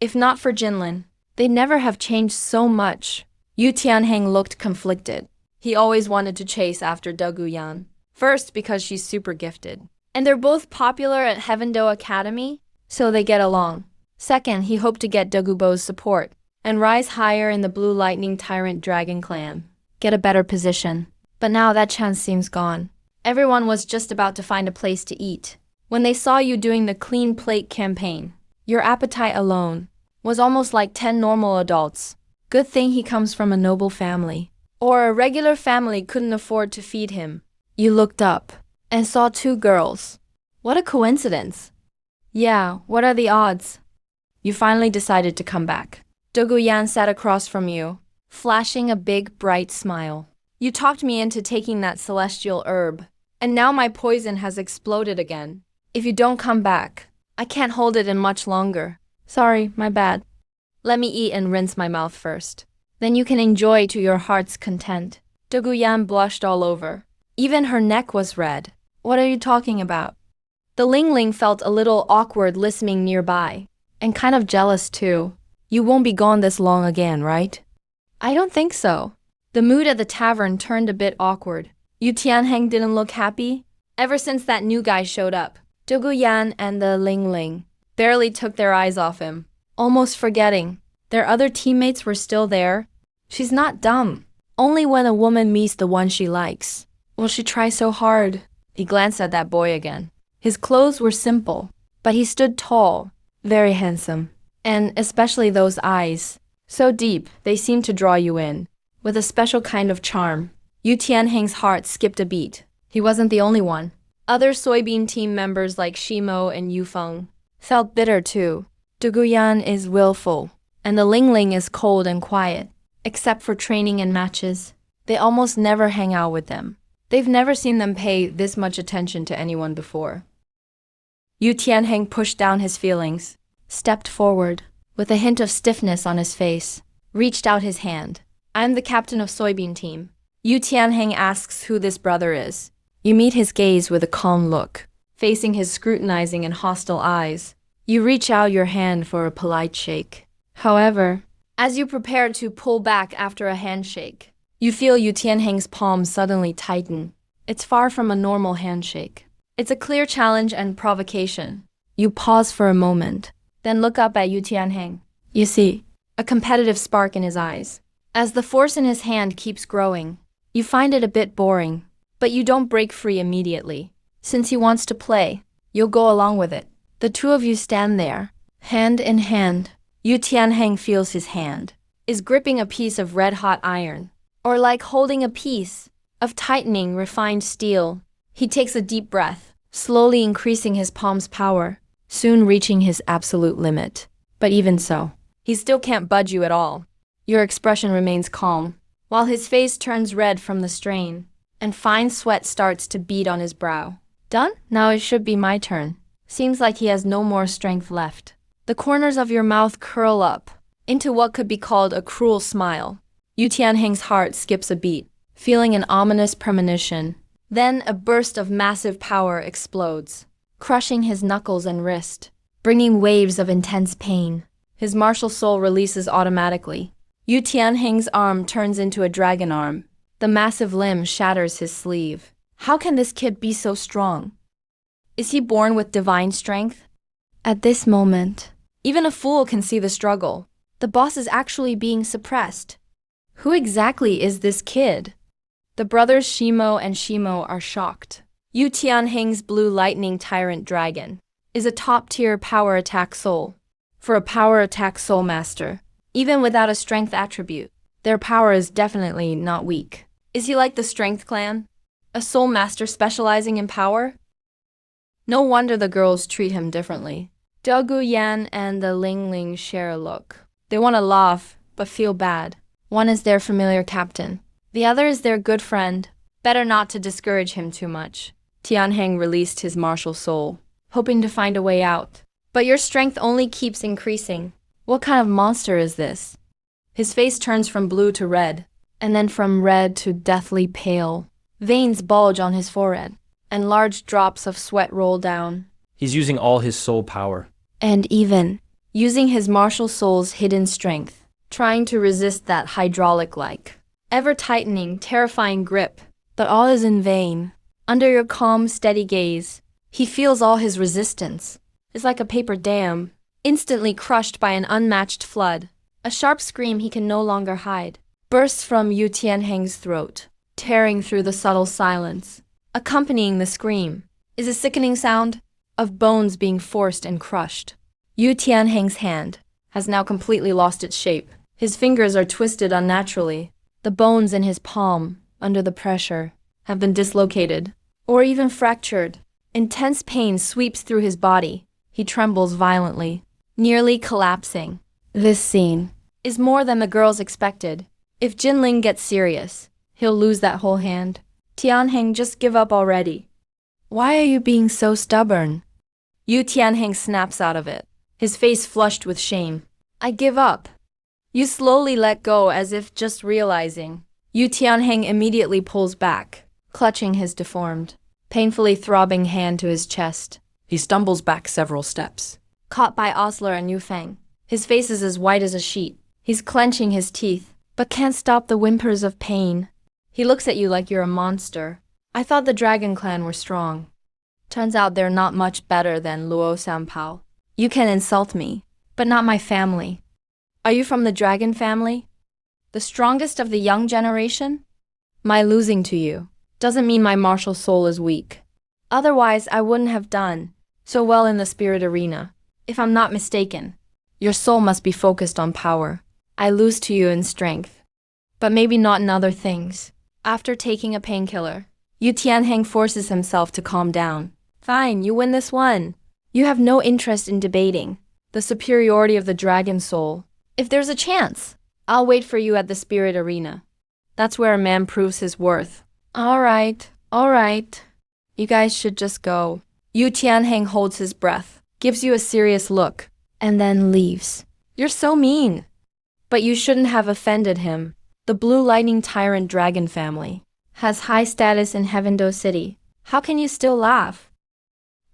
If not for Jinlin, they'd never have changed so much. Yu Tianheng looked conflicted. He always wanted to chase after Dogu Yan. First, because she's super gifted. And they're both popular at Heaven Do Academy, so they get along. Second, he hoped to get Dogubo's support and rise higher in the Blue Lightning Tyrant Dragon clan. Get a better position. But now that chance seems gone. Everyone was just about to find a place to eat when they saw you doing the Clean Plate campaign. Your appetite alone was almost like 10 normal adults. Good thing he comes from a noble family, or a regular family couldn't afford to feed him. You looked up and saw 2 girls. What a coincidence. Yeah, what are the odds? You finally decided to come back. Dogu Yan sat across from you. flashing a big, bright smile. You talked me into taking that celestial herb, and now my poison has exploded again. If you don't come back, I can't hold it in much longer. Sorry, my bad. Let me eat and rinse my mouth first. Then you can enjoy to your heart's content. Doguyan blushed all over. Even her neck was red. What are you talking about? The Ling Ling felt a little awkward listening nearby, and kind of jealous too. You won't be gone this long again, right? I don't think so. The mood at the tavern turned a bit awkward. Yu Tianheng didn't look happy. Ever since that new guy showed up, Doguyan and the Ling Ling barely took their eyes off him, almost forgetting their other teammates were still there. She's not dumb. Only when a woman meets the one she likes will she try so hard. He glanced at that boy again. His clothes were simple, but he stood tall, very handsome, and especially those eyes. So deep, they seemed to draw you in, with a special kind of charm. Yu Tianheng's heart skipped a beat. He wasn't the only one. Other soybean team members like Shimo and Yufeng felt bitter too. Duguyan is willful, and the Ling Ling is cold and quiet. Except for training and matches, they almost never hang out with them. They've never seen them pay this much attention to anyone before. Yu Tianheng pushed down his feelings, stepped forward, with a hint of stiffness on his face, reached out his hand. I'm the captain of soybean team. Yu Tianheng asks who this brother is. You meet his gaze with a calm look, facing his scrutinizing and hostile eyes. You reach out your hand for a polite shake. However, as you prepare to pull back after a handshake, you feel Yu Tianheng's palm suddenly tighten. It's far from a normal handshake. It's a clear challenge and provocation. You pause for a moment, then look up at Yu Tianheng. You see a competitive spark in his eyes. As the force in his hand keeps growing, you find it a bit boring, but you don't break free immediately. Since he wants to play, you'll go along with it. The two of you stand there, hand in hand. Yu Tianheng feels his hand is gripping a piece of red-hot iron, or like holding a piece of tightening refined steel. He takes a deep breath, slowly increasing his palm's power, soon reaching his absolute limit. But even so, he still can't budge you at all. Your expression remains calm, while his face turns red from the strain, and fine sweat starts to bead on his brow. Done? Now it should be my turn. Seems like he has no more strength left. The corners of your mouth curl up into what could be called a cruel smile. Yu Tianheng's heart skips a beat, feeling an ominous premonition. Then a burst of massive power explodes, crushing his knuckles and wrist, bringing waves of intense pain. His martial soul releases automatically. Yu Tianheng's arm turns into a dragon arm. The massive limb shatters his sleeve. How can this kid be so strong? Is he born with divine strength? At this moment, even a fool can see the struggle. The boss is actually being suppressed. Who exactly is this kid? The brothers Shimo and Shimo are shocked. Yu Tianheng's blue lightning tyrant dragon is a top-tier power attack soul. For a power attack soul master, even without a strength attribute, their power is definitely not weak. Is he like the Strength Clan? A soul master specializing in power? No wonder the girls treat him differently. Dou Guyan and the Ling Ling share a look. They want to laugh, but feel bad. One is their familiar captain. The other is their good friend. Better not to discourage him too much. Tianheng released his martial soul, hoping to find a way out. But your strength only keeps increasing. What kind of monster is this? His face turns from blue to red, and then from red to deathly pale. Veins bulge on his forehead, and large drops of sweat roll down. He's using all his soul power. And even using his martial soul's hidden strength, trying to resist that hydraulic-like, ever-tightening, terrifying grip. But all is in vain. Under your calm, steady gaze, he feels all his resistance. It's like a paper dam, instantly crushed by an unmatched flood. A sharp scream he can no longer hide bursts from Yu Tianheng's throat, tearing through the subtle silence. Accompanying the scream is a sickening sound of bones being forced and crushed. Yu Tianheng's hand has now completely lost its shape. His fingers are twisted unnaturally. The bones in his palm, under the pressure, have been dislocated, or even fractured. Intense pain sweeps through his body. He trembles violently, nearly collapsing. This scene is more than the girls expected. If Jinling gets serious, he'll lose that whole hand. Tianheng, just give up already. Why are you being so stubborn? Yu Tianheng snaps out of it, his face flushed with shame. I give up. You slowly let go as if just realizing. Yu Tianheng immediately pulls back, clutching his deformed, painfully throbbing hand to his chest. He stumbles back several steps, caught by Osler and Yu Feng. His face is as white as a sheet. He's clenching his teeth, but can't stop the whimpers of pain. He looks at you like you're a monster. I thought the Dragon Clan were strong. Turns out they're not much better than Luo Sanpao. You can insult me, but not my family. Are you from the Dragon family? The strongest of the young generation? My losing to you doesn't mean my martial soul is weak. Otherwise, I wouldn't have done so well in the spirit arena. If I'm not mistaken, your soul must be focused on power. I lose to you in strength, but maybe not in other things. After taking a painkiller, Yu Tianheng forces himself to calm down. Fine, you win this one. You have no interest in debating the superiority of the dragon soul. If there's a chance, I'll wait for you at the spirit arena. That's where a man proves his worth. All right. You guys should just go. Yu Tianheng holds his breath, gives you a serious look, and then leaves. You're so mean. But you shouldn't have offended him. The Blue Lightning Tyrant Dragon family has high status in Heavendo City. How can you still laugh?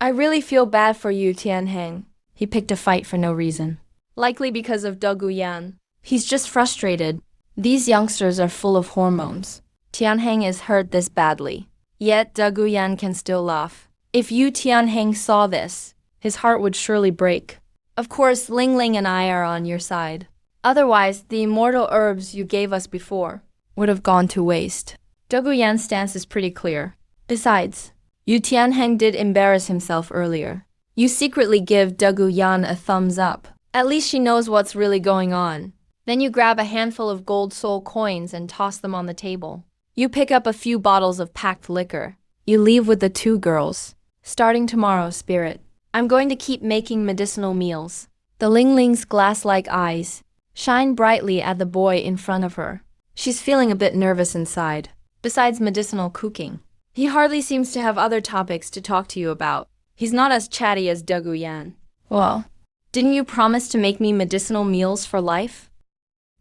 I really feel bad for you, Tianheng. He picked a fight for no reason. Likely because of Degu Yan. He's just frustrated. These youngsters are full of hormones. Tianheng is hurt this badly. Yet Degu Yan can still laugh. If Yu Tianheng saw this, his heart would surely break. Of course, Ling Ling and I are on your side. Otherwise, the immortal herbs you gave us before would have gone to waste. Degu Yan's stance is pretty clear. Besides, Yu Tianheng did embarrass himself earlier. You secretly give Degu Yan a thumbs up. At least she knows what's really going on. Then you grab a handful of gold soul coins and toss them on the table. You pick up a few bottles of packed liquor. You leave with the two girls. Starting tomorrow, Spirit, I'm going to keep making medicinal meals. The Ling Ling's glass-like eyes shine brightly at the boy in front of her. She's feeling a bit nervous inside. Besides medicinal cooking, he hardly seems to have other topics to talk to you about. He's not as chatty as Degu Yan. Well, didn't you promise to make me medicinal meals for life?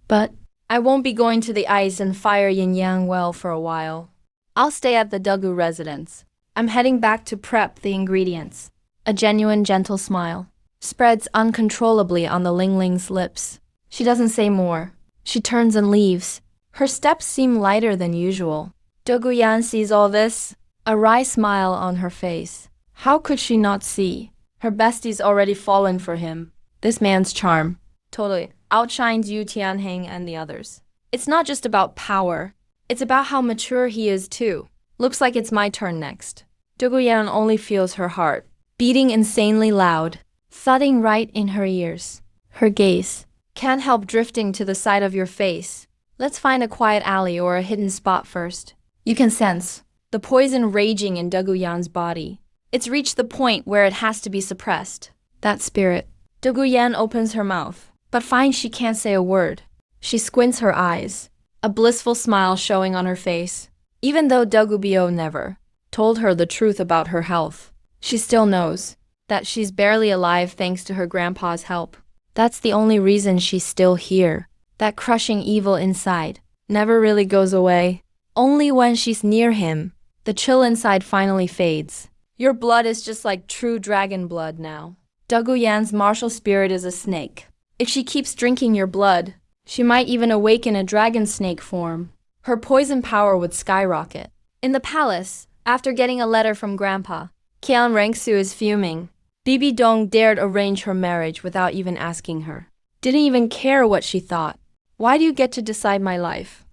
But I won't be going to the ice and fire yin yang well for a while. I'll stay at the Degu residence. I'm heading back to prep the ingredients. A genuine gentle smile spreads uncontrollably on the Ling Ling's lips. She doesn't say more. She turns and leaves. Her steps seem lighter than usual. Degu Yan sees all this, a wry smile on her face. How could she not see? Her bestie's already fallen for him. This man's charm totally outshines Yu Tianheng and the others. It's not just about power. It's about how mature he is too. Looks like it's my turn next. Degu Yan only feels her heart beating insanely loud, thudding right in her ears. Her gaze can't help drifting to the side of your face. Let's find a quiet alley or a hidden spot first. You can sense the poison raging in Degu Yan's body. It's reached the point where it has to be suppressed. That spirit. Degu Yan opens her mouth, but finds she can't say a word. She squints her eyes, a blissful smile showing on her face. Even though Degu Bio never told her the truth about her health, she still knows that she's barely alive thanks to her grandpa's help. That's the only reason she's still here. That crushing evil inside never really goes away. Only when she's near him, the chill inside finally fades. Your blood is just like true dragon blood now. Degu Yan's martial spirit is a snake. If she keeps drinking your blood, she might even awaken a dragon snake form. Her poison power would skyrocket. In the palace, after getting a letter from Grandpa, Qian Rengsu is fuming. Bibi Dong dared arrange her marriage without even asking her. Didn't even care what she thought. Why do you get to decide my life?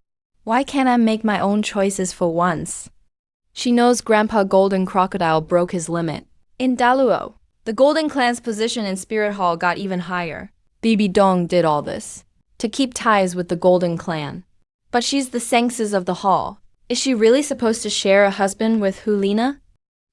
Why can't I make my own choices for once? She knows Grandpa Golden Crocodile broke his limit. In Daluo, the Golden Clan's position in Spirit Hall got even higher. Bibi Dong did all this to keep ties with the Golden Clan. But she's the Sengses of the hall. Is she really supposed to share a husband with Hulina?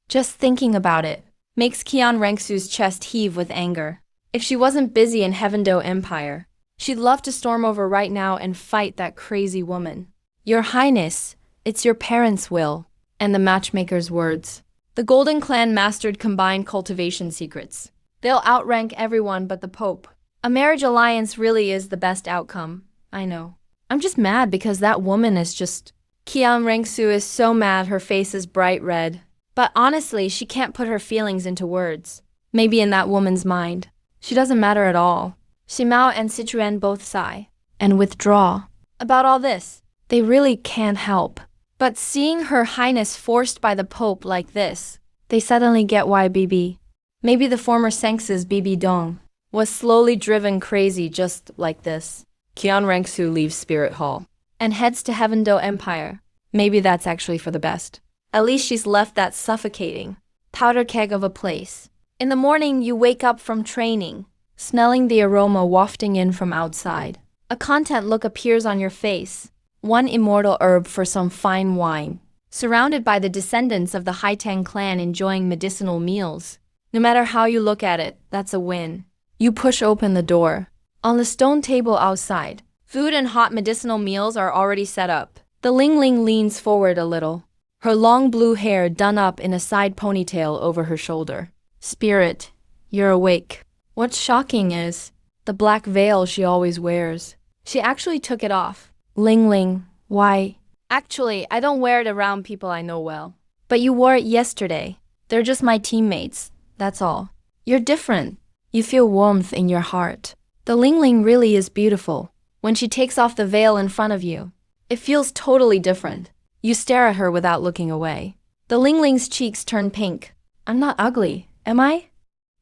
Just thinking about it makes Qian Rengsu's chest heave with anger. If she wasn't busy in Heavendo Empire, She'd love to storm over right now and fight that crazy woman. Your Highness, it's your parents' will. And the matchmaker's words. The Golden Clan mastered combined cultivation secrets. They'll outrank everyone but the Pope. A marriage alliance really is the best outcome. I know. I'm just mad because that woman is just... Qian Rengsu is so mad her face is bright red. But honestly, she can't put her feelings into words. Maybe in that woman's mind. She doesn't matter at all. Ximao and Sichuan both sigh and withdraw. About all this, they really can't help. But seeing Her Highness forced by the Pope like this, they suddenly get why Bibi, maybe the former Seng's Bibi Dong, was slowly driven crazy just like this. Qian Rengsu leaves Spirit Hall and heads to Heavendo Empire. Maybe that's actually for the best. At least she's left that suffocating powder keg of a place. In the morning, you wake up from training, smelling the aroma wafting in from outside. A content look appears on your face. One immortal herb for some fine wine. Surrounded by the descendants of the Haitang clan enjoying medicinal meals. No matter how you look at it, that's a win. You push open the door. On the stone table outside, food and hot medicinal meals are already set up. The Ling Ling leans forward a little. Her long blue hair done up in a side ponytail over her shoulder. Spirit, you're awake. What's shocking is the black veil she always wears. She actually took it off. Ling Ling, why? Actually, I don't wear it around people I know well. But you wore it yesterday. They're just my teammates, that's all. You're different. You feel warmth in your heart. The Ling Ling really is beautiful. When she takes off the veil in front of you, it feels totally different. You stare at her without looking away. The Ling Ling's cheeks turn pink. I'm not ugly, am I?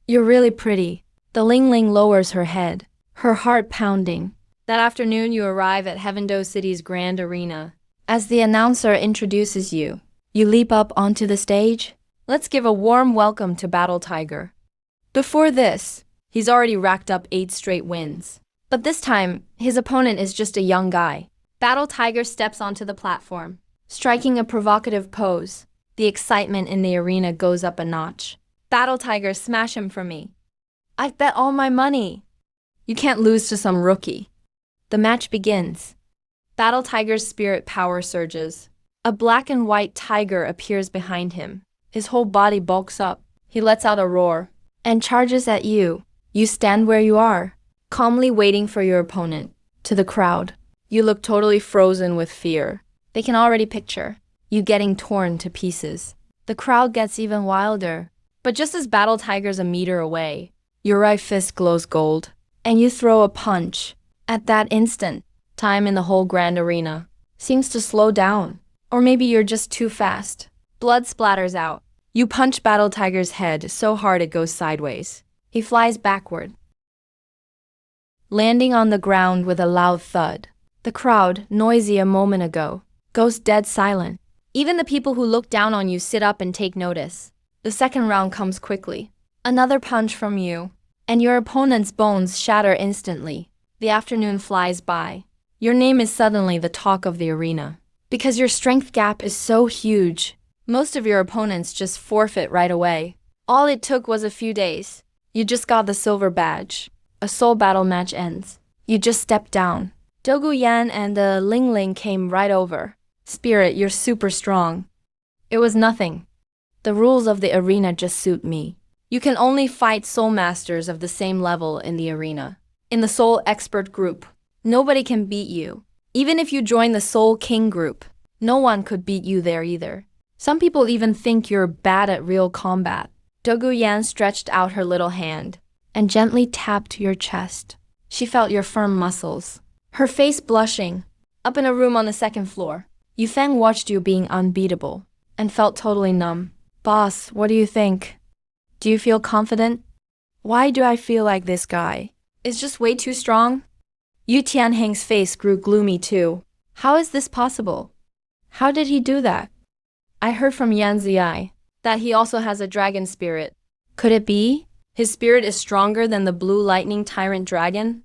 You're really pretty. The Ling Ling lowers her head, her heart pounding. That afternoon, you arrive at Heavendo City's Grand Arena. As the announcer introduces you, you leap up onto the stage. Let's give a warm welcome to Battle Tiger. Before this, he's already racked up 8 straight wins. But this time, his opponent is just a young guy. Battle Tiger steps onto the platform, striking a provocative pose. The excitement in the arena goes up a notch. Battle Tiger, smash him for me. I've bet all my money. You can't lose to some rookie. The match begins. Battle Tiger's spirit power surges. A black and white tiger appears behind him. His whole body bulks up. He lets out a roar and charges at you. You stand where you are, calmly waiting for your opponent. To the crowd, you look totally frozen with fear. They can already picture you getting torn to pieces. The crowd gets even wilder. But just as Battle Tiger's a meter away, your right fist glows gold, and you throw a punch. At that instant, time in the whole grand arena seems to slow down. Or maybe you're just too fast. Blood splatters out. You punch Battle Tiger's head so hard it goes sideways. He flies backward, landing on the ground with a loud thud. The crowd, noisy a moment ago, goes dead silent. Even the people who look down on you sit up and take notice. The second round comes quickly. Another punch from you, and your opponent's bones shatter instantly. The afternoon flies by. Your name is suddenly the talk of the arena. Because your strength gap is so huge, most of your opponents just forfeit right away. All it took was a few days. You just got the silver badge. A soul battle match ends. You just stepped down. Dogu Yan and the Ling Ling came right over. Spirit, you're super strong. It was nothing. The rules of the arena just suit me. You can only fight soul masters of the same level in the arena. In the Soul Expert group, nobody can beat you. Even if you join the Soul King group, no one could beat you there either. Some people even think you're bad at real combat. Dogu Yan stretched out her little hand and gently tapped your chest. She felt your firm muscles. Her face blushing. Up in a room on the second floor, Yufeng watched you being unbeatable and felt totally numb. Boss, what do you think? Do you feel confident? Why do I feel like this guy is just way too strong? Yu Tianheng's face grew gloomy too. How is this possible? How did he do that? I heard from Yan Ziai that he also has a dragon spirit. Could it be? His spirit is stronger than the blue lightning tyrant dragon?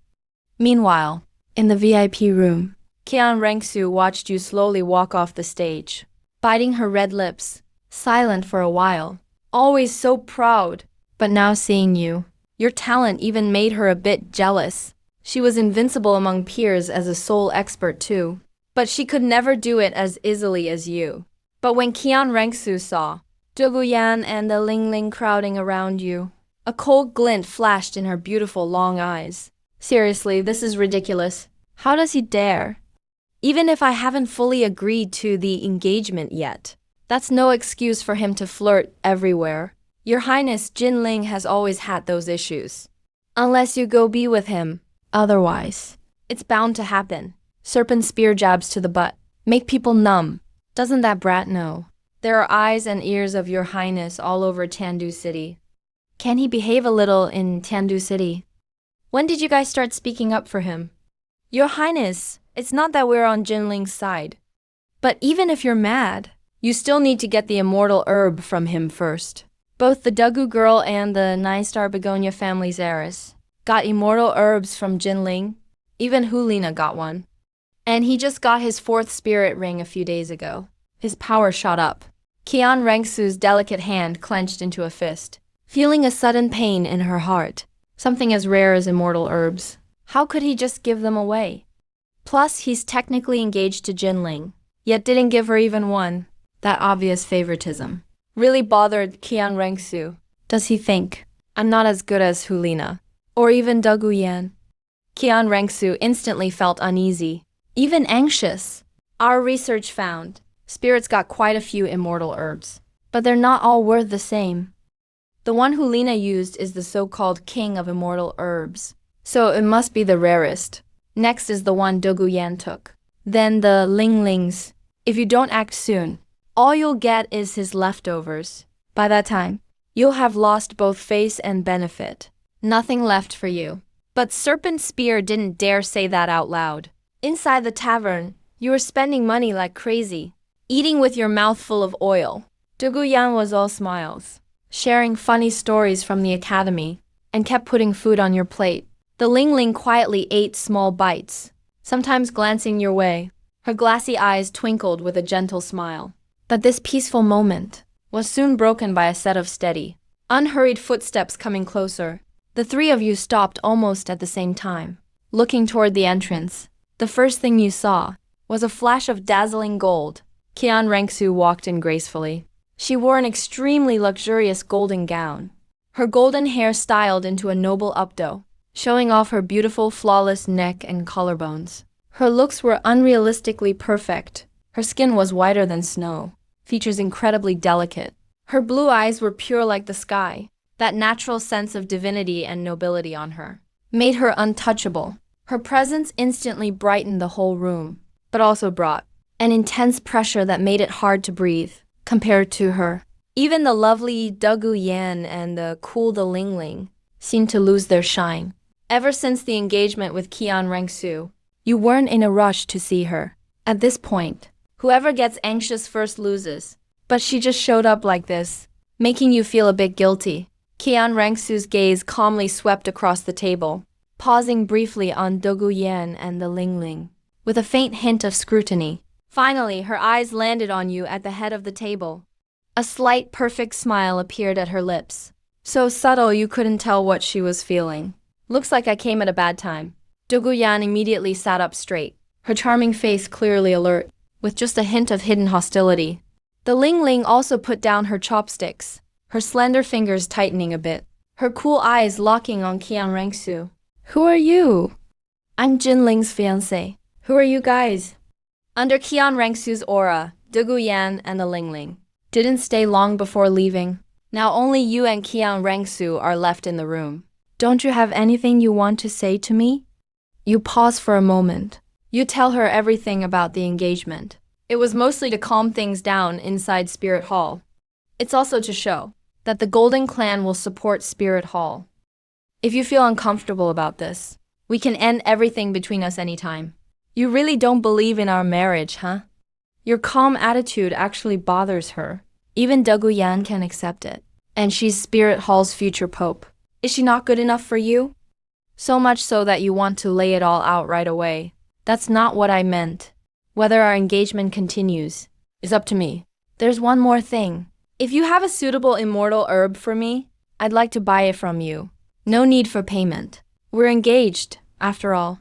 Meanwhile, in the VIP room, Qian Rengsu watched you slowly walk off the stage, biting her red lips, silent for a while, always so proud. But now seeing you, your talent even made her a bit jealous. She was invincible among peers as a soul expert too. But she could never do it as easily as you. But when Qian Rengsu saw Dugu Yan and the Ling Ling crowding around you, a cold glint flashed in her beautiful long eyes. Seriously, this is ridiculous. How does he dare? Even if I haven't fully agreed to the engagement yet, that's no excuse for him to flirt everywhere. Your Highness, Jin Ling has always had those issues. Unless you go be with him. Otherwise, it's bound to happen. Serpent spear jabs to the butt. Make people numb. Doesn't that brat know? There are eyes and ears of your Highness all over Tiandu City. Can he behave a little in Tiandu City? When did you guys start speaking up for him? Your Highness, it's not that we're on Jinling's side. But even if you're mad, you still need to get the immortal herb from him first. Both the Dugu girl and the 9-star Begonia family's heiress got immortal herbs from Jinling. Even Hulina got one. And he just got his 4th spirit ring a few days ago. His power shot up. Qian Rengsu's delicate hand clenched into a fist, feeling a sudden pain in her heart. Something as rare as immortal herbs. How could he just give them away? Plus, he's technically engaged to Jinling, yet didn't give her even one. That obvious favoritism really bothered Qian Rengsu. Does he think I'm not as good as Hulina? Or even Dugu Yan? Qian Rengsu instantly felt uneasy, even anxious. Our research found spirits got quite a few immortal herbs, but they're not all worth the same. The one Hulina used is the so-called king of immortal herbs, so it must be the rarest. Next is the one Dugu Yan took. Then the Ling Lings. If you don't act soon, all you'll get is his leftovers. By that time, you'll have lost both face and benefit. Nothing left for you. But Serpent Spear didn't dare say that out loud. Inside the tavern, you were spending money like crazy, eating with your mouth full of oil. Dugu Yan was all smiles, sharing funny stories from the academy, and kept putting food on your plate. The Ling Ling quietly ate small bites, sometimes glancing your way. Her glassy eyes twinkled with a gentle smile. But this peaceful moment was soon broken by a set of steady, unhurried footsteps coming closer. The 3 of you stopped almost at the same time. Looking toward the entrance, the first thing you saw was a flash of dazzling gold. Qian Rengsu walked in gracefully. She wore an extremely luxurious golden gown, her golden hair styled into a noble updo, showing off her beautiful, flawless neck and collarbones. Her looks were unrealistically perfect. Her skin was whiter than snow, features incredibly delicate. Her blue eyes were pure like the sky. That natural sense of divinity and nobility on her made her untouchable. Her presence instantly brightened the whole room, but also brought an intense pressure that made it hard to breathe. Compared to her, even the lovely Dugu Yan and the cool the Ling Ling seemed to lose their shine. Ever since the engagement with Qian Rengsu, you weren't in a rush to see her. At this point, whoever gets anxious first loses. But she just showed up like this, making you feel a bit guilty. Qian Rengsu's gaze calmly swept across the table, pausing briefly on Dugu Yan and the Ling Ling, with a faint hint of scrutiny. Finally, her eyes landed on you at the head of the table. A slight, perfect smile appeared at her lips, so subtle you couldn't tell what she was feeling. Looks like I came at a bad time. Dugu Yan immediately sat up straight, her charming face clearly alert, with just a hint of hidden hostility. The Ling Ling also put down her chopsticks, her slender fingers tightening a bit, her cool eyes locking on Qian Rengsu. Who are you? I'm Jin Ling's fiancé. Who are you guys? Under Qian Rengsu's aura, Dugu Yan and the Ling Ling didn't stay long before leaving. Now only you and Qian Rengsu are left in the room. Don't you have anything you want to say to me? You pause for a moment. You tell her everything about the engagement. It was mostly to calm things down inside Spirit Hall. It's also to show that the Golden Clan will support Spirit Hall. If you feel uncomfortable about this, we can end everything between us anytime. You really don't believe in our marriage, huh? Your calm attitude actually bothers her. Even Dugu Yan can accept it. And she's Spirit Hall's future pope. Is she not good enough for you? So much so that you want to lay it all out right away. That's not what I meant. Whether our engagement continues is up to me. There's one more thing. If you have a suitable immortal herb for me, I'd like to buy it from you. No need for payment. We're engaged, After all,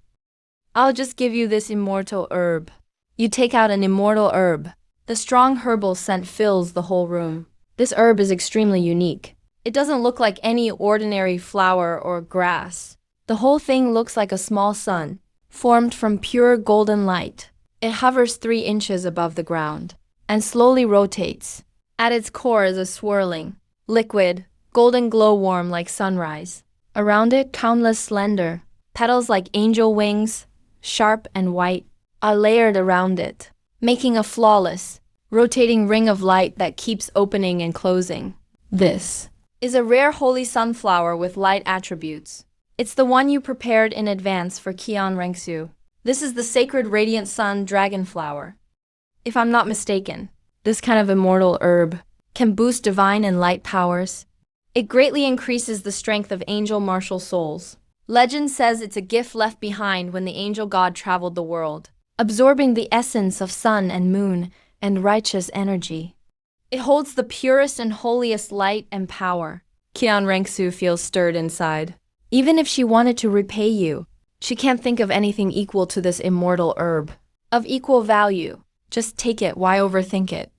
I'll just give you this immortal herb. You take out an immortal herb. The strong herbal scent fills the whole room. This herb is extremely unique. It doesn't look like any ordinary flower or grass. The whole thing looks like a small sun, formed from pure golden light. It hovers 3 inches above the ground and slowly rotates. At its core is a swirling, liquid, golden glowworm like sunrise. Around it, countless slender petals like angel wings, sharp and white, are layered around it, making a flawless, rotating ring of light that keeps opening and closing. This is a rare holy sunflower with light attributes. It's the one you prepared in advance for Kian Rengsu. This is the sacred radiant sun dragonflower. If I'm not mistaken, this kind of immortal herb can boost divine and light powers. It greatly increases the strength of angel martial souls. Legend says it's a gift left behind when the angel god traveled the world, absorbing the essence of sun and moon and righteous energy. It holds the purest and holiest light and power. Kian Rengsu feels stirred inside. Even if she wanted to repay you, she can't think of anything equal to this immortal herb. Of equal value, just take it, why overthink it?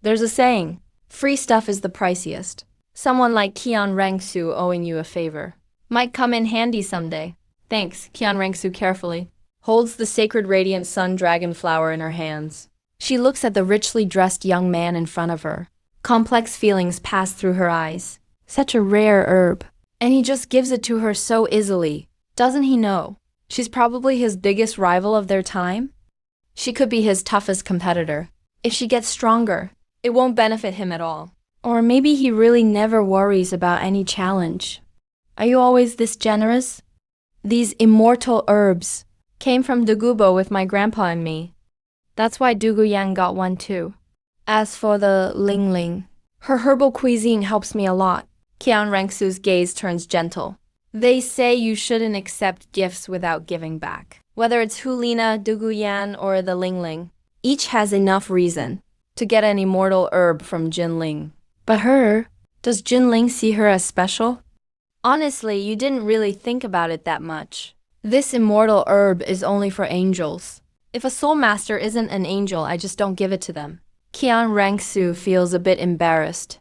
There's a saying, free stuff is the priciest. Someone like Kian Rengsu owing you a favor might come in handy someday. Thanks. Kian Rengsu carefully holds the sacred radiant sun dragonflower in her hands. She looks at the richly dressed young man in front of her. Complex feelings pass through her eyes. Such a rare herb. And he just gives it to her so easily. Doesn't he know she's probably his biggest rival of their time? She could be his toughest competitor. If she gets stronger, it won't benefit him at all. Or maybe he really never worries about any challenge. Are you always this generous? These immortal herbs came from Dagubo with my grandpa and me. That's why Dugu Yang got one too. As for the Ling Ling, her herbal cuisine helps me a lot. Kian Rengsu's gaze turns gentle. They say you shouldn't accept gifts without giving back. Whether it's Hulina, Dugu Yan, or the Ling Ling, each has enough reason to get an immortal herb from Jin Ling. But her, does Jin Ling see her as special? Honestly, you didn't really think about it that much. This immortal herb is only for angels. If a soul master isn't an angel, I just don't give it to them. Kian Rengsu feels a bit embarrassed.